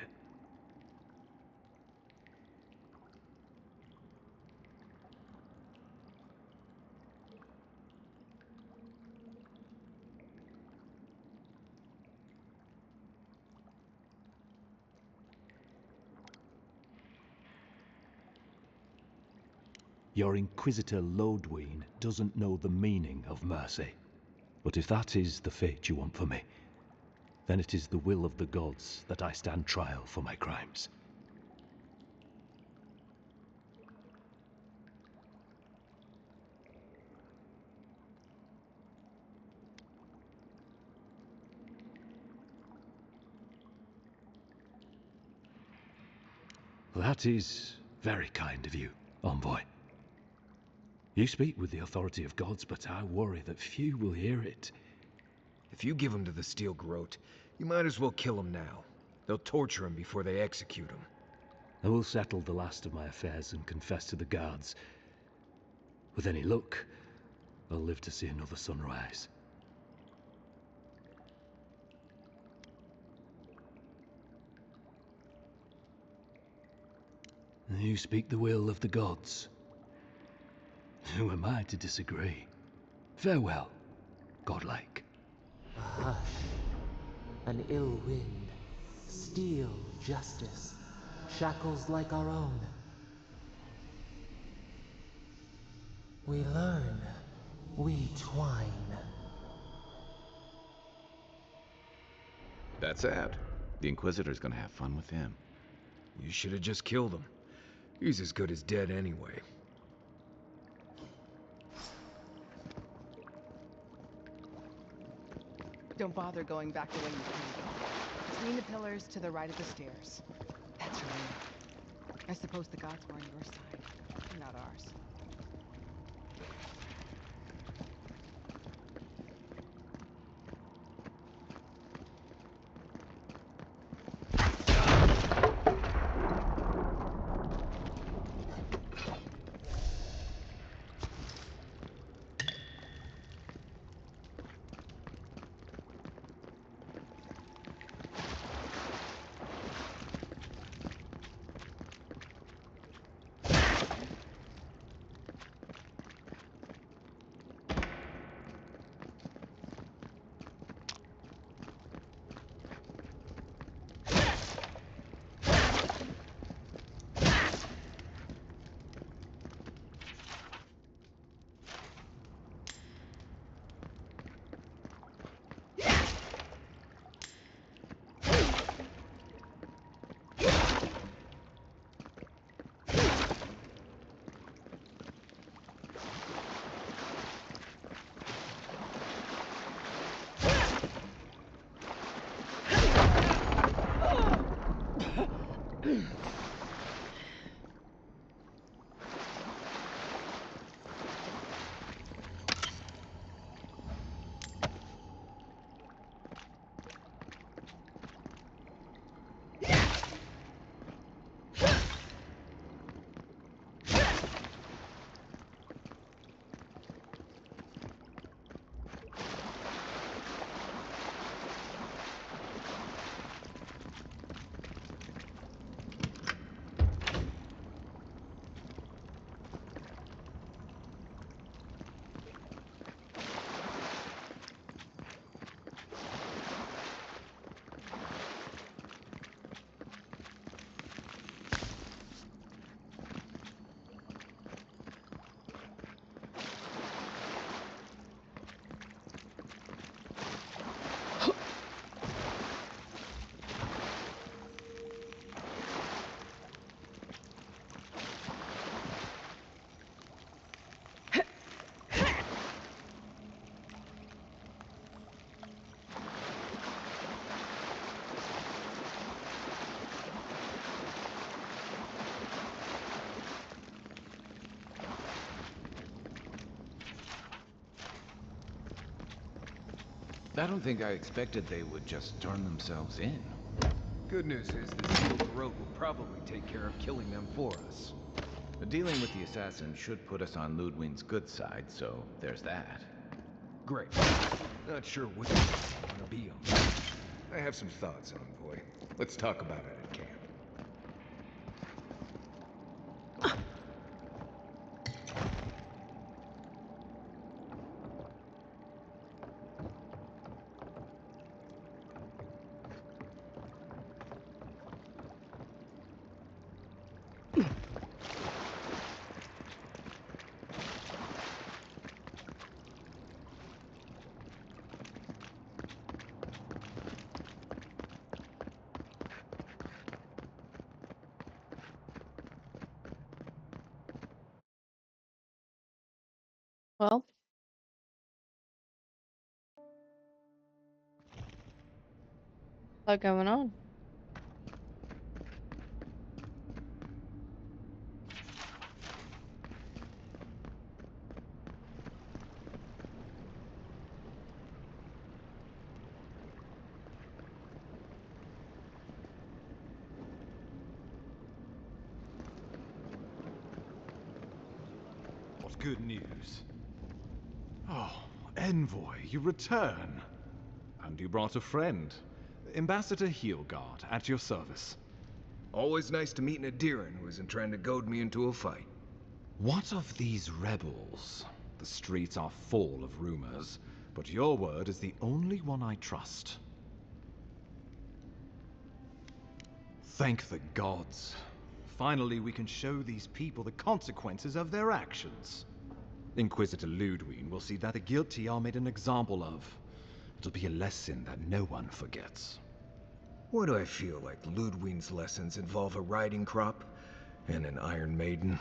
Your Inquisitor Lodween doesn't know the meaning of mercy. But if that is the fate you want for me, then it is the will of the gods that I stand trial for my crimes. That is very kind of you, Envoy. You speak with the authority of gods, but I worry that few will hear it. If you give him to the Steel Garrote, you might as well kill him now. They'll torture him before they execute him. I will settle the last of my affairs and confess to the guards. With any luck, I'll live to see another sunrise. You speak the will of the gods. Who am I to disagree? Farewell, godlike. A hush, an ill wind, steel justice, shackles like our own. We learn, we twine. That's sad. The Inquisitor's gonna have fun with him. You should have just killed him. He's as good as dead anyway. Don't bother going back the way you came. Between the pillars to the right of the stairs. That's your room. I suppose the gods were on your side, not ours. I don't think I expected they would just turn themselves in. Good news is the sealed road will probably take care of killing them for us. Dealing with the assassin should put us on Ludwig's good side, so there's that. Great. Not sure which one I want to be on. I have some thoughts, Envoy. Let's talk about it at camp. Well, what's going on? What good news? Oh, Envoy, you return. And you brought a friend. Ambassador Heelguard, at your service. Always nice to meet an Adiran who isn't trying to goad me into a fight. What of these rebels? The streets are full of rumors, but your word is the only one I trust. Thank the gods. Finally, we can show these people the consequences of their actions. Inquisitor Ludwig will see that the guilty are made an example of. It'll be a lesson that no one forgets. Why do I feel like Ludwig's lessons involve a riding crop and an Iron Maiden?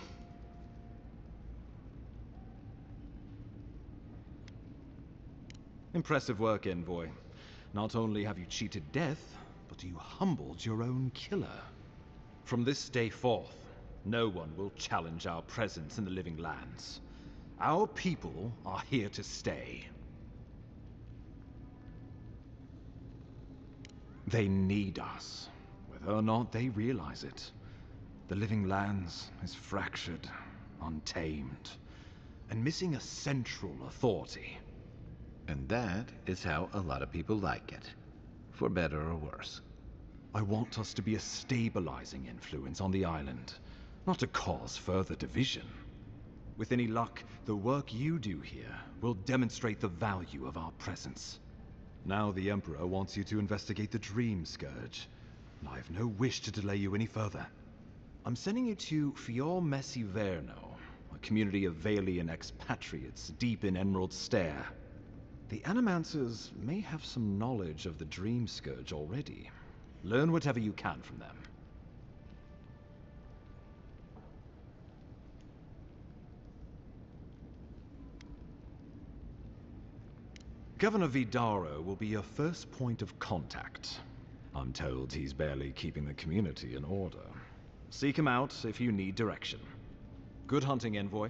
Impressive work, Envoy. Not only have you cheated death, but you humbled your own killer. From this day forth, no one will challenge our presence in the Living Lands. Our people are here to stay. They need us, whether or not they realize it. The Living Lands is fractured, untamed, and missing a central authority. And that is how a lot of people like it, for better or worse. I want us to be a stabilizing influence on the island, not to cause further division. With any luck, the work you do here will demonstrate the value of our presence. Now the Emperor wants you to investigate the Dream Scourge, and I have no wish to delay you any further. I'm sending you to Fior Messi Verno, a community of Valian expatriates deep in Emerald Stair. The Animancers may have some knowledge of the Dream Scourge already. Learn whatever you can from them. Governor Vidaro will be your first point of contact. I'm told he's barely keeping the community in order. Seek him out if you need direction. Good hunting, Envoy.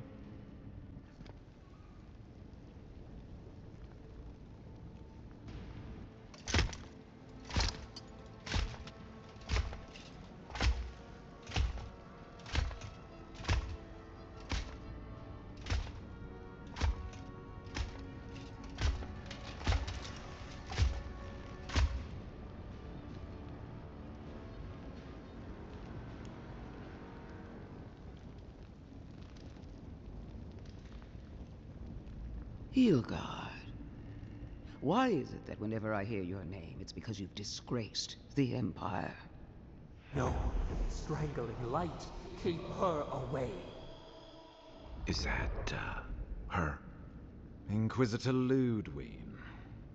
Heelguard. Why is it that whenever I hear your name, it's because you've disgraced the Empire? No, strangling light. Keep her away. Is that, her? Inquisitor Ludwig.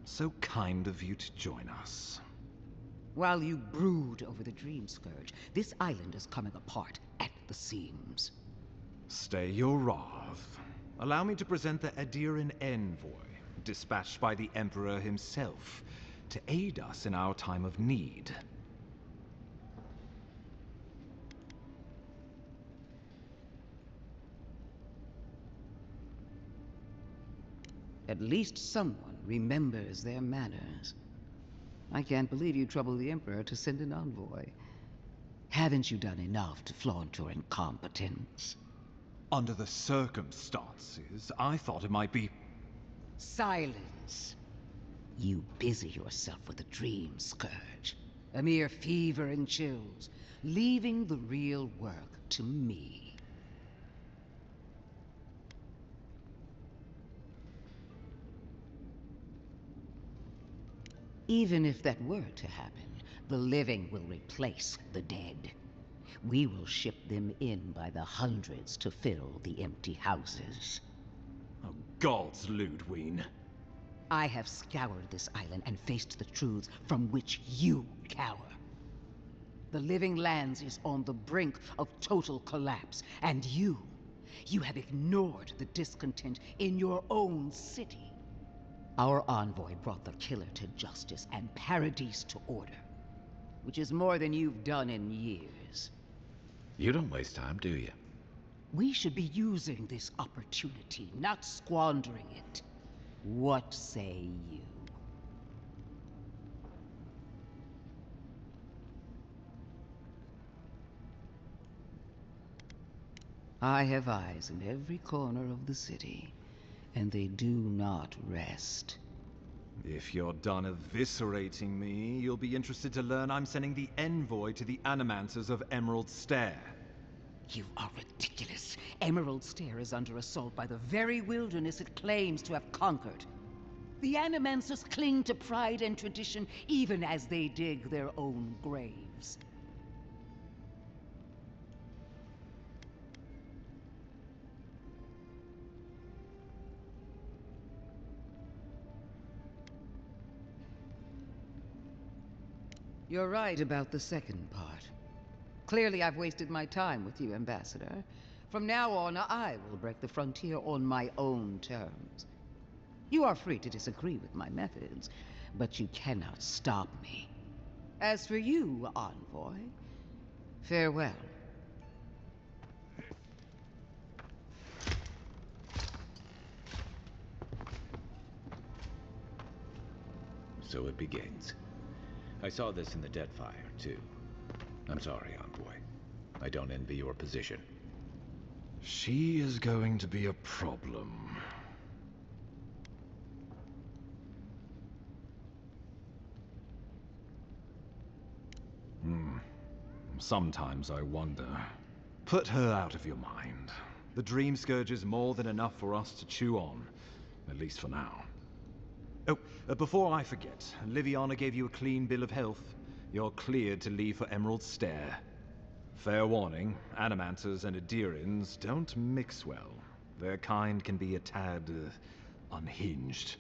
So kind of you to join us. While you brood over the Dream Scourge, this island is coming apart at the seams. Stay your wrath. Allow me to present the Adiran Envoy, dispatched by the Emperor himself, to aid us in our time of need. At least someone remembers their manners. I can't believe you troubled the Emperor to send an envoy. Haven't you done enough to flaunt your incompetence? Under the circumstances, I thought it might be... Silence. You busy yourself with a dream, Scourge. A mere fever and chills, leaving the real work to me. Even if that were to happen, the living will replace the dead. We will ship them in by the hundreds to fill the empty houses. Oh, gods, Ludwig. I have scoured this island and faced the truths from which you cower. The Living Lands is on the brink of total collapse, and you have ignored the discontent in your own city. Our envoy brought the killer to justice and Paradise to order, which is more than you've done in years. You don't waste time, do you? We should be using this opportunity, not squandering it. What say you? I have eyes in every corner of the city, and they do not rest. If you're done eviscerating me, you'll be interested to learn I'm sending the envoy to the Animancers of Emerald Stair. You are ridiculous. Emerald Stair is under assault by the very wilderness it claims to have conquered. The Animancers cling to pride and tradition even as they dig their own graves. You're right about the second part. Clearly I've wasted my time with you, Ambassador. From now on, I will break the frontier on my own terms. You are free to disagree with my methods, but you cannot stop me. As for you, Envoy, farewell. So it begins. I saw this in the Deadfire, too. I'm sorry, Envoy. I don't envy your position. She is going to be a problem. Sometimes I wonder. Put her out of your mind. The Dream Scourge is more than enough for us to chew on. At least for now. Oh, before I forget, Liviana gave you a clean bill of health. You're cleared to leave for Emerald Stair. Fair warning, Animancers and Adirians don't mix well. Their kind can be a tad, unhinged.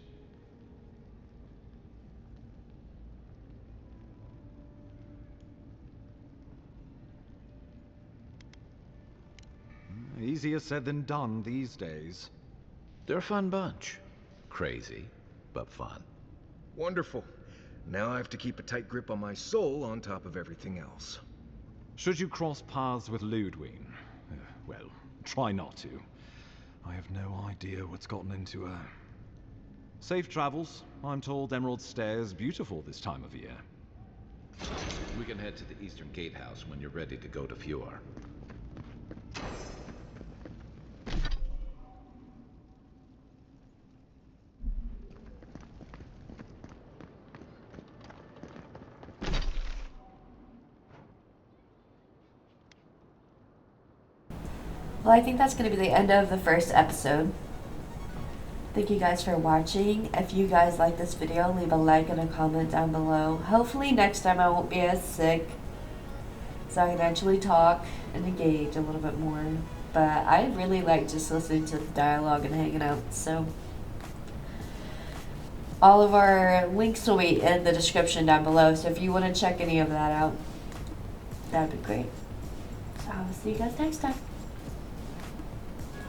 Easier said than done these days. They're a fun bunch. Crazy, but fun. Wonderful. Now I have to keep a tight grip on my soul on top of everything else. Should you cross paths with Ludwig, well, try not to. I have no idea what's gotten into her. Safe travels. I'm told Emerald Stair's beautiful this time of year. We can head to the Eastern Gatehouse when you're ready to go to Fjord. Well, I think that's going to be the end of the first episode. Thank you guys for watching. If you guys like this video, leave a like and a comment down below. Hopefully next time I won't be as sick, so I can actually talk and engage a little bit more. But I really like just listening to the dialogue and hanging out, so all of our links will be in the description down below, so if you want to check any of that out, that'd be great. So I'll see you guys next time.